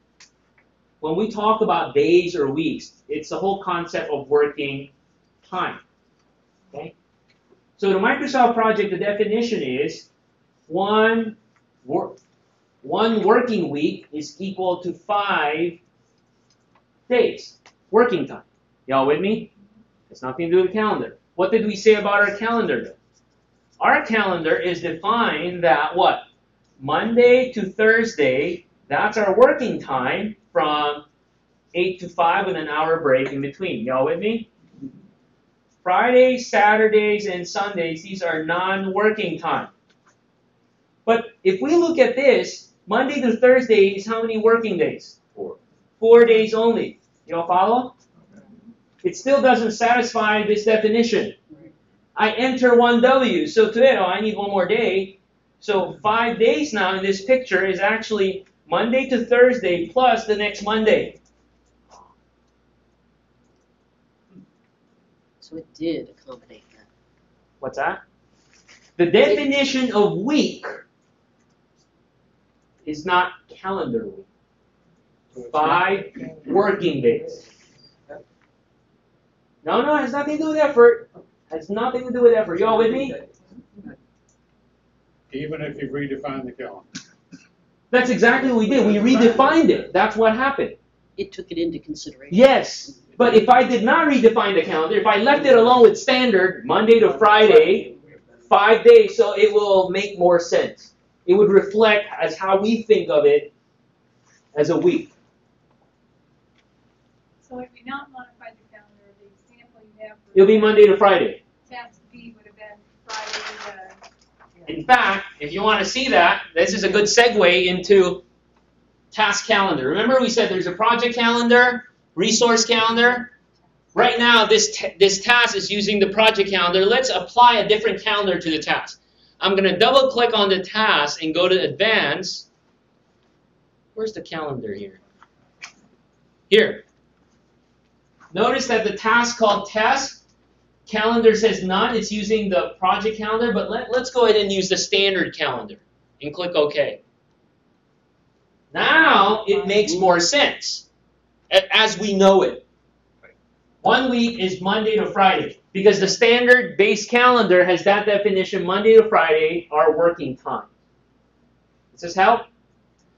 when we talk about days or weeks, it's the whole concept of working time. Okay? So the Microsoft Project, the definition is one working week is equal to 5 days, working time. Y'all with me? It's nothing to do with the calendar. What did we say about our calendar then? Our calendar is defined that what? Monday to Thursday, that's our working time from 8 to 5 with an hour break in between. Y'all with me? Fridays, Saturdays, and Sundays, these are non-working time. But if we look at this, Monday to Thursday is how many working days? 4. 4 days only. Y'all follow? It still doesn't satisfy this definition. I enter 1W, so today I need 1 more day. So 5 days now in this picture is actually Monday to Thursday plus the next Monday. So it did accommodate that. What's that? The definition of week is not calendar week. 5 working days. No, it has nothing to do with effort. Has nothing to do with effort. Y'all with me? Even if you redefine the calendar. That's exactly what we did. We redefined it. That's what happened. It took it into consideration. Yes, but if I did not redefine the calendar, if I left it alone with standard, Monday to Friday, 5 days, so it will make more sense. It would reflect as how we think of it as a week. So if we not modified the calendar, the example you have for It'll be Monday to Friday. task B would have been Friday In fact, if you want to see that, this is a good segue into task calendar. Remember we said there's a project calendar, resource calendar. Right now, this task is using the project calendar. Let's apply a different calendar to the task. I'm going to double click on the task and go to Advanced. Where's the calendar here? Here. Notice that the task called Test, calendar says none. It's using the project calendar, but let's go ahead and use the standard calendar and click OK. Now it makes more sense as we know it. 1 week is Monday to Friday because the standard base calendar has that definition, Monday to Friday, our working time. Does this help?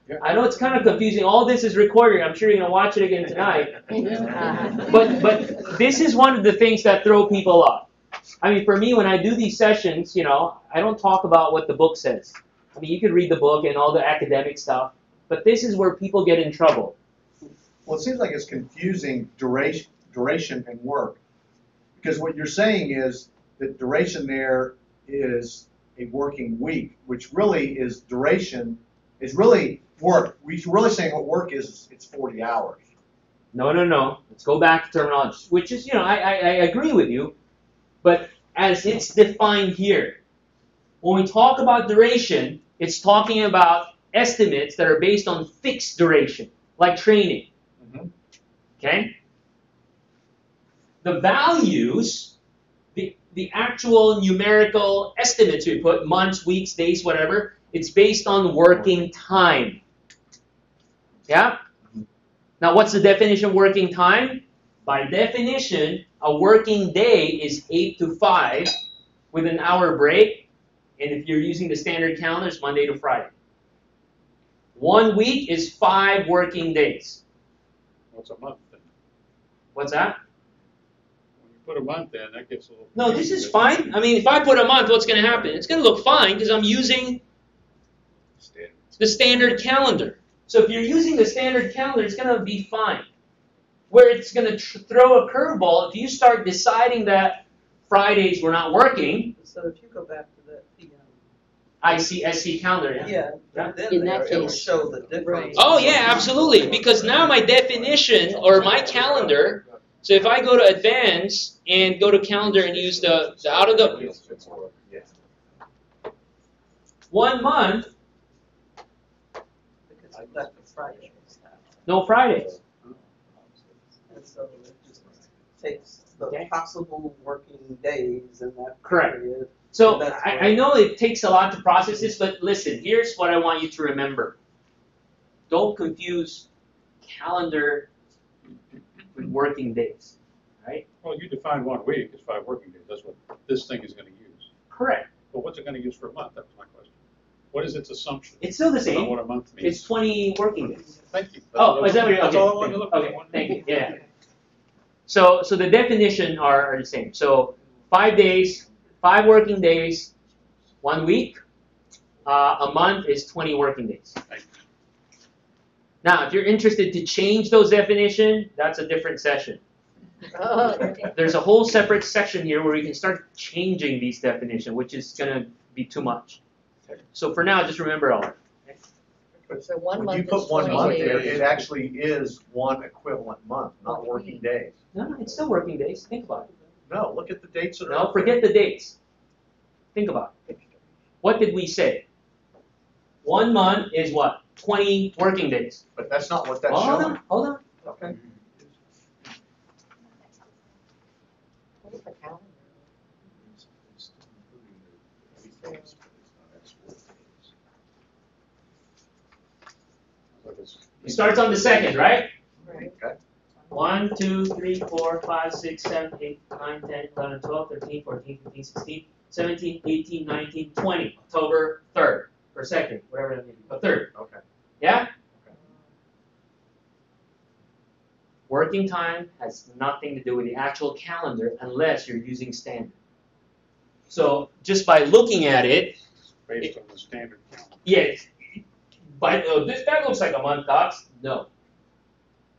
Yeah. I know it's kind of confusing. All this is recorded. I'm sure you're going to watch it again tonight. But this is one of the things that throw people off. I mean, for me, when I do these sessions, I don't talk about what the book says. I mean, you could read the book and all the academic stuff, but this is where people get in trouble. Well, it seems like it's confusing duration and work. Because what you're saying is that duration there is a working week, which really is duration, is really work. We're really saying what work is it's 40 hours. No. Let's go back to terminology, which is, I agree with you, but as it's defined here, when we talk about duration, it's talking about estimates that are based on fixed duration, like training. Okay? The values, the actual numerical estimates we put, months, weeks, days, whatever, it's based on working time. Yeah? Now, what's the definition of working time? By definition, a working day is 8 to 5 with an hour break. And if you're using the standard calendar, it's Monday to Friday. 1 week is 5 working days. What's a month then? What's that? When you put a month in, that gets a little. No, this is fine. I mean, if I put a month, what's going to happen? It's going to look fine because I'm using the standard calendar. So if you're using the standard calendar, it's going to be fine. Where it's going to throw a curveball, if you start deciding that Fridays we're not working, So if you go back to that, ICSC calendar. yeah, Yeah. then In that it will case. show the difference. Oh yeah, absolutely. Because now my definition or my calendar. So if I go to advanced and go to calendar and use the out of the 1 month, Because I left the Fridays out. no Fridays. And so it just takes the Okay. possible working days in that Correct. period. So That's I know it takes a lot to process this, but listen, here's what I want you to remember. Don't confuse calendar with working days, right? Well, you define 1 week as 5 working days. That's what this thing is going to use. Correct. But what's it going to use for a month? That was my question. What is its assumption? It's still the About same. what a month means. It's 20 working days. Thank you. Oh, is that what you're, That's okay. all I wanted to look Okay, at. thank you, yeah. So the definition are the same. So 5 days, 5 working days, 1 week. A month is 20 working days. Thank you. Now, if you're interested to change those definitions, that's a different session. There's a whole separate section here where we can start changing these definitions, which is going to be too much. So for now, just remember all that. So 1 When you month put is 1 20 month there, days. it actually is 1 equivalent month, not working days. No, it's still working days. Think about it. No, look at the dates that are. No, up there. forget the dates. Think about it. What did we say? 1 month is what? 20 working days. But that's not what that's Hold showing. on, hold on. Okay. What is the calendar? Like it's- It starts on the 2nd, right? Right. Okay. 1, 2, 3, 4, 5, 6, 7, 8, 9, 10, 11, 12, 13, 14, 15, 16, 17, 18, 19, 20. October 3rd or 2nd, whatever that may be. But 3rd. Okay. Yeah? Working time has nothing to do with the actual calendar unless you're using standard. So just by looking at it, Based on the standard calendar. yes, but that looks like a month, Docs. No.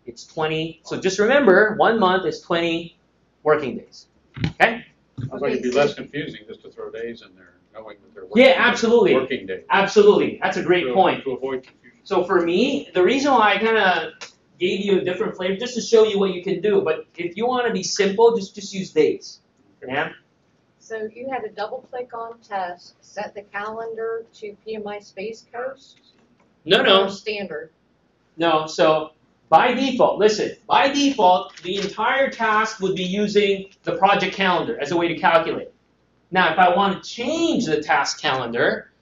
It's 20. So just remember, 1 month is 20 working days. Okay? I thought it'd be less confusing just to throw days in there, knowing that they're working. Yeah, absolutely. Working days. Absolutely. That's a great point. To avoid confusion. So for me, the reason why I kind of gave you a different flavor, just to show you what you can do. But if you want to be simple, just use days. Yeah? So you had to double click on task, set the calendar to PMI Space Coast? No. Or standard? No, so by default, listen, by default, the entire task would be using the project calendar as a way to calculate. Now, if I want to change the task calendar,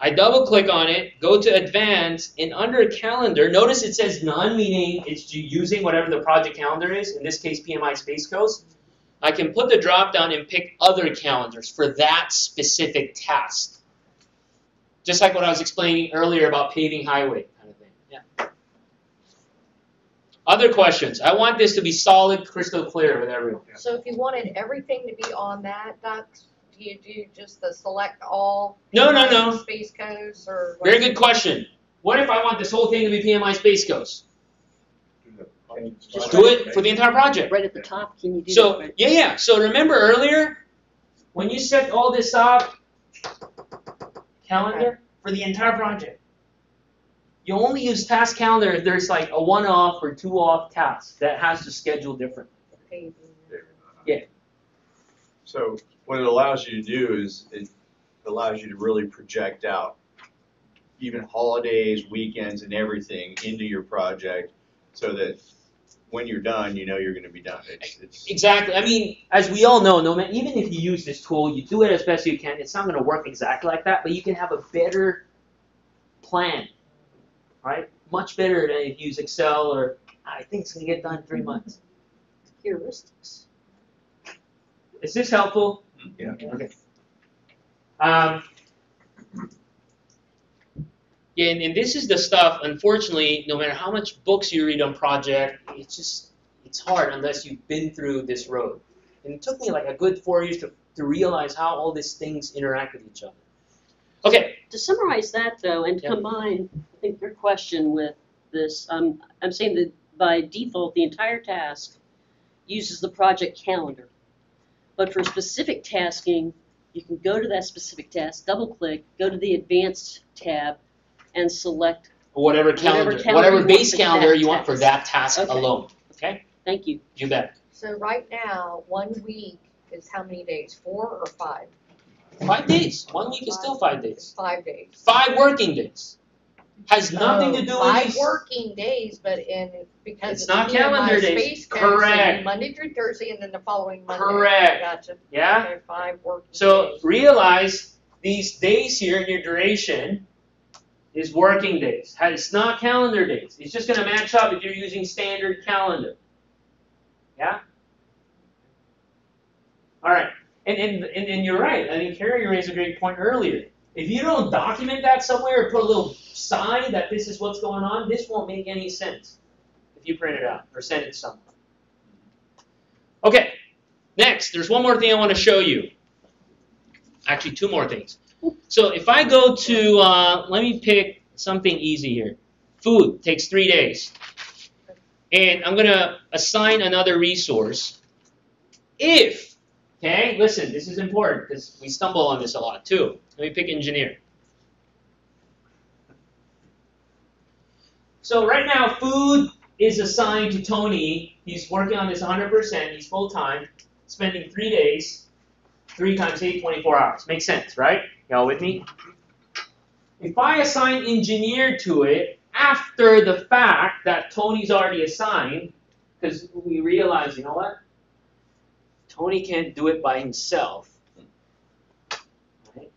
I double click on it, go to advanced, and under calendar, notice it says none, meaning it's using whatever the project calendar is, in this case PMI Space Coast. I can put the drop down and pick other calendars for that specific task. Just like what I was explaining earlier about paving highway kind of thing. Yeah. Other questions? I want this to be solid, crystal clear with everyone. So if you wanted everything to be on that, Docs, do you do just the select all? No. Space Coast or? Very good question. What if I want this whole thing to be PMI Space Coast? Just do it for the entire project. Right at the top, can you do So, that? yeah. So remember earlier, when you set all this up, calendar, for the entire project. You only use task calendar if there's like a 1-off or 2-off task that has to schedule differently. Yeah. So what it allows you to do is it allows you to really project out even holidays, weekends, and everything into your project so that when you're done, you know you're going to be done. It's Exactly. I mean, as we all know, no matter, even if you use this tool, you do it as best you can. It's not going to work exactly like that, but you can have a better plan, right? Much better than if you use Excel or I think it's going to get done in 3 months. Heuristics. Is this helpful? Yeah. Okay. Yeah, and this is the stuff, unfortunately, no matter how much books you read on project, it's hard unless you've been through this road. And it took me like a good 4 years to realize how all these things interact with each other. Okay. To summarize that, though, and Yep. combine, I think, your question with this, I'm saying that by default, the entire task uses the project calendar. But for specific tasking, you can go to that specific task, double-click, go to the Advanced tab, and select. Whatever calendar, calendar whatever you base want for calendar that you want for task. that task Okay. alone. Okay? Thank you. You bet. So right now, 1 week is how many days? 4 or 5? 5 days. 1 week is still 5 days. 5 days. 5 working days. Has nothing to do with 5 these. working days, but because It's not calendar days. space Correct. Monday through Thursday, and then the following Monday. Correct. Gotcha. Yeah? Okay, 5 working So days. realize these days here in your duration is working days. It's not calendar days. It's just going to match up if you're using standard calendar. Yeah? All right. And you're right. I think Carrie raised a great point earlier. If you don't document that somewhere or put a little sign that this is what's going on, this won't make any sense if you print it out or send it to someone. Okay. Next, there's one more thing I want to show you. Actually, 2 more things. So if I go to, let me pick something easy here. Food takes 3 days. And I'm going to assign another resource. If, okay, listen, this is important because we stumble on this a lot too. Let me pick engineer. So right now, food is assigned to Tony. He's working on this 100%. He's full-time, spending 3 days, 3 times 8, 24 hours. Makes sense, right? Y'all with me? If I assign engineer to it after the fact that Tony's already assigned, because we realize, you know what? Tony can't do it by himself. Right?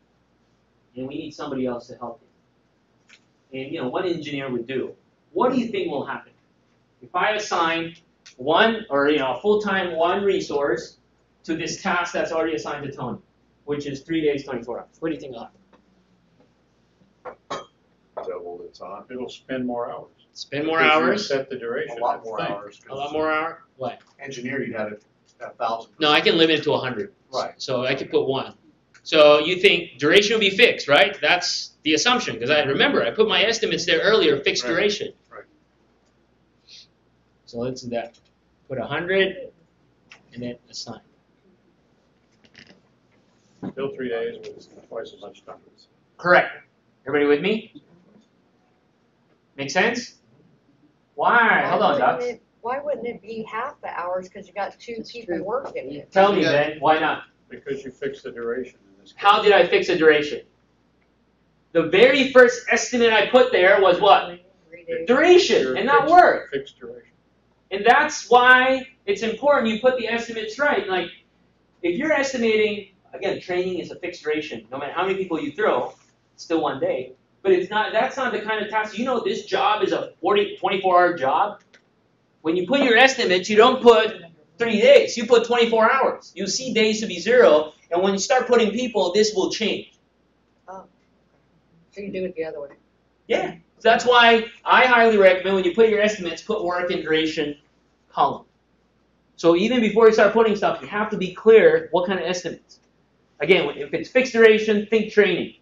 And we need somebody else to help him. And you know, what engineer would do? What do you think will happen? If I assign one, or you know, a full-time one resource to this task that's already assigned to Tony, which is 3 days, 24 hours. What do you think will happen? double the time. It'll spend more hours. Spend more Because you hours? Set the duration. A lot that's the more thing. hours. A lot more hours? What? Engineer, you had 1,000. No, I can limit it to 100. Right. So I could put 1. So you think duration will be fixed, right? That's the assumption, because I remember I put my estimates there earlier, fixed Right. duration. Right. So let's do that. Put 100 and then assign. Still 3 days, but it's twice as much time. Correct. Everybody with me? Make sense? Why? Hold on, Doc. Why wouldn't it be half the hours, because you got 2 That's people true. working it? Tell me, Ben. Why not? Because you fixed the duration in this case. How did I fix a duration? The very first estimate I put there was what? 3 days. Duration, Your and not fixed- work. Fixed duration. And that's why it's important you put the estimates right. Like, if you're estimating, again, training is a fixed duration. No matter how many people you throw, it's still 1 day. But it's not. That's not the kind of task. You know, this job is a 24-hour job. When you put your estimates, you don't put 3 days. You put 24 hours. You see days to be 0. And when you start putting people, this will change. Oh. So you do it the other way. Yeah. So that's why I highly recommend when you put your estimates, put work and duration column. So even before you start putting stuff, you have to be clear what kind of estimates. Again, if it's fixed duration, think training.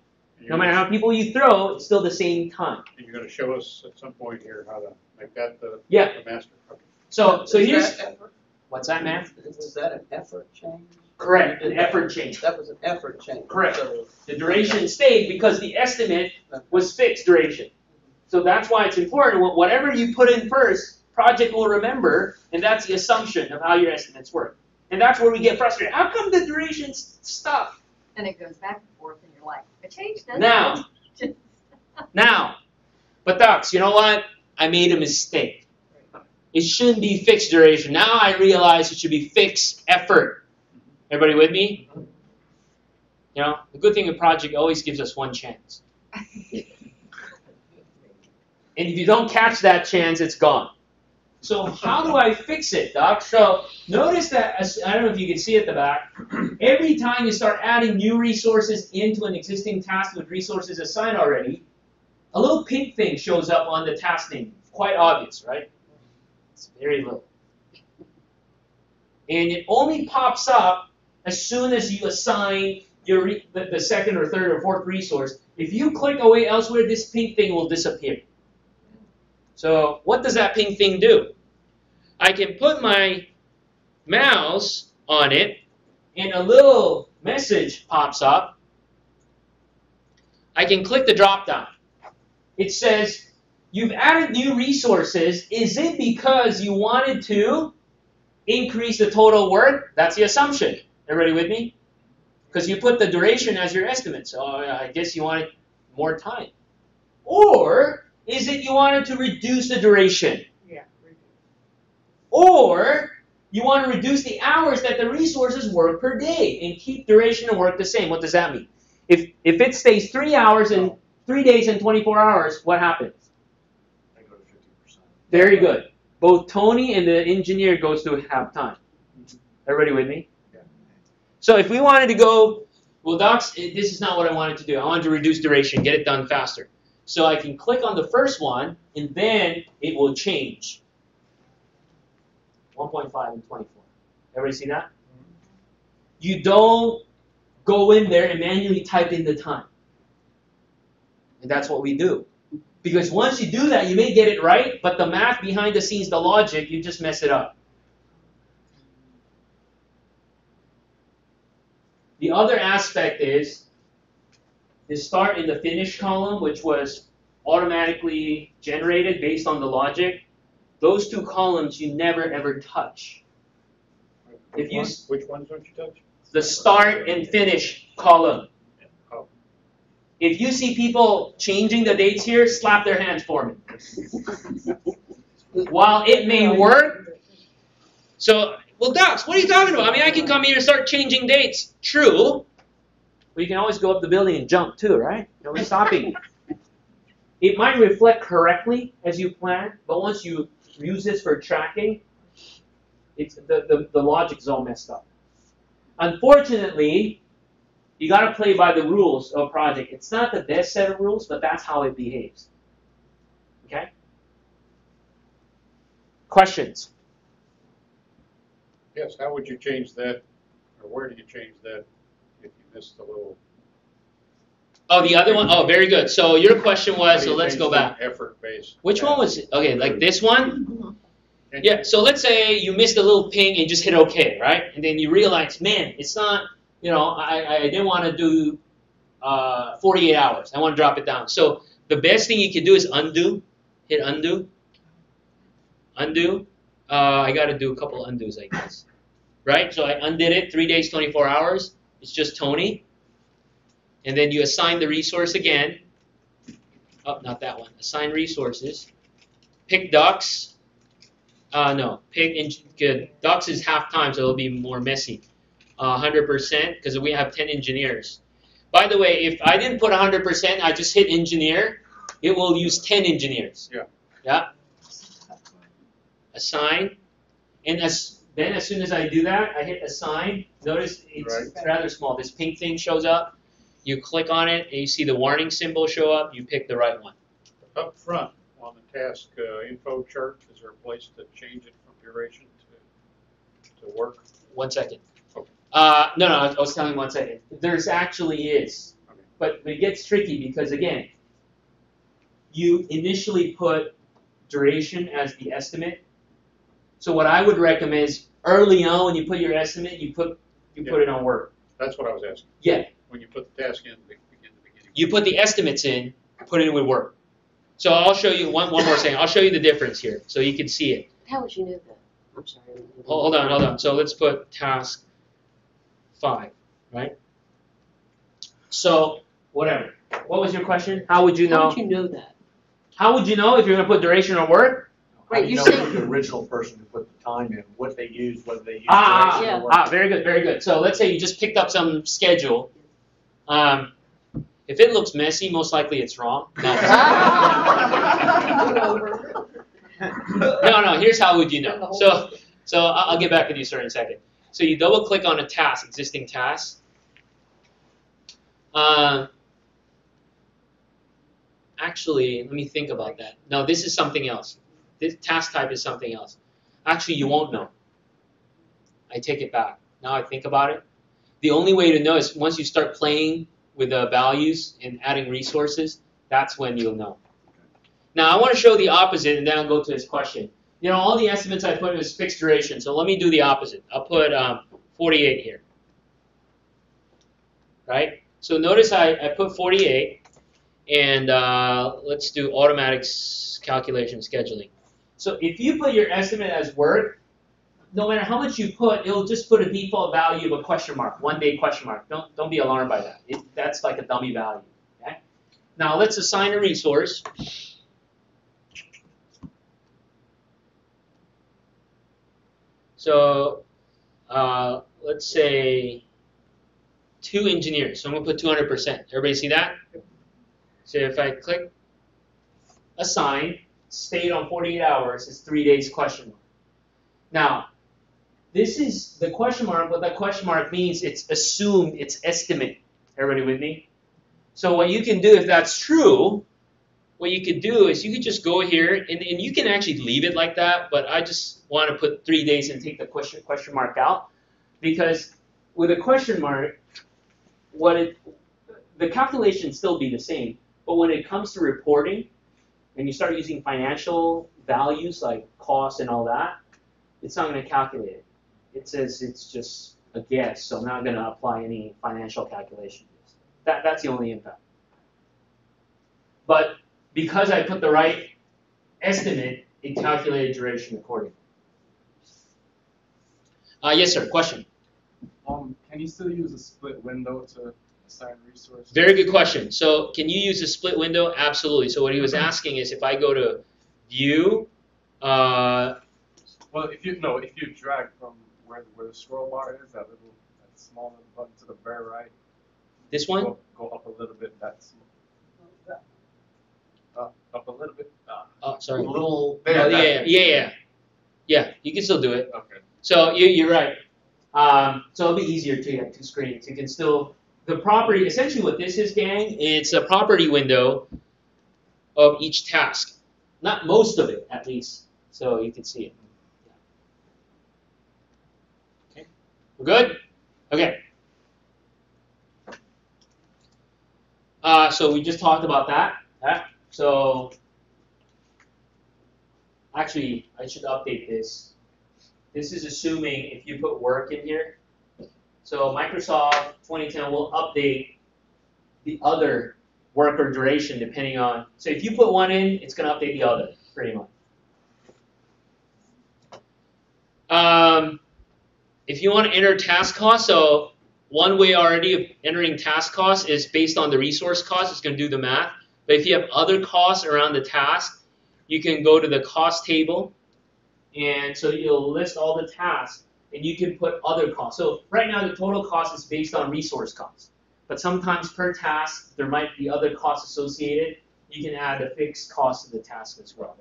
No matter how people you throw, it's still the same time. You're going to show us at some point here how to make that the master. Okay. So Is here's that effort? what's that, man? Was that an effort change? Correct, an effort change. That was an effort change. Correct. So, The duration stayed because the estimate was fixed duration. So that's why it's important. Whatever you put in first, project will remember, and that's the assumption of how your estimates work. And that's where we get frustrated. How come the duration's stuck? And it goes back and forth, and you're like, it changed, doesn't Now. it? Now, but Docs, you know what? I made a mistake. It shouldn't be fixed duration. Now I realize it should be fixed effort. Everybody with me? You know, the good thing with project always gives us one chance. And if you don't catch that chance, it's gone. So how do I fix it, Doc? So notice that, I don't know if you can see at the back, every time you start adding new resources into an existing task with resources assigned already, a little pink thing shows up on the task name. Quite obvious, right? It's very little. And it only pops up as soon as you assign your the second or third or fourth resource. If you click away elsewhere, this pink thing will disappear. So what does that pink thing do? I can put my mouse on it, and a little message pops up. I can click the drop down. It says, you've added new resources. Is it because you wanted to increase the total work? That's the assumption. Everybody with me? Because you put the duration as your estimate. So I guess you wanted more time. Or is it you wanted to reduce the duration? Yeah. Or you want to reduce the hours that the resources work per day and keep duration of work the same. What does that mean? If it stays 3 hours and 3 days and 24 hours, what happens? I go to 50%. Very good. Both Tony and the engineer goes to half time. Everybody with me? Yeah. So if we wanted to go, well, docs, this is not what I wanted to do. I wanted to reduce duration, get it done faster. So I can click on the first one, and then it will change. 1.5 and 24. Everybody see that? You don't go in there and manually type in the time. And that's what we do. Because once you do that, you may get it right, but the math behind the scenes, the logic, you just mess it up. The other aspect is the start and the finish column, which was automatically generated based on the logic. Those two columns you never ever touch. Which ones don't you touch? The start and finish column. Oh. If you see people changing the dates here, slap their hands for me. While it may work, so, well, docs, what are you talking about? I mean, I can come here and start changing dates. True. But you can always go up the building and jump too, right? Nobody's stopping you. It might reflect correctly as you plan, but once you use this for tracking, it's the logic is all messed up. Unfortunately, you got to play by the rules of a project. It's not the best set of rules, but that's how it behaves. Okay? Questions? Yes, how would you change that, or where do you change that if you missed the little... Oh, the other one? Oh, very good. So your question was, so let's go back. Effort-based. Which one was it? Okay, like this one? Yeah, so let's say you missed a little ping and just hit OK, right? And then you realize, man, it's not, you know, I didn't want to do 48 hours. I want to drop it down. So the best thing you can do is undo. Hit undo. Undo. I got to do a couple of undos, I guess. Right? So I undid it, 3 days, 24 hours. It's just Tony. And then you assign the resource again. Oh, not that one. Assign resources. Pick ducks. No, good. Ducks is half time, so it'll be more messy. 100%, because we have 10 engineers. By the way, if I didn't put 100%, I just hit engineer, it will use 10 engineers. Yeah. Yeah. Assign. And then as soon as I do that, I hit assign. Notice it's rather small. This pink thing shows up. You click on it, and you see the warning symbol show up. You pick the right one. Up front on the task info chart, is there a place to change it from duration to work? 1 second. Okay. No, I was telling you 1 second. There's actually is. Okay. But it gets tricky because, again, you initially put duration as the estimate. So what I would recommend is early on when you put your estimate, you put it on work. That's what I was asking. Yeah. When you put the task in the beginning. You put the estimates in, put it in with work. So I'll show you one more thing. I'll show you the difference here so you can see it. How would you know that? I'm sorry. Hold on. So let's put task 5, right? So whatever. What was your question? How would you know? How would you know that? How would you know if you're going to put duration or work? How Right, do you you're know saying- who the original person who put the time in, what they used, whether they used Ah, duration or yeah. what? very good, very good. So let's say you just picked up some schedule. If it looks messy, most likely it's wrong. No, no, here's how would you know. So I'll get back to you, sir, in a second. So you double click on a task, existing task. Actually, let me think about that. No, this is something else. This task type is something else. Actually, you won't know. I take it back. Now I think about it. The only way to know is once you start playing with the values and adding resources, that's when you'll know. Now I want to show the opposite, and then I'll go to this question. You know, all the estimates I put is fixed duration, so let me do the opposite. I'll put 48 here. Right? So notice I put 48, and let's do automatic calculation scheduling. So if you put your estimate as work, no matter how much you put, it'll just put a default value of a question mark, 1 day question mark. Don't be alarmed by that. That's like a dummy value. Okay? Now let's assign a resource. So let's say 2 engineers. So I'm going to put 200%. Everybody see that? So if I click assign, stayed on 48 hours, it's 3 days question mark. Now, this is the question mark. What that question mark means, it's assumed, it's estimate. Everybody with me? So what you can do, if that's true, what you could do is you could just go here, and you can actually leave it like that, but I just want to put 3 days and take the question mark out. Because with a question mark, the calculation still be the same, but when it comes to reporting, and you start using financial values like cost and all that, it's not going to calculate it. It says it's just a guess, so I'm not going to apply any financial calculation. That's the only impact. But because I put the right estimate, it calculated duration accordingly. Yes, sir. Question. Can you still use a split window to assign resources? Very good question. So can you use a split window? Absolutely. So what he was asking is if I go to View. Well, if you drag from where the scroll bar is, that small little button to the very right. This one? Go up a little bit. That's up a little bit. Oh, sorry. A little. Oh, yeah. You can still do it. Okay. So you're right. So it'll be easier to have 2 screens. You can still the property. Essentially, what this is, gang, it's a property window of each task. Not most of it, at least, so you can see it. Okay, we're good. Okay. So we just talked about that. So actually, I should update this. This is assuming if you put work in here. So Microsoft 2010 will update the other work or duration depending on. So if you put one in, it's going to update the other, pretty much. If you want to enter task cost, so one way already of entering task cost is based on the resource cost. It's going to do the math. But if you have other costs around the task, you can go to the cost table. And so you'll list all the tasks, and you can put other costs. So right now, the total cost is based on resource cost. But sometimes per task, there might be other costs associated. You can add a fixed cost to the task as well.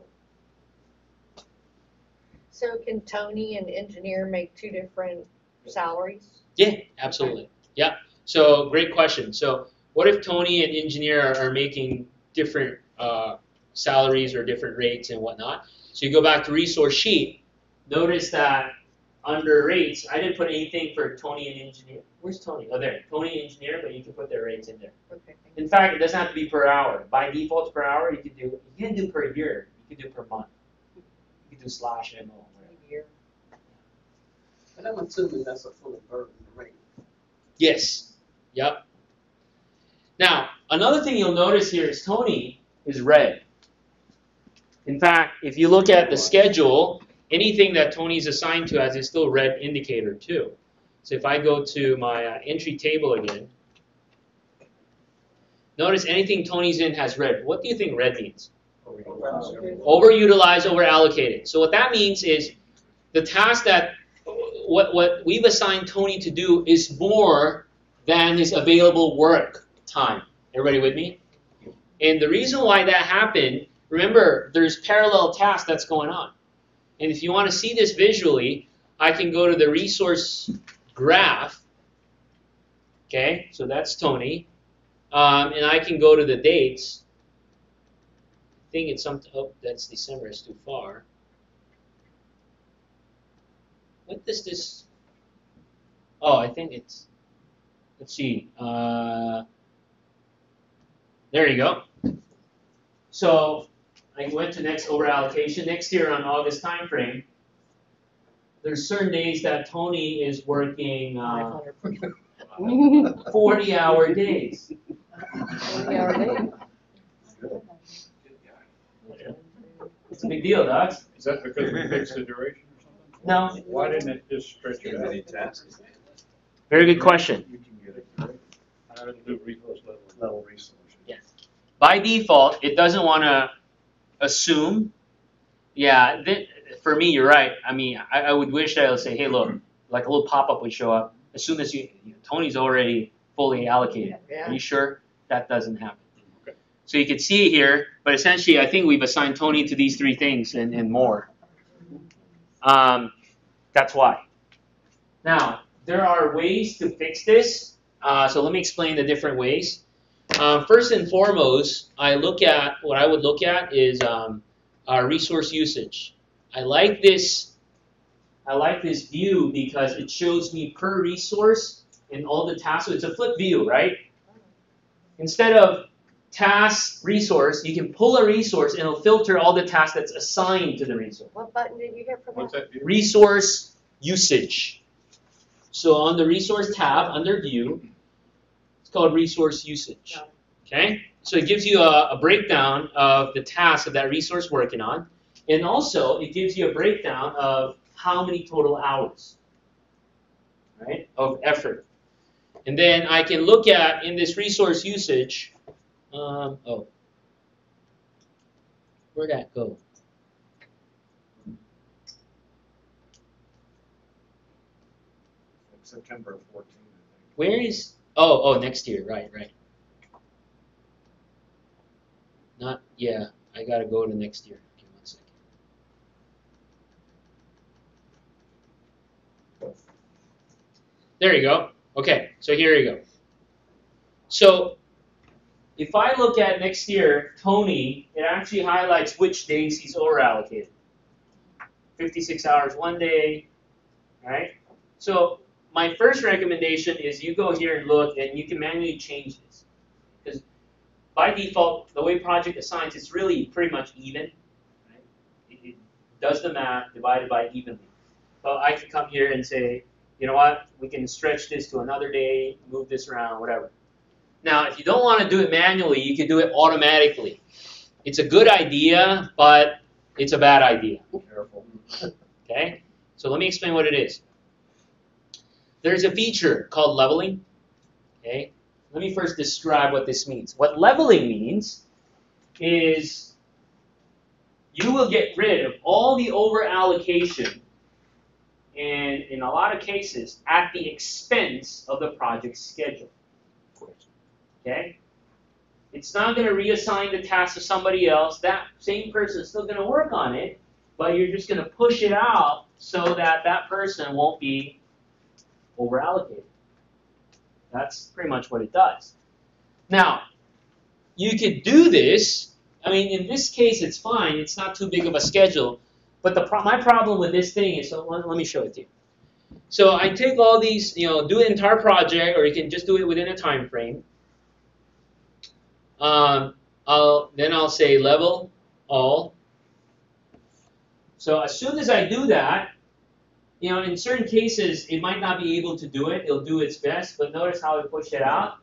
So can Tony and engineer make 2 different salaries? Yeah, absolutely. Yeah. So great question. So what if Tony and engineer are making different salaries or different rates and whatnot? So you go back to resource sheet. Notice that under rates, I didn't put anything for Tony and engineer. Where's Tony? Oh, there. Tony and engineer, but you can put their rates in there. Okay. In fact, it doesn't have to be per hour. By default, it's per hour. You can do per year. You can do per month. You can do /MO. Whatever. Year. But I'm assuming that's a full burden rate. Yes. Yep. Now, another thing you'll notice here is Tony is red. In fact, if you look at the schedule, anything that Tony's assigned to has is still a red indicator too. So if I go to my entry table again, notice anything Tony's in has red. What do you think red means? Overutilized, overallocated. So what that means is the task that what we've assigned Tony to do is more than his available work time. Everybody with me? And the reason why that happened, remember, there's parallel tasks that's going on. And if you want to see this visually, I can go to the resource graph. Okay, so that's Tony. And I can go to the dates. I think it's something, oh, that's December, it's too far. What does this, oh, I think it's, let's see, there you go. So I went to next over allocation. Next year on August time frame, there's certain days that Tony is working 40-hour days. 40-hour day. It's a big deal, Doc. Is that because we fixed the duration or something? No. Why didn't it just stretch it out? tasks. Very good question. You can get it, right? How did it do resource level? Level resources. Yes. By default, it doesn't want to assume. Yeah, for me, you're right. I mean, I would wish that I would say, hey, look, like a little pop-up would show up. As soon as Tony's already fully allocated. Yeah. Are you sure? That doesn't happen. Okay. So you can see it here, but essentially I think we've assigned Tony to these three things and more. That's why. Now, there are ways to fix this. So let me explain the different ways. First and foremost, what I would look at is our resource usage. I like this view because it shows me per resource and all the tasks. So it's a flip view, right? Instead of task resource, you can pull a resource and it'll filter all the tasks that's assigned to the resource. What button did you hit for What's that? that? Resource usage. So on the resource tab under view, it's called resource usage. Okay? So it gives you a breakdown of the task of that resource working on. And also it gives you a breakdown of how many total hours, right, of effort. And then I can look at in this resource usage, where'd that go? September of 14, I think. Where is, next year, right. I gotta go to next year. Give me 1 second. There you go. Okay, so here you go. So if I look at next year, Tony, it actually highlights which days he's overallocated. 56 hours one day, right? So my first recommendation is you go here and look, and you can manually change this. Because by default, the way project assigns, it's really pretty much even. Right? It does the math divided by evenly. So I can come here and say, you know what, we can stretch this to another day, move this around, whatever. Now, if you don't want to do it manually, you can do it automatically. It's a good idea, but it's a bad idea. Careful. Okay? So let me explain what it is. There's a feature called leveling. Okay? Let me first describe what this means. What leveling means is you will get rid of all the over-allocation, and in a lot of cases, at the expense of the project schedule. Okay? It's not going to reassign the task to somebody else. That same person is still going to work on it, but you're just going to push it out so that that person won't be over-allocated. That's pretty much what it does. Now, you could do this. I mean, in this case, it's fine. It's not too big of a schedule. But my problem with this thing is, so let me show it to you. So I take all these, do the entire project, or you can just do it within a time frame. I'll say level all. So as soon as I do that, in certain cases, it might not be able to do it. It'll do its best, but notice how it pushed it out.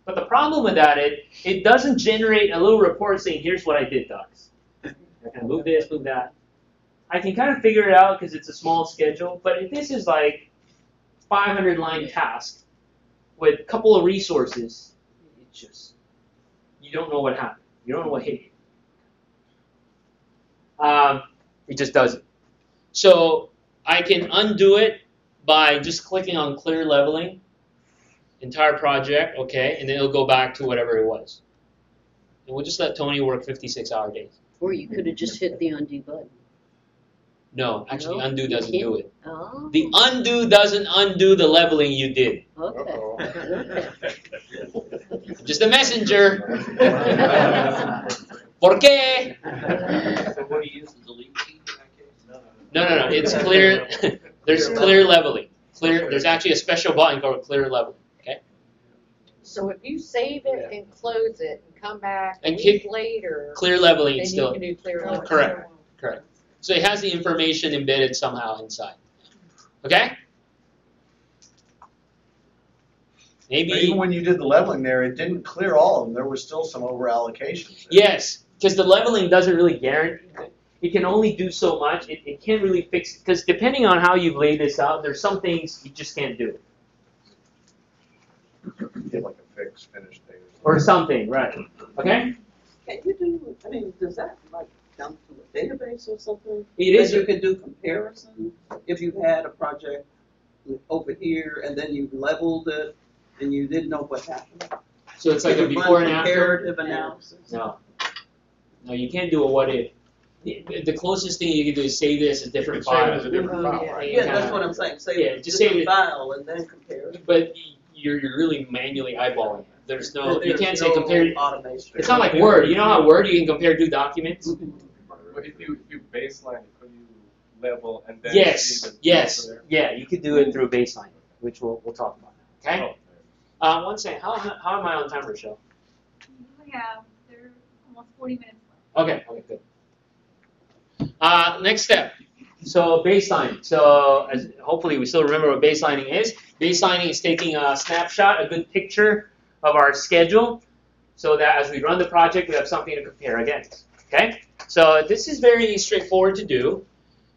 But the problem with that is it doesn't generate a little report saying, here's what I did, docs. I can move this, move that. I can kind of figure it out because it's a small schedule, but if this is like 500-line task with a couple of resources, it's just, you don't know what happened. You don't know what hit you. It just doesn't. So I can undo it by just clicking on clear leveling, entire project, okay, and then it'll go back to whatever it was. And we'll just let Tony work 56-hour days. Or you could have just hit the undo button. No, actually, No, undo you doesn't can't. do it. Oh. The undo doesn't undo the leveling you did. Okay. Okay. Just a messenger. ¿Por qué? So what do you use, the delete key in that case? No. It's clear. There's clear leveling. Clear. There's actually a special button called clear leveling. Okay. So if you save it and close it and come back a And week keep later, Clear leveling then is you still can do clear level. correct. Correct. So it has the information embedded somehow inside. Okay. But Maybe. even when you did the leveling there, it didn't clear all of them. There was still some over allocations. Yes, because the leveling doesn't really guarantee. It can only do so much. It can't really fix, because depending on how you've laid this out, there's some things you just can't do. Get like a fixed finish date Or something, right. Okay? Can you do, I mean, does that like dump to a database or something? It is. That you could do comparison if you had a project over here and then you leveled it and you didn't know what happened. So it's like a Could you before run and after. comparative analysis. No. No, you can't do a what if. The closest thing you can do is save this as a different Save it file. as a different file, right? Yeah, that's what I'm saying. Save Yeah, it just to save the it. file and then compare it. But you're really manually eyeballing it. There's no, you There's can't say no compare. automation. It's not like Word. You know how Word you can compare two documents? But if you baseline, could you level and then Yes, see the yes, there? yeah. You could do it through baseline, which we'll talk about now. Okay. Oh, One second. How am I on time, Rochelle? You have, there are almost 40 minutes left. Okay. Okay. Good. Next step. So baseline. So hopefully we still remember what baselining is. Baselining is taking a snapshot, a good picture of our schedule, so that as we run the project, we have something to compare against. Okay. So this is very straightforward to do.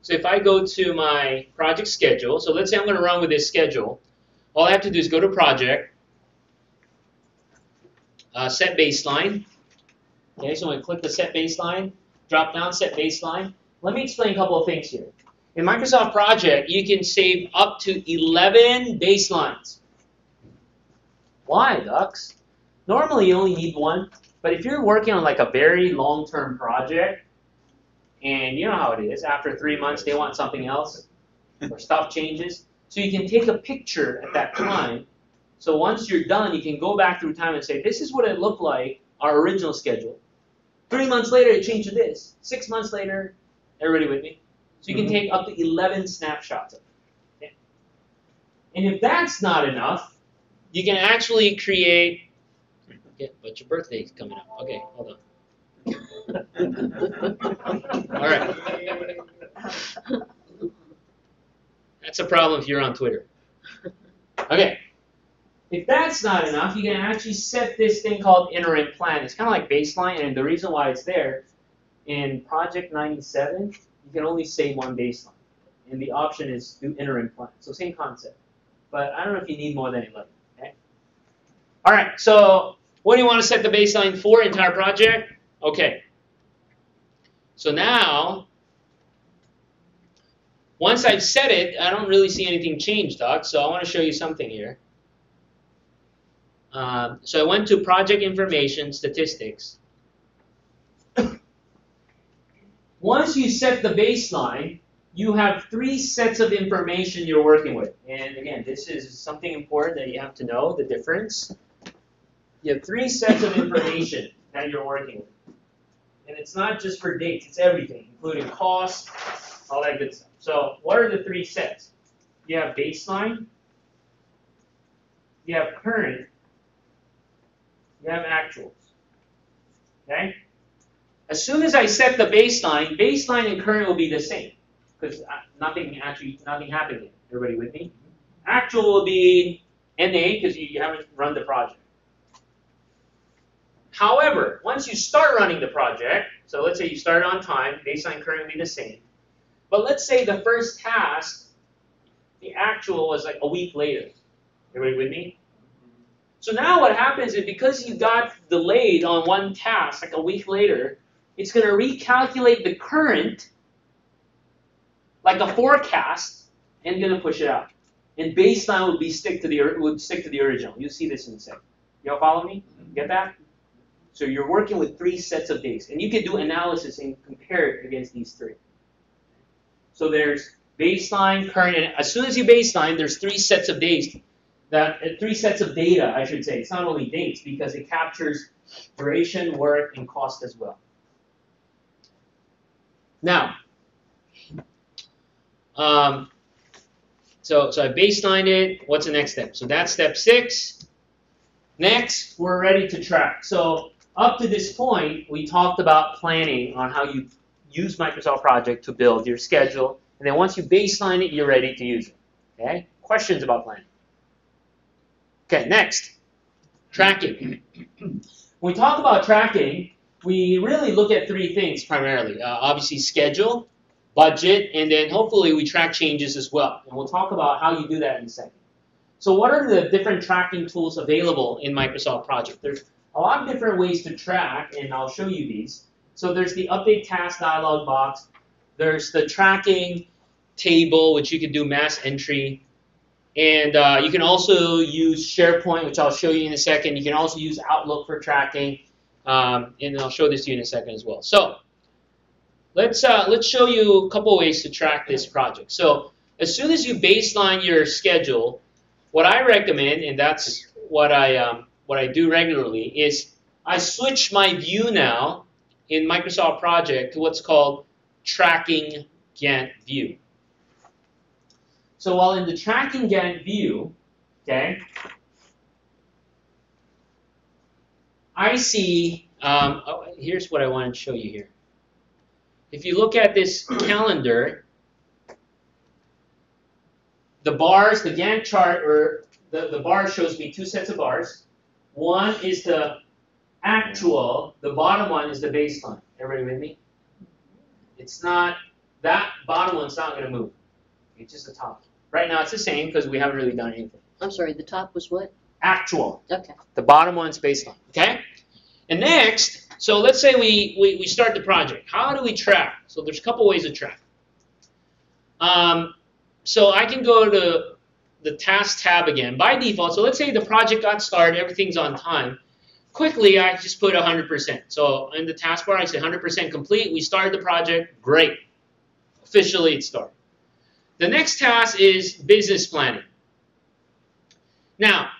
So if I go to my project schedule, so let's say I'm going to run with this schedule. All I have to do is go to project, set baseline. Okay, so I'm going to click the set baseline, drop down set baseline. Let me explain a couple of things here. In Microsoft Project, you can save up to 11 baselines. Why, Dux? Normally you only need one, but if you're working on like a very long-term project, and you know how it is, after 3 months they want something else, or stuff changes, so you can take a picture at that time. So once you're done, you can go back through time and say, this is what it looked like, our original schedule. 3 months later, it changed to this. 6 months later, everybody with me? So you can take up to 11 snapshots of it. Okay? And if that's not enough, you can actually create, a bunch of birthdays coming up. Okay, hold on. All right. That's a problem if you're on Twitter. Okay. If that's not enough, you can actually set this thing called interim plan. It's kind of like baseline, and the reason why it's there, in Project 97, you can only say one baseline. And the option is do interim plan. So same concept. But I don't know if you need more than 11. Okay? All right, so what do you want to set the baseline for, entire project? Okay. So now, once I've set it, I don't really see anything change, Doc. So I want to show you something here. So I went to project information, statistics. Once you set the baseline, you have 3 sets of information you're working with. And again, this is something important that you have to know, the difference. You have 3 sets of information that you're working with. And it's not just for dates, it's everything, including cost, all that good stuff. So what are the 3 sets? You have baseline, you have current, you have actuals. Okay? As soon as I set the baseline and current will be the same. Because nothing happened yet. Everybody with me? Actual will be NA because you haven't run the project. However, once you start running the project, so let's say you start on time, baseline current will be the same. But let's say the first task, the actual was like a week later. Everybody with me? So now what happens is because you got delayed on one task, like a week later, it's going to recalculate the current, like a forecast, and going to push it out. And baseline would stick to the original. You'll see this in a second. Y'all follow me? Get that? So you're working with 3 sets of days, and you can do analysis and compare it against these 3. So there's baseline, current, and as soon as you baseline, there's 3 sets of days. 3 sets of data, I should say. It's not only dates because it captures duration, work, and cost as well. Now, so I baselined it. What's the next step? So that's step 6. Next, we're ready to track. So up to this point, we talked about planning on how you use Microsoft Project to build your schedule. And then once you baseline it, you're ready to use it. Okay? Questions about planning? Okay, next. Tracking. When we talk about tracking, we really look at 3 things primarily. Obviously, schedule, budget, and then hopefully we track changes as well. And we'll talk about how you do that in a second. So what are the different tracking tools available in Microsoft Project? There's a lot of different ways to track, and I'll show you these. So there's the update task dialog box. There's the tracking table, which you can do mass entry. And you can also use SharePoint, which I'll show you in a second. You can also use Outlook for tracking. And I'll show this to you in a second as well. So let's show you a couple ways to track this project. So as soon as you baseline your schedule, what I recommend, and that's what I do regularly, is I switch my view now in Microsoft Project to what's called Tracking Gantt View. So while in the Tracking Gantt View, okay, I see, here's what I wanted to show you here. If you look at this calendar, the bars, the Gantt chart, or the bar shows me 2 sets of bars. One is the actual, the bottom one is the baseline. Everybody with me? It's not, that bottom one's not going to move. It's just the top. Right now it's the same because we haven't really done anything. I'm sorry, the top was what? Actual. Okay. The bottom one's baseline. Okay? And next, so let's say we start the project. How do we track? So there's a couple ways to track. So I can go to the task tab again. By default, so let's say the project got started, everything's on time. Quickly, I just put 100%. So in the taskbar, I say 100% complete. We started the project. Great. Officially, it started. The next task is business planning. Now,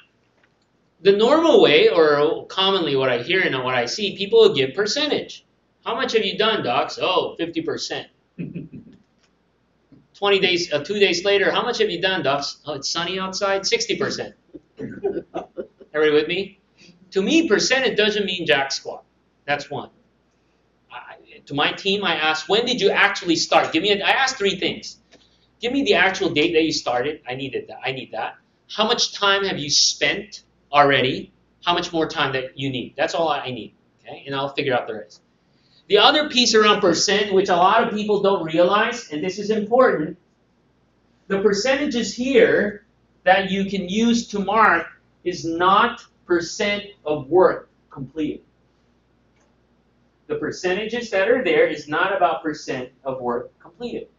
the normal way, or commonly what I hear and what I see, people will give percentage. How much have you done, docs? Oh, 50%. 2 days later, how much have you done, docs? Oh, it's sunny outside, 60%. Everybody with me? To me, percentage doesn't mean jack squat. That's one. To my team, I asked, when did you actually start? I asked 3 things. Give me the actual date that you started. I need that. How much time have you spent already? How much more time that you need? That's all I need. Okay, and I'll figure out the rest. The other piece around percent, which a lot of people don't realize, and this is important, the percentages here that you can use to mark is not percent of work completed. The percentages that are there is not about percent of work completed.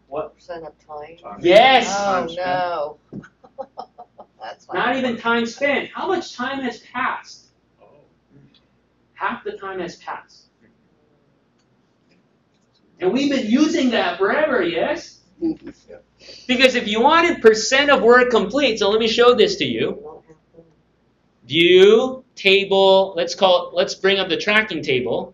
What? Percent of time? Yes! Oh, no. That's Not even time spent. How much time has passed? Half the time has passed. And we've been using that forever, yes? Because if you wanted percent of work complete, so let me show this to you. View, table, let's bring up the tracking table.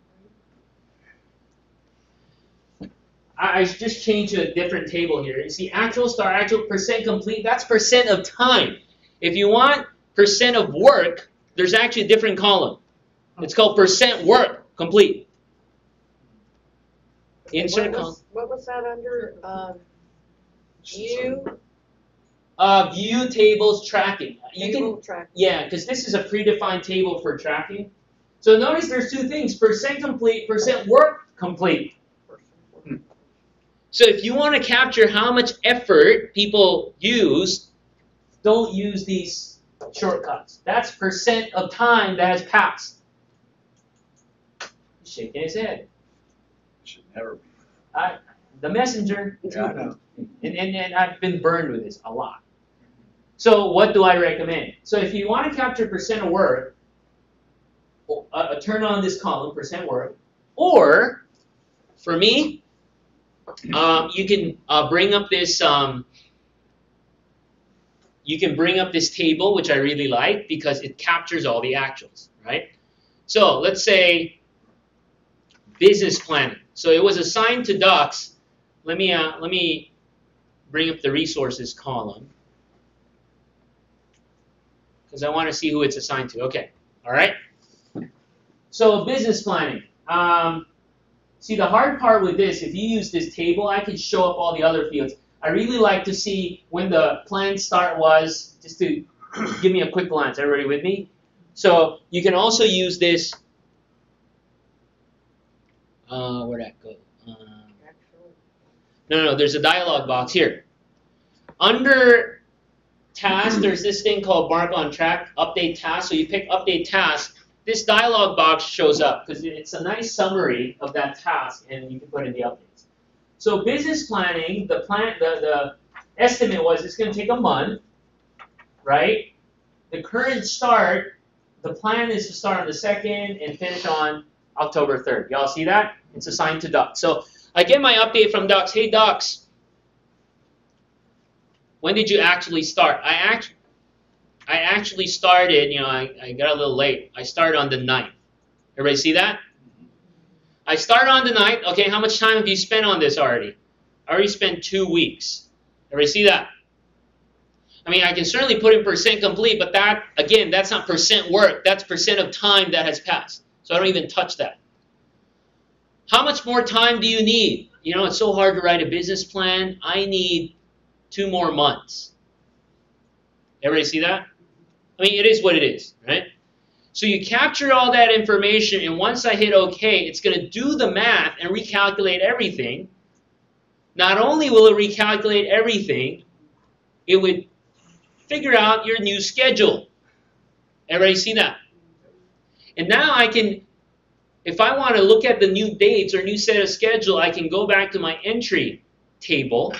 I just changed to a different table here. You see actual start, actual percent complete, that's percent of time. If you want percent of work, there's actually a different column. It's called percent work complete. Insert column. What was that under? View? View tables tracking. Tracking. Yeah, because this is a predefined table for tracking. So notice there's 2 things, percent complete, percent work complete. So if you want to capture how much effort people use, don't use these shortcuts. That's percent of time that has passed. shaking his head. Should never be. The messenger. Yeah, I know. And I've been burned with this a lot. So what do I recommend? So if you want to capture percent of work, turn on this column, percent work, or for me, you can bring up this. You can bring up this table, which I really like because it captures all the actuals, right? So let's say business planning. So it was assigned to docs. Let me bring up the resources column because I want to see who it's assigned to. Okay, all right. So business planning. See, the hard part with this, if you use this table, I can show up all the other fields. I really like to see when the planned start was, just to give me a quick glance. Everybody with me? So you can also use this. Where'd that go? No, there's a dialog box here. Under task, there's this thing called mark on track, update task. So you pick update task. This dialog box shows up because it's a nice summary of that task, and you can put in the updates. So business planning, the estimate was it's going to take a month, right? The current start, the plan is to start on the 2nd and finish on October 3rd. Y'all see that? It's assigned to Docs. So I get my update from Docs. Hey, Docs, when did you actually start? I actually started, I got a little late. I started on the 9th. Everybody see that? I started on the 9th. Okay, how much time have you spent on this already? I already spent 2 weeks. Everybody see that? I mean, I can certainly put in percent complete, but that, again, that's not percent work. That's percent of time that has passed. So I don't even touch that. How much more time do you need? It's so hard to write a business plan. I need 2 more months. Everybody see that? I mean, it is what it is, right? So you capture all that information, and once I hit OK, it's going to do the math and recalculate everything. Not only will it recalculate everything, it would figure out your new schedule. Everybody see that? And now I can, if I want to look at the new dates or new set of schedule, I can go back to my entry table.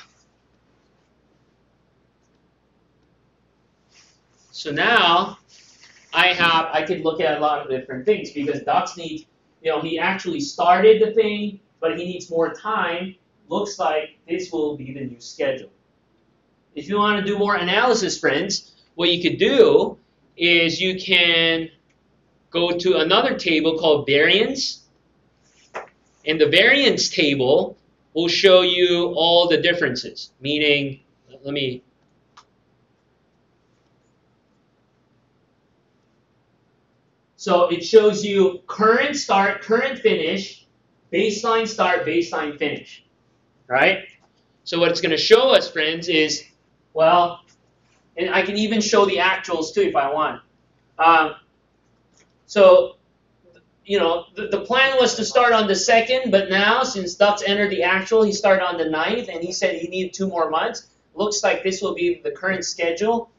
So now I can look at a lot of different things because Docs needs, he actually started the thing, but he needs more time. Looks like this will be the new schedule. If you want to do more analysis, friends, what you could do is you can go to another table called variance. And the variance table will show you all the differences. Meaning, so it shows you current start, current finish, baseline start, baseline finish. Right? So what it's going to show us, friends, is, well, and I can even show the actuals too if I want. So, the plan was to start on the 2nd, but now since Ducks entered the actual, he started on the 9th, and he said he needed 2 more months. Looks like this will be the current schedule.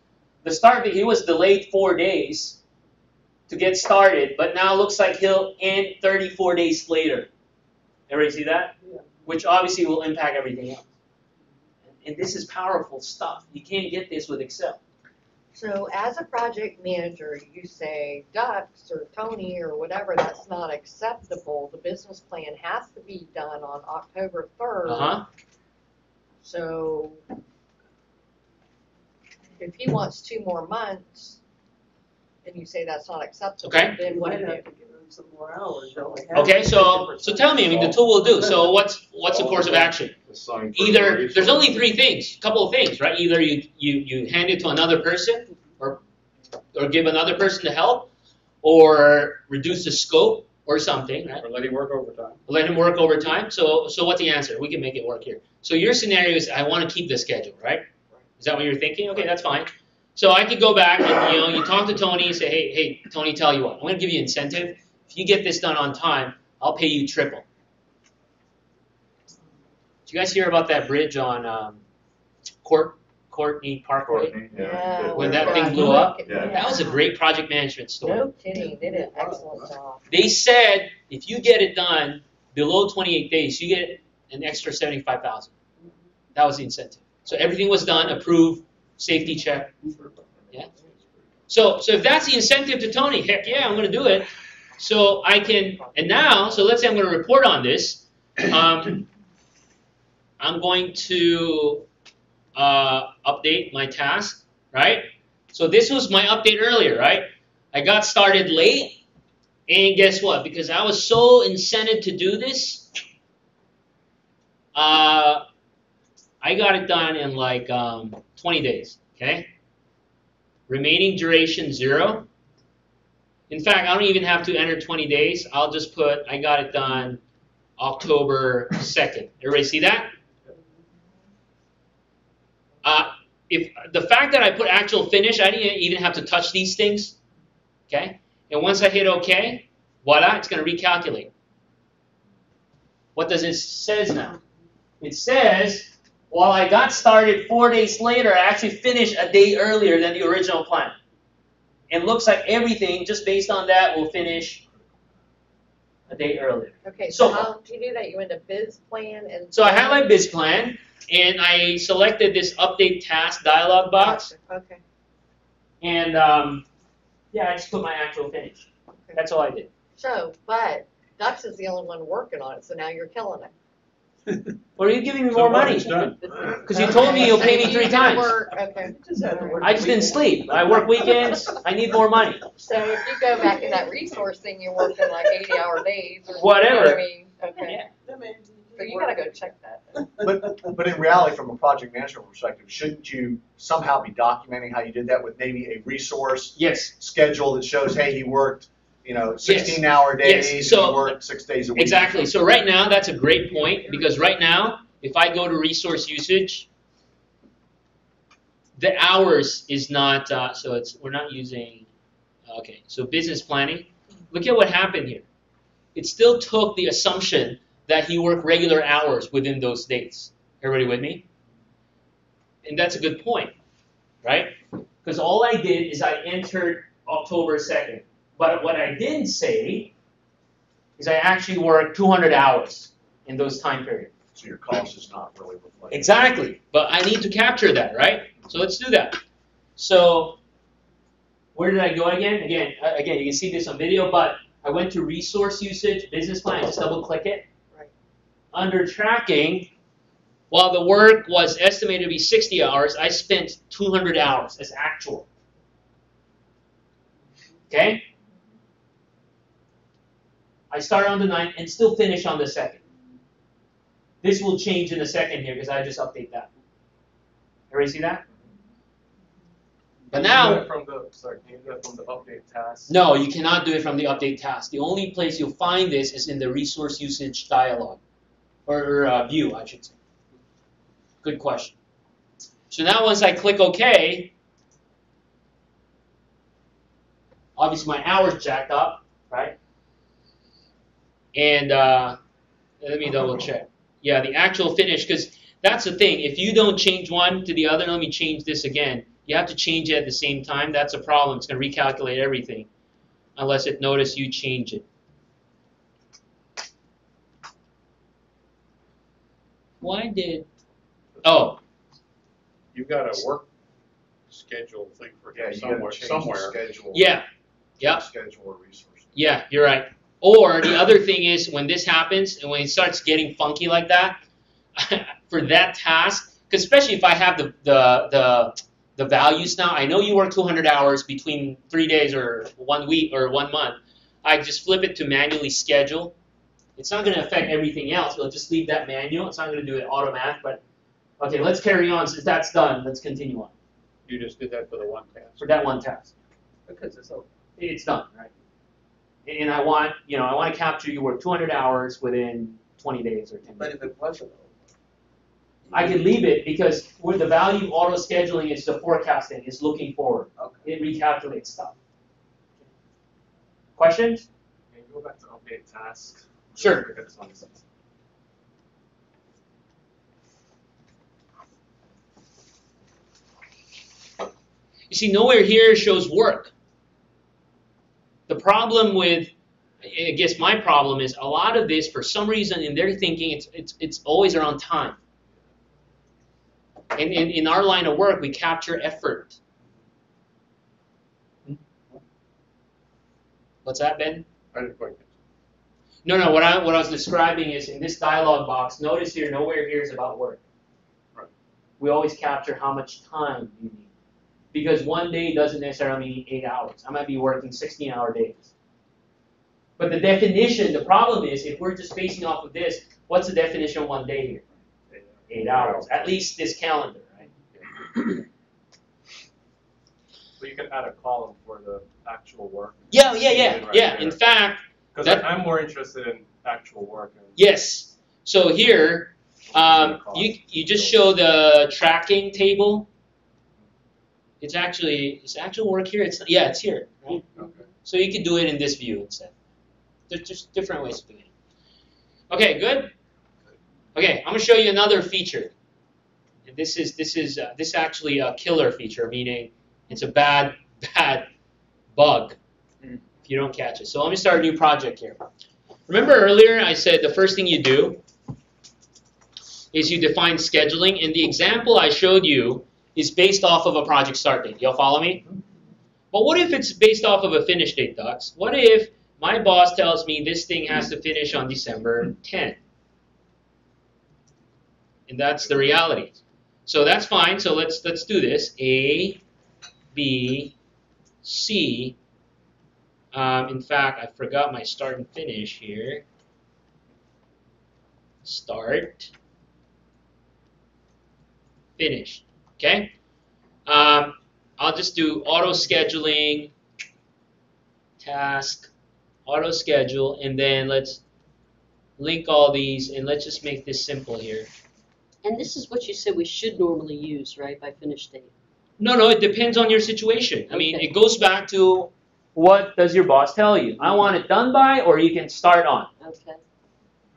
The start date, he was delayed 4 days to get started, but now looks like he'll end 34 days later. Everybody see that? Yeah. Which obviously will impact everything else. And this is powerful stuff. You can't get this with Excel. So as a project manager, you say, Ducks or Tony or whatever, that's not acceptable. The business plan has to be done on October 3rd. Uh-huh. So if he wants 2 more months, and you say that's not acceptable, Okay. then You what might do you have do? to give him some more hours. Don't we have Okay, to? so tell me, the tool will do. So what's the course of action? Assigned for Either, there's only resources. 3 things, a couple of things, right? Either you hand it to another person, or give another person to help, or reduce the scope or something, right? Or let him work overtime. Let him work overtime. So what's the answer? We can make it work here. So your scenario is I want to keep the schedule, right? Is that what you're thinking? Okay, that's fine. So I could go back and you talk to Tony and say, hey, Tony, tell you what, I'm going to give you incentive. If you get this done on time, I'll pay you triple. Did you guys hear about that bridge on Court Courtney Parkway. Courtney, Yeah. When that thing blew up. Yeah. That was a great project management story. No kidding, they did an excellent job. They said if you get it done below 28 days, you get an extra $75,000. That was the incentive. So everything was done, approved, safety check. Yeah. So if that's the incentive to Tony, heck yeah, I'm going to do it. So I can, and now, so let's say I'm going to report on this. I'm going to update my task, right? So this was my update earlier, right? I got started late, and guess what? Because I was so incented to do this, I got it done in like 20 days, okay? Remaining duration 0. In fact, I don't even have to enter 20 days. I'll just put, I got it done October 2nd. Everybody see that? If the fact that I put actual finish, I didn't even have to touch these things, okay? And once I hit OK, voila, it's going to recalculate. What does it says now? It says, while I got started 4 days later, I actually finished a day earlier than the original plan. And looks like everything, just based on that, will finish a day earlier. Okay, So- so how do you do that? You went to biz plan and. So I had my biz plan, and I selected this update task dialog box. Okay, And yeah, I just put my actual finish. That's all I did. so, but Dux is the only one working on it, so now you're killing it. Or are you giving me So more what money? is done? Because you told me you'll pay me 3 times. Okay. I just didn't sleep. I work weekends. I need more money. So if you go back in that resource thing, you're working like 80-hour days or. Whatever. You know what I mean? Okay. Yeah. So you gotta go check that. But in reality, from a project management perspective, shouldn't you somehow be documenting how you did that with maybe a resource Yes. schedule that shows, hey, he worked, 16-hour days, Yes. So- he worked 6 days a week. Exactly. So right now, that's a great point, because right now, if I go to resource usage, the hours is not, so it's, we're not using, okay, so business planning. Look at what happened here. It still took the assumption that he worked regular hours within those dates. Everybody with me? And that's a good point, right? Because all I did is I entered October 2nd. But what I didn't say is I actually worked 200 hours in those time periods. So your cost is not really reflected. Exactly. But I need to capture that, right? So let's do that. So where did I go again? Again, you can see this on video, but I went to resource usage, business plan, I just double click it. Right. Under tracking, while the work was estimated to be 60 hours, I spent 200 hours as actual. Okay? I started on the 9th and still finish on the 2nd. This will change in a second here because I just update that. Everybody see that? But now, Can you do that from the update task? no, you cannot do it from the update task. The only place you'll find this is in the resource usage dialog, or view, I should say. Good question. So now once I click OK, obviously my hours jacked up, right? And let me double check. Yeah, the actual finish, because that's the thing. If you don't change one to the other, let me change this again. You have to change it at the same time. That's a problem. It's going to recalculate everything unless it notices you change it. Why did... Oh, You've got a work schedule thing for Yeah, him you somewhere. gotta change Somewhere. the schedule. yeah. Yeah. Schedule or resource. Yeah, you're right. Or the other thing is when this happens and when it starts getting funky like that, for that task, because especially if I have the values now, I know you work 200 hours between 3 days or 1 week or 1 month. I just flip it to manually schedule. It's not going to affect everything else. It'll just leave that manual. It's not going to do it automatic. But okay, let's carry on. Since that's done, let's continue on You just did that for the one task. for that one task. Because it's open. It's done, right? And I want, I want to capture you work 200 hours within 20 days or 10 days. But if it wasn't open. I can leave it because with the value of auto scheduling is the forecasting, it's looking forward. Okay. It recalculates stuff. Questions? Can you go back to update task? Sure. Look at this one. You see, nowhere here shows work. The problem with, I guess my problem is a lot of this, for some reason, in their thinking, it's always around time. And in our line of work, we capture effort. What's that, Ben? I didn't quite get No. What I was describing is in this dialog box. Notice here, nowhere here is about work. Right. We always capture how much time you need, because one day doesn't necessarily mean 8 hours. I might be working 16-hour days. But the definition, the problem is, if we're just basing off of this, what's the definition of one day here? 8 hours. At least this calendar, right? So you can add a column for the actual work. Yeah. Right In fact, because I'm more interested in actual work. Yes. So here, you just show the tracking table. It's actual work here. It's here. Right? Okay. So you could do it in this view instead. There's just different ways of doing it. Okay, good. Okay, I'm gonna show you another feature. And this is actually a killer feature, meaning it's a bad bug if you don't catch it. So let me start a new project here. Remember earlier I said the first thing you do is you define scheduling, and the example I showed you is based off of a project start date. Y'all follow me? But what if it's based off of a finish date, Ducks? What if my boss tells me this thing has to finish on December 10th? And that's the reality. So that's fine. So let's do this. A, B, C. In fact, I forgot my start and finish here. Start, finish. Okay. I'll just do auto scheduling, task, auto schedule, and then let's link all these, and let's just make this simple here. And this is what you said we should normally use, right, by finish date? No, it depends on your situation. I mean, it goes back to what does your boss tell you? I want it done by, or you can start on. Okay.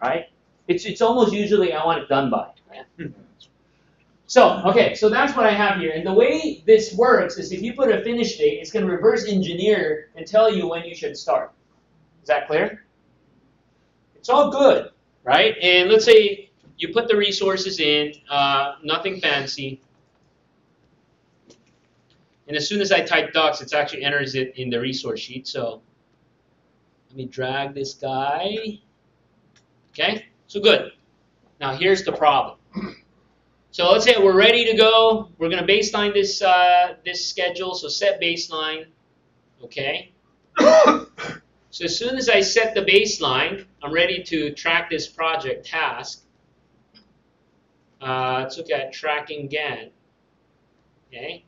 Right? It's almost usually I want it done by. So, okay, so that's what I have here. And the way this works is if you put a finish date, it's going to reverse engineer and tell you when you should start. Is that clear? It's all good, right? And let's say you put the resources in, nothing fancy. And as soon as I type docs, it actually enters it in the resource sheet. So let me drag this guy. Okay, so good. Now here's the problem. So let's say we're ready to go. We're going to baseline this this schedule. So set baseline. Okay. So as soon as I set the baseline, I'm ready to track this project task. Let's look at tracking Gantt. Okay.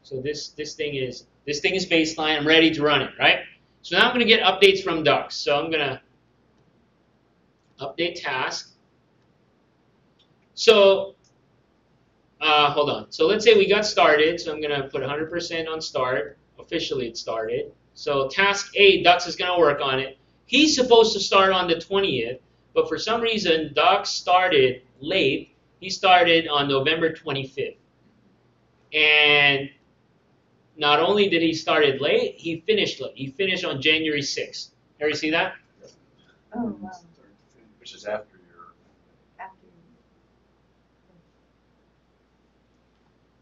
So this thing is baseline. I'm ready to run it, right? So now I'm going to get updates from Ducks. So I'm going to update task. So hold on. So let's say we got started. So I'm going to put 100% on start. Officially it started. So task A, Ducks is going to work on it. He's supposed to start on the 20th, but for some reason Ducks started late. He started on November 25th. And not only did he start late, he finished late. He finished on January 6th. Everybody see that? Oh, wow. Which is after your. After.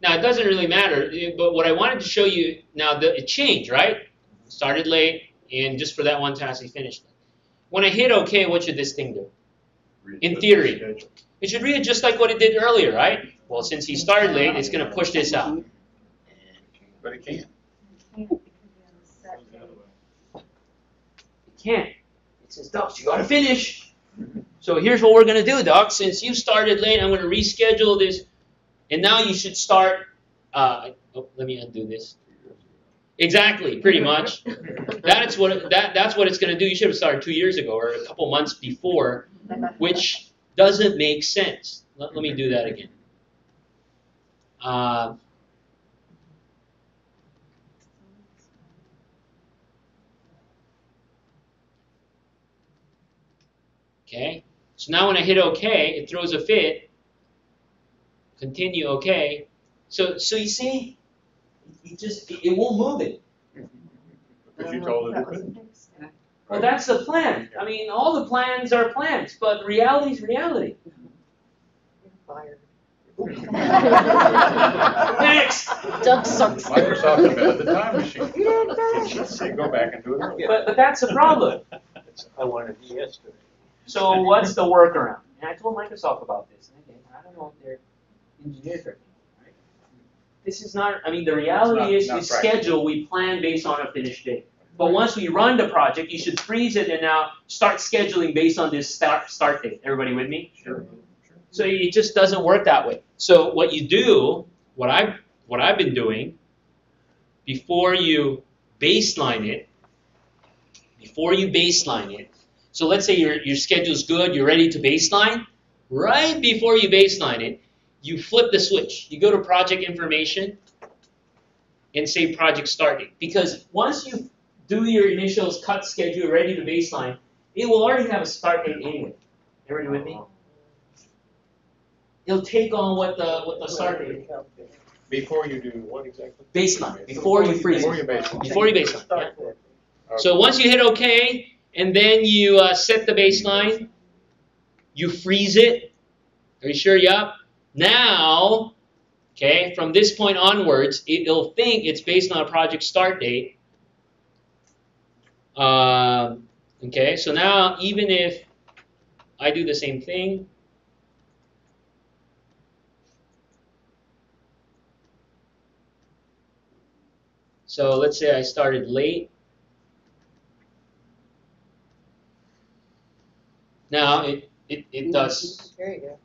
Now, it doesn't really matter, but what I wanted to show you, now it changed, right? Started late, and just for that one task, he finished late. When I hit OK, what should this thing do? In theory, it should read just like what it did earlier, right? Well, since he started late, it's going to push this out. But it can't. It can't. It says, Ducks, you got to finish. So here's what we're going to do, Ducks. Since you started late, I'm going to reschedule this. And now you should start. Let me undo this. Exactly, pretty much. That's what it's going to do. You should have started 2 years ago or a couple months before, which doesn't make sense. Let me do that again. Okay. So now when I hit OK, it throws a fit. Continue OK. So you see, it won't move it. Because you told it it couldn't. Well, that's the plan. I mean, all the plans are plans, but reality is reality. You're fired. Next. Doug sucks. Microsoft invented the time machine. You go back and do it earlier. But that's the problem. I wanted it yesterday. So what's the workaround? And I told Microsoft about this. And again, I don't know if they're engineers or anything, right? This is not, I mean, the reality is not you practical. schedule, we plan based on a finished date. But once we run the project, you should freeze it and now start scheduling based on this start date. Everybody with me? Sure. So it just doesn't work that way. So what you do, what I've been doing, before you baseline it, so let's say your schedule's good, you're ready to baseline. Right before you baseline it, you flip the switch. You go to project information and say project start date. Because once you do your initial cut schedule ready to baseline, it will already have a start date anyway. Everybody with me? It'll take on what the start date is. Before you do what exactly? Baseline. Before you freeze Before you it. baseline. Before you baseline. Yeah. Okay. So once you hit OK, and then you set the baseline, you freeze it. Are you sure? Yup. Now, okay, from this point onwards, it'll think it's based on a project start date. Okay, so now even if I do the same thing, so let's say I started late. Now it does There you go.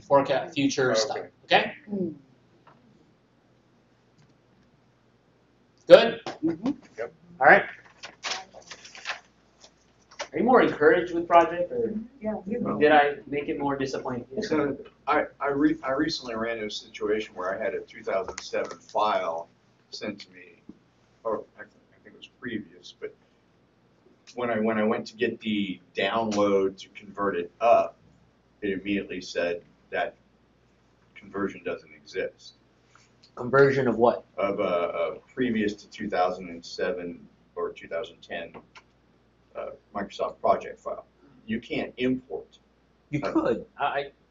forecast future Okay. stuff. Okay? Good? Yep. All right. Are you more encouraged with project, or did I make it more disappointing? So I recently ran into a situation where I had a 2007 file sent to me, or I think it was previous, but when I went to get the download to convert it up, it immediately said that conversion doesn't exist. Conversion of what? Of a previous to 2007 or 2010 Microsoft project file. You can't import. You could.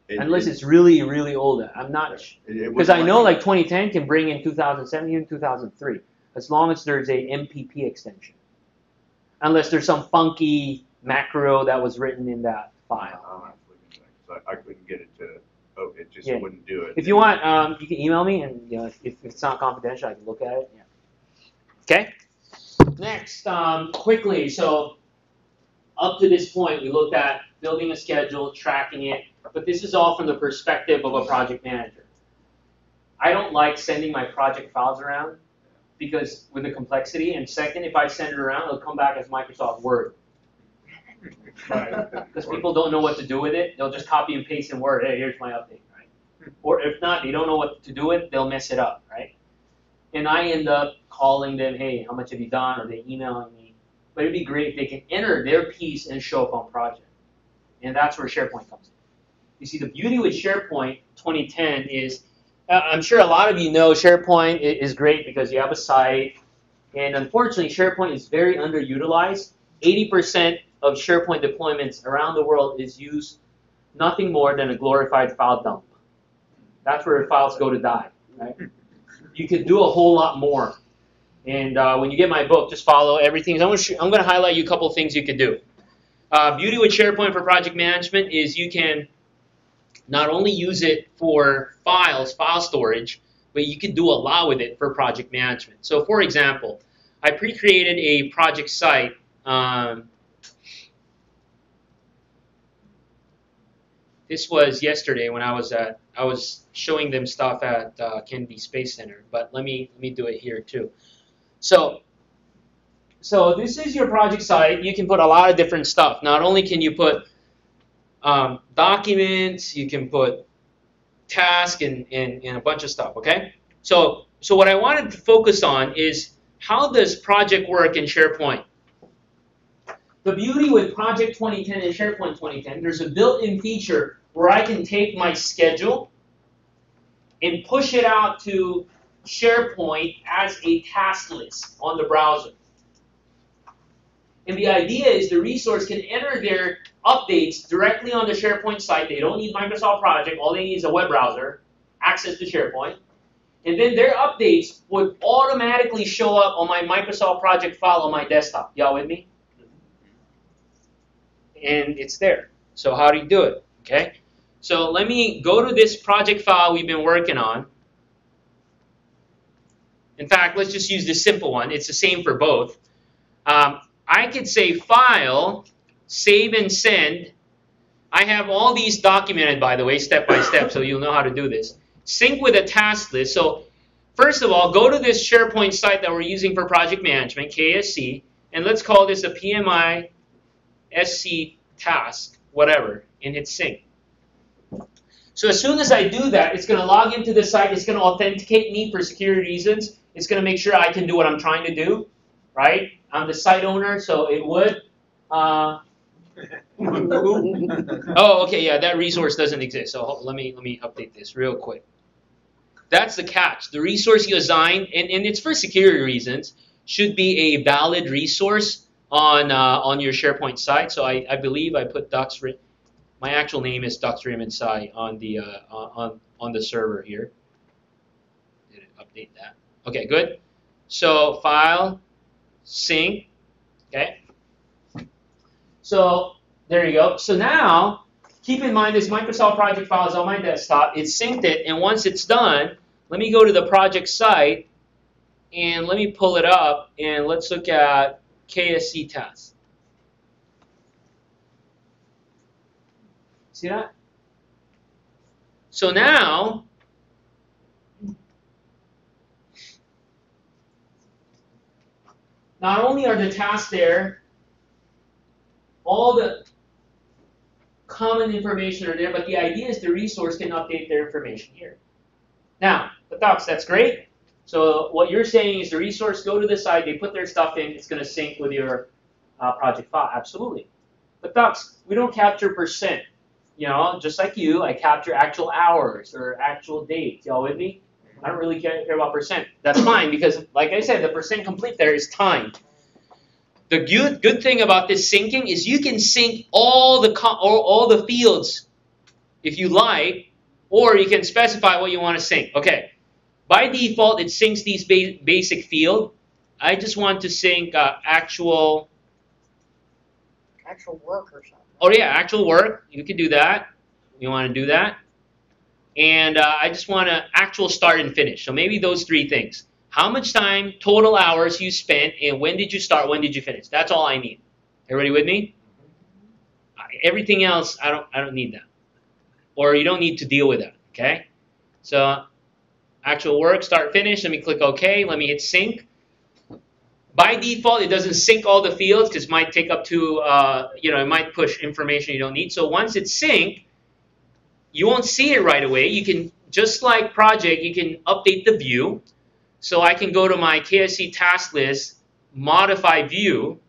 It- Unless it- it's really, really old. I'm not, it because wouldn't I know let me- like 2010 can bring in 2007, even 2003, as long as there's a MPP extension. Unless there's some funky macro that was written in that file. I'll have to look into that, 'cause I couldn't get it to, it just Yeah. wouldn't do it. If you want, you can email me, and if it's not confidential, I can look at it. Yeah. Okay. Next, quickly. So up to this point, we looked at building a schedule, tracking it, but this is all from the perspective of a project manager. I don't like sending my project files around because with the complexity, and second, if I send it around, it'll come back as Microsoft Word. Because people don't know what to do with it. They'll just copy and paste in Word. Hey, here's my update, right? Or if not, they don't know what to do with it, they'll mess it up, right? And I end up calling them, hey, how much have you done? Or they emailing me. But it'd be great if they can enter their piece and show up on project. And that's where SharePoint comes in. You see, the beauty with SharePoint 2010 is, I'm sure a lot of you know SharePoint is great because you have a site. And unfortunately, SharePoint is very underutilized. 80% of SharePoint deployments around the world is used nothing more than a glorified file dump. That's where files go to die, right? You could do a whole lot more. And when you get my book, just follow everything. I'm going to highlight you a couple of things you could do. Beauty with SharePoint for project management is you can not only use it for files, file storage, but you can do a lot with it for project management. So for example, I pre-created a project site. This was yesterday when I was showing them stuff at Kennedy Space Center, but let me do it here too. So this is your project site. You can put a lot of different stuff. Not only can you put documents, you can put tasks and a bunch of stuff, okay? So what I wanted to focus on is how does project work in SharePoint? The beauty with Project 2010 and SharePoint 2010, there's a built-in feature where I can take my schedule and push it out to SharePoint as a task list on the browser. And the idea is the resource can enter their updates directly on the SharePoint site. They don't need Microsoft Project. All they need is a web browser, access to SharePoint. And then their updates would automatically show up on my Microsoft Project file on my desktop. Y'all with me? And it's there. So how do you do it? Okay. So let me go to this project file we've been working on. In fact, let's just use this simple one. It's the same for both. I could say File, Save and Send. I have all these documented, by the way, step by step, so you'll know how to do this. Sync with a task list. So first of all, go to this SharePoint site that we're using for project management, KSC, and let's call this a PMI SC task, whatever, and hit sync. So as soon as I do that, it's going to log into the site. It's going to authenticate me for security reasons. It's going to make sure I can do what I'm trying to do, right? I'm the site owner, so it would. Oh, okay, yeah, that resource doesn't exist. So let me update this real quick. That's the catch. The resource you assign, and it's for security reasons, should be a valid resource on your SharePoint site. So I believe I put Duxrim. My actual name is Duxrim Inside on the server here. Did it update that? Okay, good. So file, sync. Okay. So there you go. So now, keep in mind this Microsoft project file is on my desktop. It's synced it, and once it's done, let me go to the project site, and let me pull it up, and let's look at KSC tasks. See that? So now, not only are the tasks there, all the common information are there, but the idea is the resource can update their information here. Now, the docs, that's great. So what you're saying is the resource, go to the site, they put their stuff in, it's going to sync with your project file. Absolutely. But docs, we don't capture percent. You know, just like you, I capture actual hours or actual dates. Y'all with me? I don't really care about percent. That's fine because, like I said, the percent complete there is time. The good thing about this syncing is you can sync all the fields if you like, or you can specify what you want to sync. Okay. By default, it syncs these basic field. I just want to sync actual work or something. Oh yeah, actual work. You can do that. You want to do that. And I just want to actual start and finish. So maybe those three things. How much time, total hours you spent, and when did you start, when did you finish? That's all I need. Everybody with me? Everything else, I don't need that. Or you don't need to deal with that, okay? So actual work, start, finish. Let me click OK. Let me hit sync. By default, it doesn't sync all the fields because it might take up to, it might push information you don't need. So once it's synced, you won't see it right away. You can, just like project, you can update the view. So I can go to my KSC task list, modify view,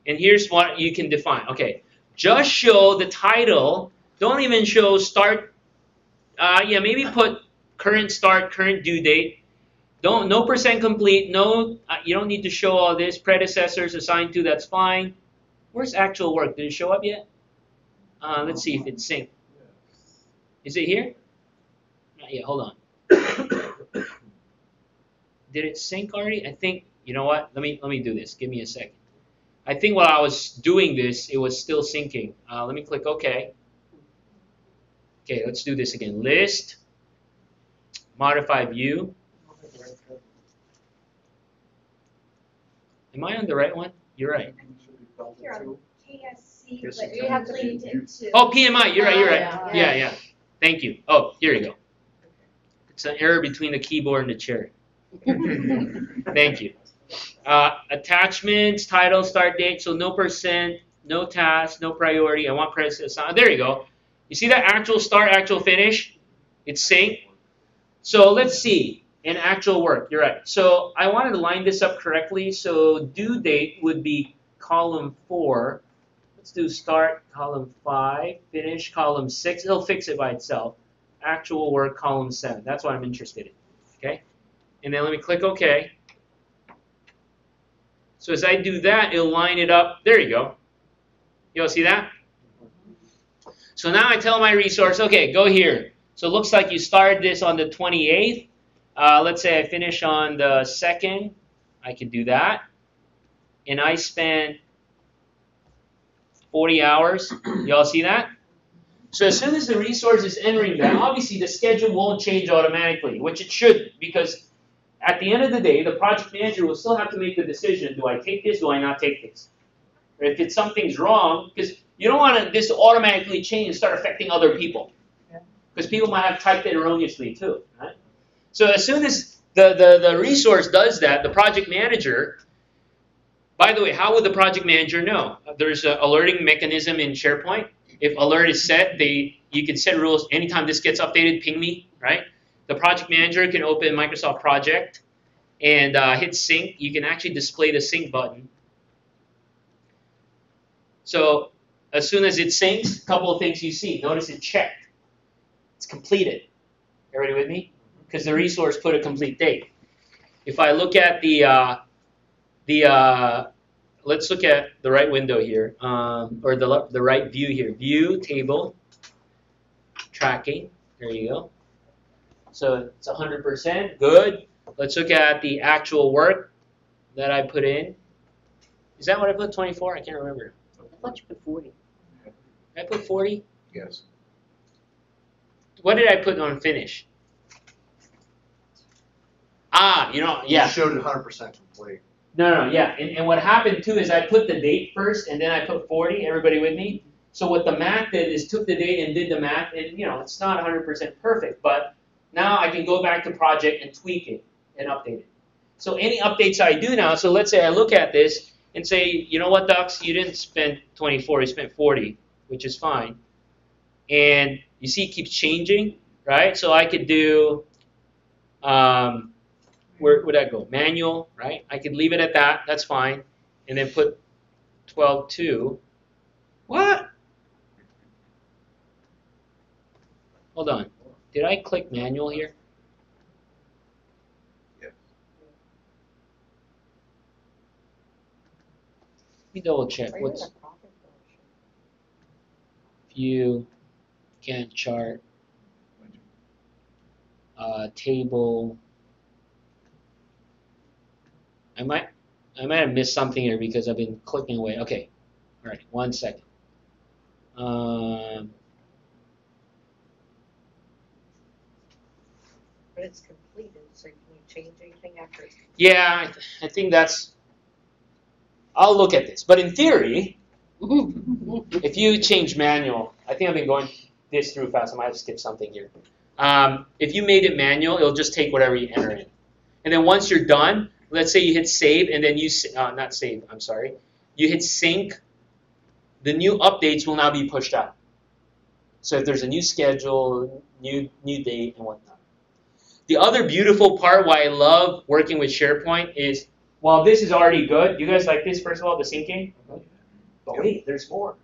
and here's what you can define. Okay, just show the title. Don't even show start. Maybe put current start, current due date. No percent complete. No, you don't need to show all this. Predecessors assigned to. That's fine. Where's actual work? Did it show up yet? Let's see if it's synced. Is it here? Not yet. Hold on. Did it sync already? I think. You know what? Let me do this. Give me a second. I think while I was doing this, it was still syncing. Let me click OK. Okay, let's do this again. List. Modify view. Am I on the right one? You're right. You're on KSC, Yes, but you you have can. linked it to. Oh, PMI. You're right. Yeah. Yeah. Thank you. Oh, here you go. It's an error between the keyboard and the chair. Thank you. Attachments, title, start date. So no percent, no task, no priority. I want present. There you go. You see that actual start, actual finish? It's synced. So let's see. In actual work, you're right. So I wanted to line this up correctly. So due date would be column 4. Let's do start column 5, finish column 6. It'll fix it by itself. Actual work column 7. That's what I'm interested in. Okay, and then let me click OK. So as I do that, it'll line it up. There you go. You all see that? So now I tell my resource, okay, go here. So it looks like you started this on the 28th. Let's say I finish on the 2nd. I can do that. And I spent 40 hours. You all see that? So as soon as the resource is entering that, obviously the schedule won't change automatically, which it shouldn't, because at the end of the day, the project manager will still have to make the decision, do I take this, do I not take this? Or if it's something's wrong, because you don't want this to automatically change and start affecting other people. Because people might have typed it erroneously too, right? So as soon as the resource does that, the project manager, by the way, how would the project manager know? There's an alerting mechanism in SharePoint. If alert is set, you can set rules. Anytime this gets updated, ping me, right? The project manager can open Microsoft Project and hit sync. You can actually display the sync button. So as soon as it syncs, a couple of things you see. Notice it checked. It's completed. Everybody with me? Because the resource put a complete date. If I look at let's look at the right window here, or the right view here. View, table, tracking. There you go. So it's 100%. Good. Let's look at the actual work that I put in. Is that what I put? 24? I can't remember. I thought you put 40. I put 40? Yes. What did I put on finish? Ah, yeah. You showed it 100% complete. No, yeah. And what happened too is I put the date first and then I put 40. Everybody with me? So what the math did is took the date and did the math, and it's not 100% perfect, but now I can go back to project and tweak it and update it. So any updates I do now, so let's say I look at this and say, you know what, Dux, you didn't spend 24, you spent 40, which is fine. And you see it keeps changing, right? So I could do, where would I go? Manual, right? I could leave it at that, that's fine. And then put 12.2. What? Hold on. Did I click manual here? Yes. Let me double check. What's view, Gantt chart, table. I might have missed something here because I've been clicking away. Okay, all right, 1 second. But it's completed, so can you change anything after it's completed? Yeah, I think that's. I'll look at this, but in theory, if you change manual, I think I've been going this through fast. I might have skipped something here. If you made it manual, it'll just take whatever you enter in, and then once you're done, let's say you hit save, and then you not save. I'm sorry. You hit sync. The new updates will now be pushed out. So if there's a new schedule, new date, and whatnot. The other beautiful part why I love working with SharePoint is, while this is already good, you guys like this, first of all, the syncing? But wait, there's more.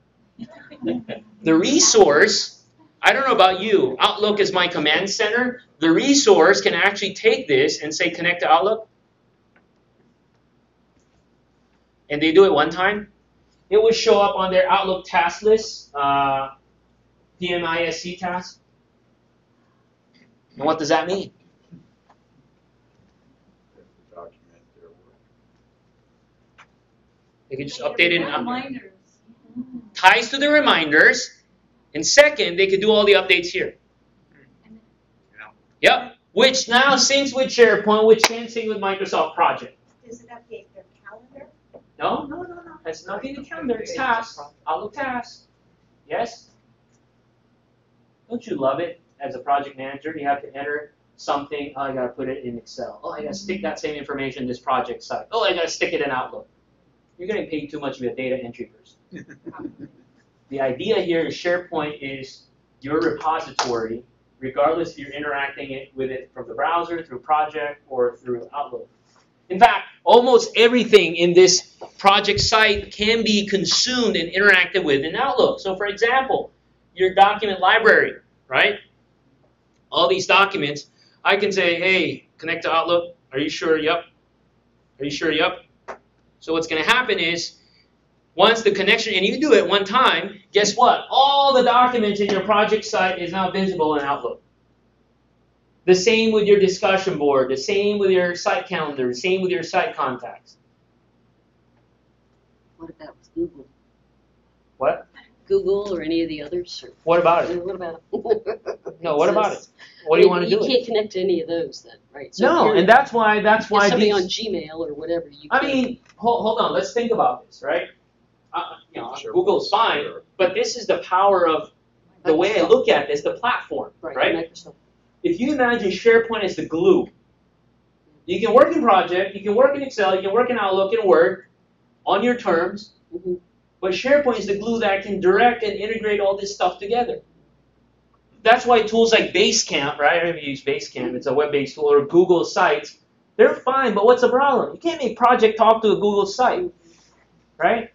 The resource, I don't know about you, Outlook is my command center. The resource can actually take this and say connect to Outlook. And they do it one time. It will show up on their Outlook task list, PMISC task. And what does that mean? Document their work. They can just update it. Reminders. Ties to the reminders. And second, they could do all the updates here. Yep. Which now syncs with SharePoint, which can sync with Microsoft Project. Does it update their calendar? No. That's nothing to calendar. It's tasks. Outlook tasks. Yes? Don't you love it as a project manager? You have to enter something. Oh, I got to put it in Excel. Oh, I got to stick that same information in this project site. Oh, I got to stick it in Outlook. You're getting paid too much of a data entry person. The idea here is SharePoint is your repository, regardless if you're interacting with it from the browser, through Project, or through Outlook. In fact, almost everything in this project site can be consumed and interacted with in Outlook. So for example, your document library, right? All these documents, I can say, hey, Connect to Outlook. Are you sure? Yep. Are you sure? Yep. So what's going to happen is, once the connection, and you do it one time, guess what? All the documents in your project site is now visible in Outlook. The same with your discussion board, the same with your site calendar, the same with your site contacts. What about Google? What? Google or any of the others? Or, What about it? what about it? No, what about it? What do you want to do? You can't connect to any of those then, right? So No, and that's why if somebody these, on Gmail or whatever, you I can. mean, hold on, let's think about this, right? You know, Sure. Google's fine, but this is the power of the way I look at this, the platform, right? Microsoft. If you imagine SharePoint as the glue, you can work in Project, you can work in Excel, you can work in Outlook and Word on your terms, but SharePoint is the glue that can direct and integrate all this stuff together. That's why tools like Basecamp, right? I don't even use Basecamp, it's a web-based tool, or Google Sites, they're fine, but what's the problem? You can't make Project talk to a Google site, right?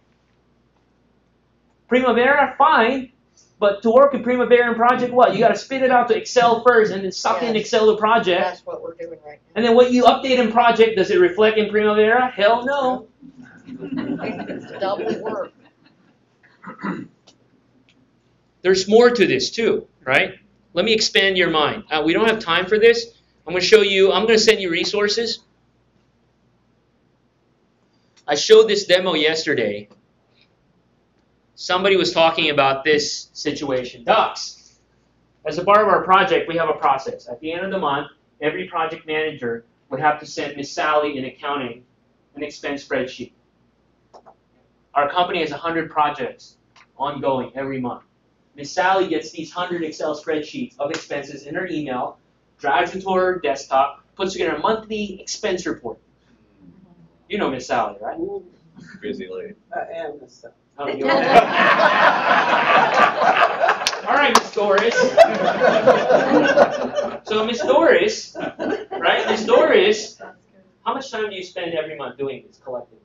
Primavera, fine, but to work in Primavera and Project, what? You got to spit it out to Excel first, and then suck in Yes. Excel to Project. That's what we're doing right now. And then what you update in Project, does it reflect in Primavera? Hell no. It's doubly work. There's more to this too, right? Let me expand your mind. We don't have time for this. I'm going to show you, I'm going to send you resources. I showed this demo yesterday. Somebody was talking about this situation. Docs. As a part of our project, we have a process. At the end of the month, every project manager would have to send Miss Sally in accounting an expense spreadsheet. Our company has 100 projects ongoing every month. Miss Sally gets these 100 Excel spreadsheets of expenses in her email, drives into her desktop, puts together a monthly expense report. You know Miss Sally, right? Busy lady. I am Miss Sally. Oh, you are. All right, Miss Doris. So Miss Doris, right? Miss Doris, how much time do you spend every month doing this, collecting?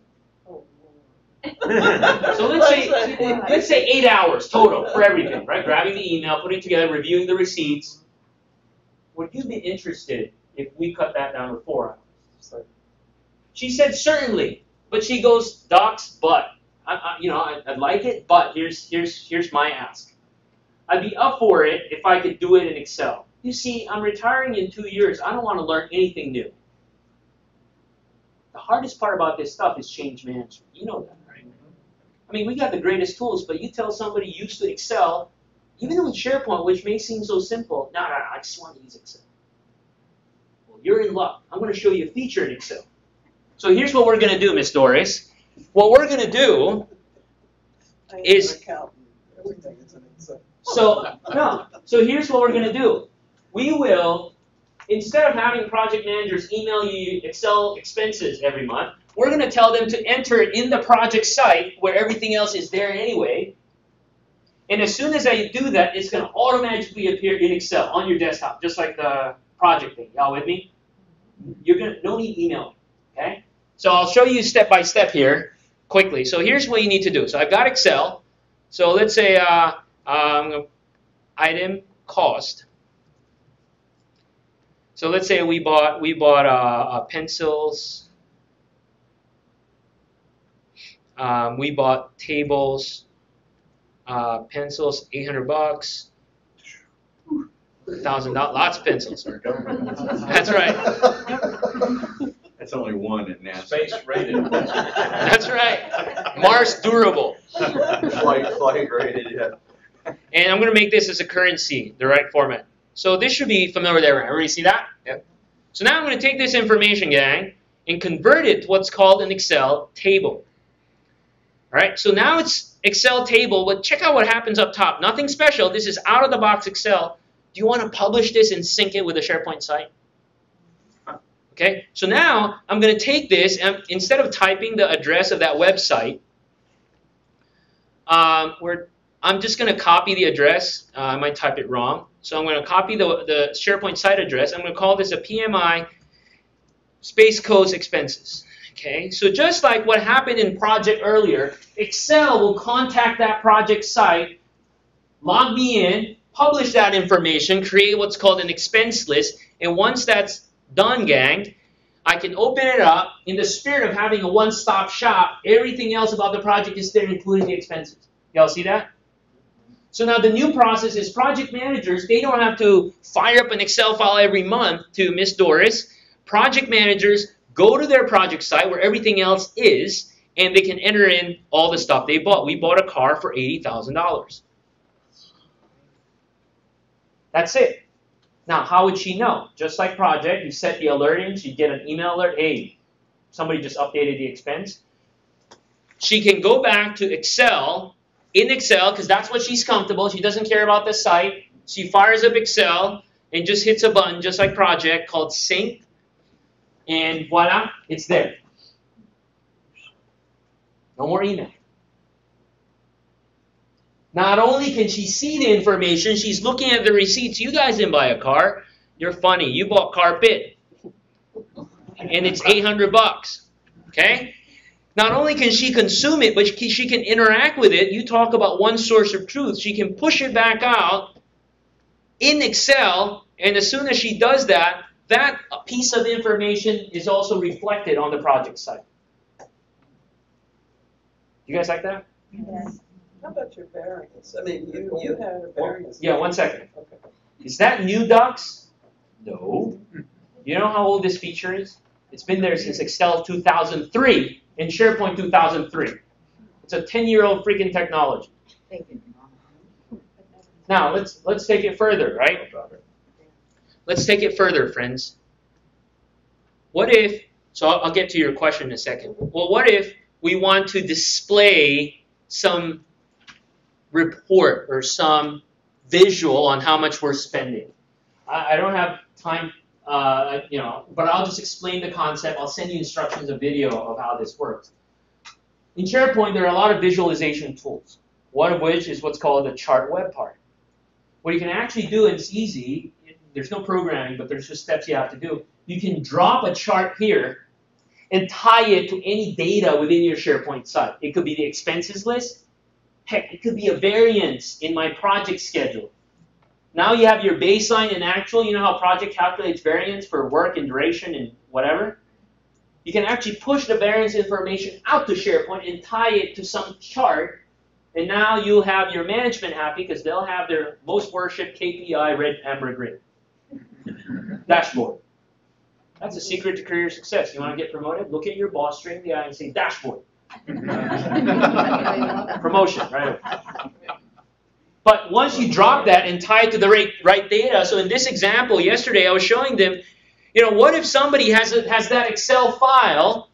So let's say 8 hours total for everything, right? Grabbing the email, putting it together, reviewing the receipts. Would you be interested if we cut that down to 4 hours? She said certainly, but she goes, Docs, but I'd like it, but here's my ask. I'd be up for it if I could do it in Excel. You see, I'm retiring in 2 years. I don't want to learn anything new. The hardest part about this stuff is change management. You know that, right? I mean, we got the greatest tools, but you tell somebody used to Excel, even with SharePoint, which may seem so simple, no, I just want to use Excel. Well, you're in luck. I'm going to show you a feature in Excel. So here's what we're going to do, Miss Doris. What we're going to do is... So here's what we're going to do. We will, instead of having project managers email you Excel expenses every month, we're going to tell them to enter it in the project site where everything else is there anyway. And as soon as I do that, it's going to automatically appear in Excel on your desktop, just like the project thing. Y'all with me? You're going to no need email, okay? So I'll show you step by step here quickly. So here's what you need to do. So I've got Excel. So let's say item cost. So let's say we bought pencils. We bought tables, pencils, $800, $1,000, lots of pencils. That's right. That's only one in NASA. Space rated. That's right. Mars durable. Flight rated, yeah. And I'm going to make this as a currency, the right format. So this should be familiar with everyone. Everybody see that? Yep. So now I'm going to take this information, gang, and convert it to what's called an Excel table. All right, so now it's Excel table, but check out what happens up top. Nothing special. This is out-of-the-box Excel. Do you want to publish this and sync it with a SharePoint site? Okay, so now I'm going to take this, and instead of typing the address of that website, I'm just going to copy the address. I might type it wrong. So I'm going to copy the SharePoint site address. I'm going to call this a PMI space codes expenses. Okay, so just like what happened in project earlier, Excel will contact that project site, log me in, publish that information, create what's called an expense list, and once that's Done, gang. I can open it up in the spirit of having a one-stop shop. Everything else about the project is there, including the expenses. Y'all see that? So now the new process is project managers, they don't have to fire up an Excel file every month to Miss Doris. Project managers go to their project site where everything else is, and they can enter in all the stuff they bought. We bought a car for $80,000. That's it. Now, how would she know? Just like project, you set the alerting, she'd get an email alert, hey, somebody just updated the expense. She can go back to Excel, in Excel, because that's what she's comfortable. She doesn't care about the site. She fires up Excel and just hits a button, just like project, called sync. And voila, it's there. No more email. Not only can she see the information, she's looking at the receipts. You guys didn't buy a car. You're funny. You bought carpet. And it's $800. Okay? Not only can she consume it, but she can interact with it. You talk about one source of truth. She can push it back out in Excel, and as soon as she does that, that piece of information is also reflected on the project site. You guys like that? Yes. How about your variance? I mean, you had a variance. Yeah, 1 second. Okay. Is that new, Ducks? No. You know how old this feature is? It's been there since Excel 2003 and SharePoint 2003. It's a 10-year-old freaking technology. Now, let's take it further, right? Let's take it further, friends. What if, so I'll get to your question in a second. Well, what if we want to display some report or some visual on how much we're spending? I don't have time, but I'll just explain the concept. I'll send you instructions, a video of how this works. In SharePoint, there are a lot of visualization tools, one of which is what's called the chart web part. What you can actually do, and it's easy, there's no programming, but there's just steps you have to do. You can drop a chart here and tie it to any data within your SharePoint site. It could be the expenses list. Heck, it could be a variance in my project schedule. Now you have your baseline and actual. You know how project calculates variance for work and duration and whatever? You can actually push the variance information out to SharePoint and tie it to some chart. And now you'll have your management happy because they'll have their most worshipped KPI red, amber, green dashboard. That's a secret to career success. You want to get promoted? Look at your boss straight in the eye and say, dashboard. Promotion, right? But once you drop that and tie it to the right data, so in this example yesterday I was showing them, what if somebody has that Excel file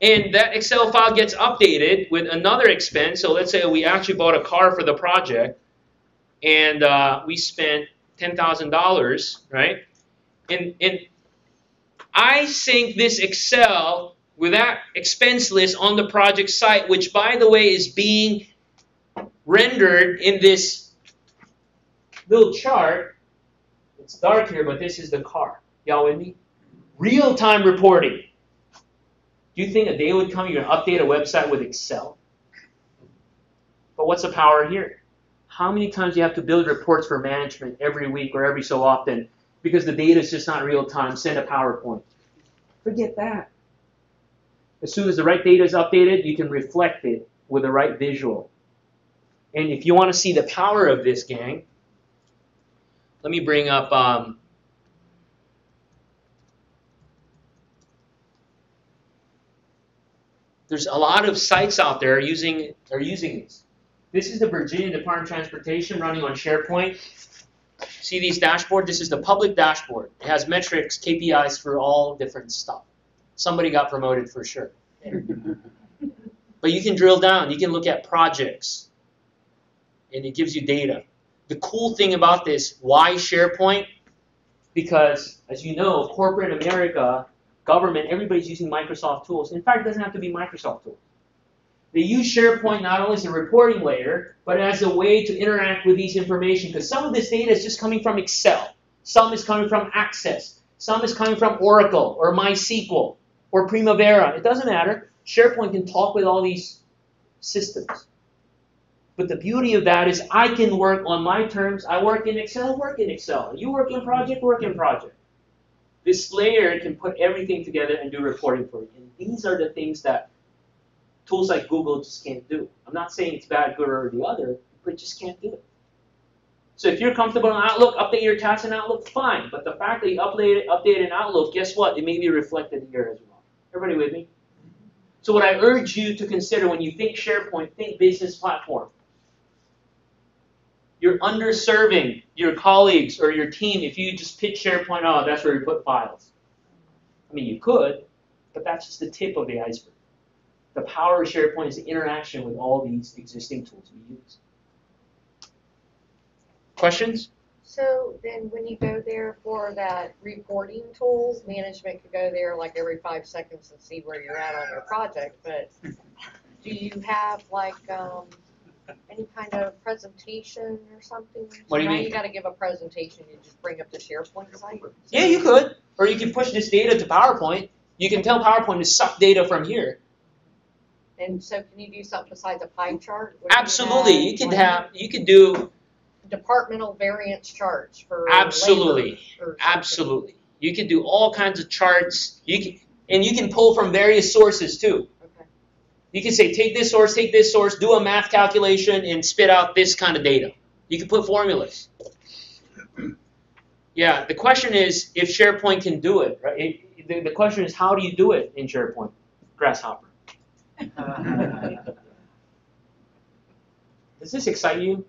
and that Excel file gets updated with another expense. So let's say we actually bought a car for the project and we spent $10,000, right? And I sync this Excel with that expense list on the project site, which, by the way, is being rendered in this little chart. It's dark here, but this is the car. Y'all with me? Real-time reporting. Do you think a day would come you're going to update a website with Excel? But what's the power here? How many times do you have to build reports for management every week or every so often because the data is just not real-time? Send a PowerPoint. Forget that. As soon as the right data is updated, you can reflect it with the right visual. And if you want to see the power of this, gang, let me bring up there's a lot of sites out there using this. This is the Virginia Department of Transportation running on SharePoint. See these dashboard? This is the public dashboard. It has metrics, KPIs for all different stuff. Somebody got promoted for sure. But you can drill down. You can look at projects. And it gives you data. The cool thing about this, why SharePoint? Because, as you know, corporate America, government, everybody's using Microsoft tools. In fact, it doesn't have to be Microsoft tools. They use SharePoint not only as a reporting layer, but as a way to interact with these information. Because some of this data is just coming from Excel. Some is coming from Access. Some is coming from Oracle or MySQL or Primavera. It doesn't matter. SharePoint can talk with all these systems. But the beauty of that is I can work on my terms. I work in Excel, work in Excel. You work in project, work in project. This layer can put everything together and do reporting for you. And these are the things that tools like Google just can't do. I'm not saying it's bad, good, or the other, but it just can't do it. So if you're comfortable in Outlook, update your tasks in Outlook, fine. But the fact that you update in Outlook, guess what? It may be reflected here as well. Everybody with me? So what I urge you to consider when you think SharePoint, think business platform. You're underserving your colleagues or your team if you just pitch SharePoint, oh, that's where you put files. I mean, you could, but that's just the tip of the iceberg. The power of SharePoint is the interaction with all these existing tools we use. Questions? So then when you go there for that reporting tool, management could go there like every 5 seconds and see where you're at on your project, but do you have like any kind of presentation or something? What do you Now mean? you got to give a presentation, you just bring up the SharePoint site? Yeah, you could. Or you can push this data to PowerPoint. You can tell PowerPoint to suck data from here. And so can you do something besides a pie chart? What do Absolutely. have, You could like, have, you could do, departmental variance charts for absolutely, labor or something? absolutely. You can do all kinds of charts. And you can pull from various sources too. Okay. You can say, take this source, do a math calculation, and spit out this kind of data. You can put formulas. Yeah, the question is if SharePoint can do it, right? The question is, how do you do it in SharePoint? Grasshopper. Does this excite you?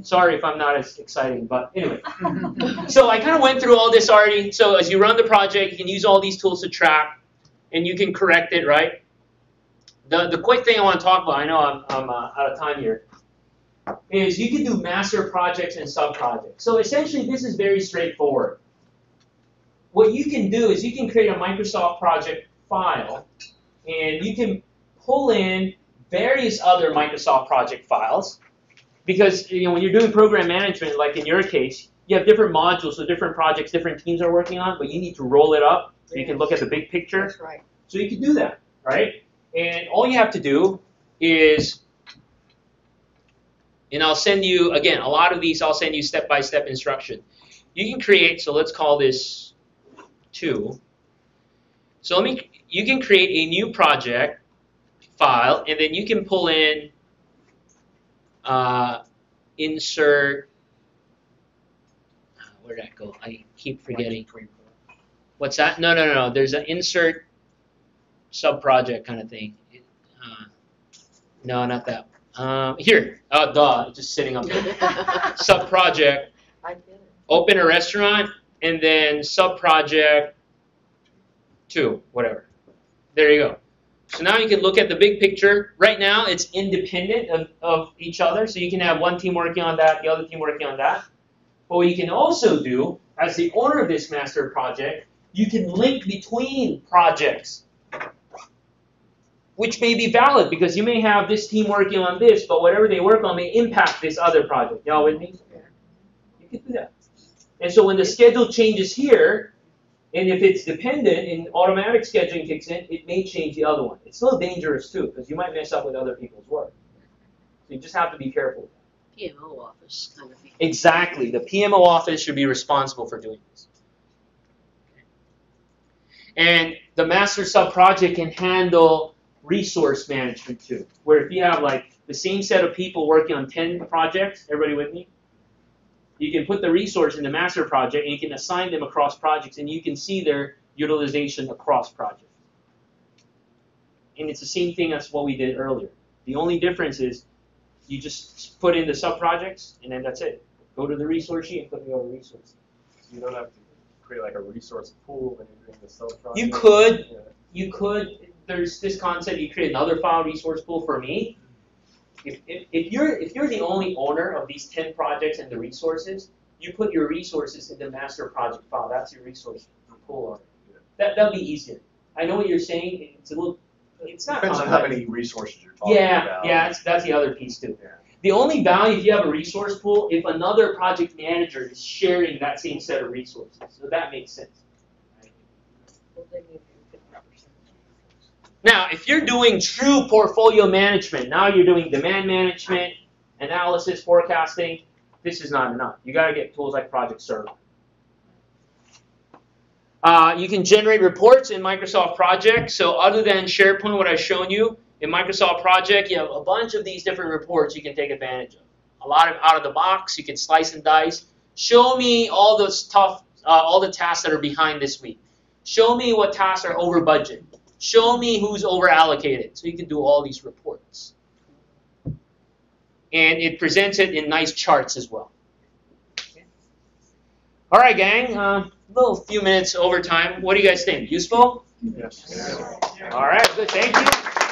Sorry if I'm not as exciting, but anyway. So I kind of went through all this already. So as you run the project, you can use all these tools to track, and you can correct it, right? The quick thing I want to talk about, I know I'm out of time here, is you can do master projects and sub-projects. So essentially, this is very straightforward. What you can do is you can create a Microsoft project file, and you can pull in various other Microsoft project files, because when you're doing program management, like in your case, you have different modules, so different projects, different teams are working on, but you need to roll it up so you can look at the big picture. That's right. So you can do that, right? And all you have to do is, and I'll send you, again, a lot of these, I'll send you step-by-step instruction. You can create, so let's call this 2. So you can create a new project file, and then you can pull in insert, where did that go? I keep forgetting. What's that? No. There's an insert sub-project kind of thing. No, not that. Here. Oh, duh. It's just sitting up there. Sub-project. I get it. Open a restaurant, and then sub-project 2, whatever. There you go. So now you can look at the big picture. Right now, it's independent of each other, so you can have one team working on that, the other team working on that. But what you can also do, as the owner of this master project, you can link between projects, which may be valid, because you may have this team working on this, but whatever they work on may impact this other project. Y'all with me? You can do that. And so when the schedule changes here, and if it's dependent and automatic scheduling kicks in, it may change the other one. It's still dangerous too, because you might mess up with other people's work. So you just have to be careful. PMO office kind of thing. Exactly. The PMO office should be responsible for doing this. And the master sub-project can handle resource management too, where if you have like the same set of people working on 10 projects, everybody with me? You can put the resource in the master project, and you can assign them across projects, and you can see their utilization across projects. And it's the same thing as what we did earlier. The only difference is you just put in the sub-projects, and then that's it. Go to the resource sheet and put the other resource. You don't have to create like a resource pool when you're doing the sub-project. You could. Yeah. You could. There's this concept. You create another file resource pool for me. If you're the only owner of these 10 projects and the resources, you put your resources in the master project file. That's your resource pool on it. That'll be easier. I know what you're saying. It's a little. It's not. Depends on how many resources you're talking about. Yeah. That's the other piece too. Yeah. The only value if you have a resource pool if another project manager is sharing that same set of resources. So that makes sense. Well, then you do 50%. Now, if you're doing true portfolio management, now you're doing demand management, analysis, forecasting, this is not enough. You got to get tools like Project Server. You can generate reports in Microsoft Project. So other than SharePoint, what I've shown you, in Microsoft Project, you have a bunch of these different reports you can take advantage of. A lot of out of the box, you can slice and dice. Show me all the stuff, all the tasks that are behind this week. Show me what tasks are over budget. Show me who's over allocated. So you can do all these reports. And it presents it in nice charts as well. All right, gang. A little few minutes overtime. What do you guys think? Useful? Yes. All right, good. Thank you.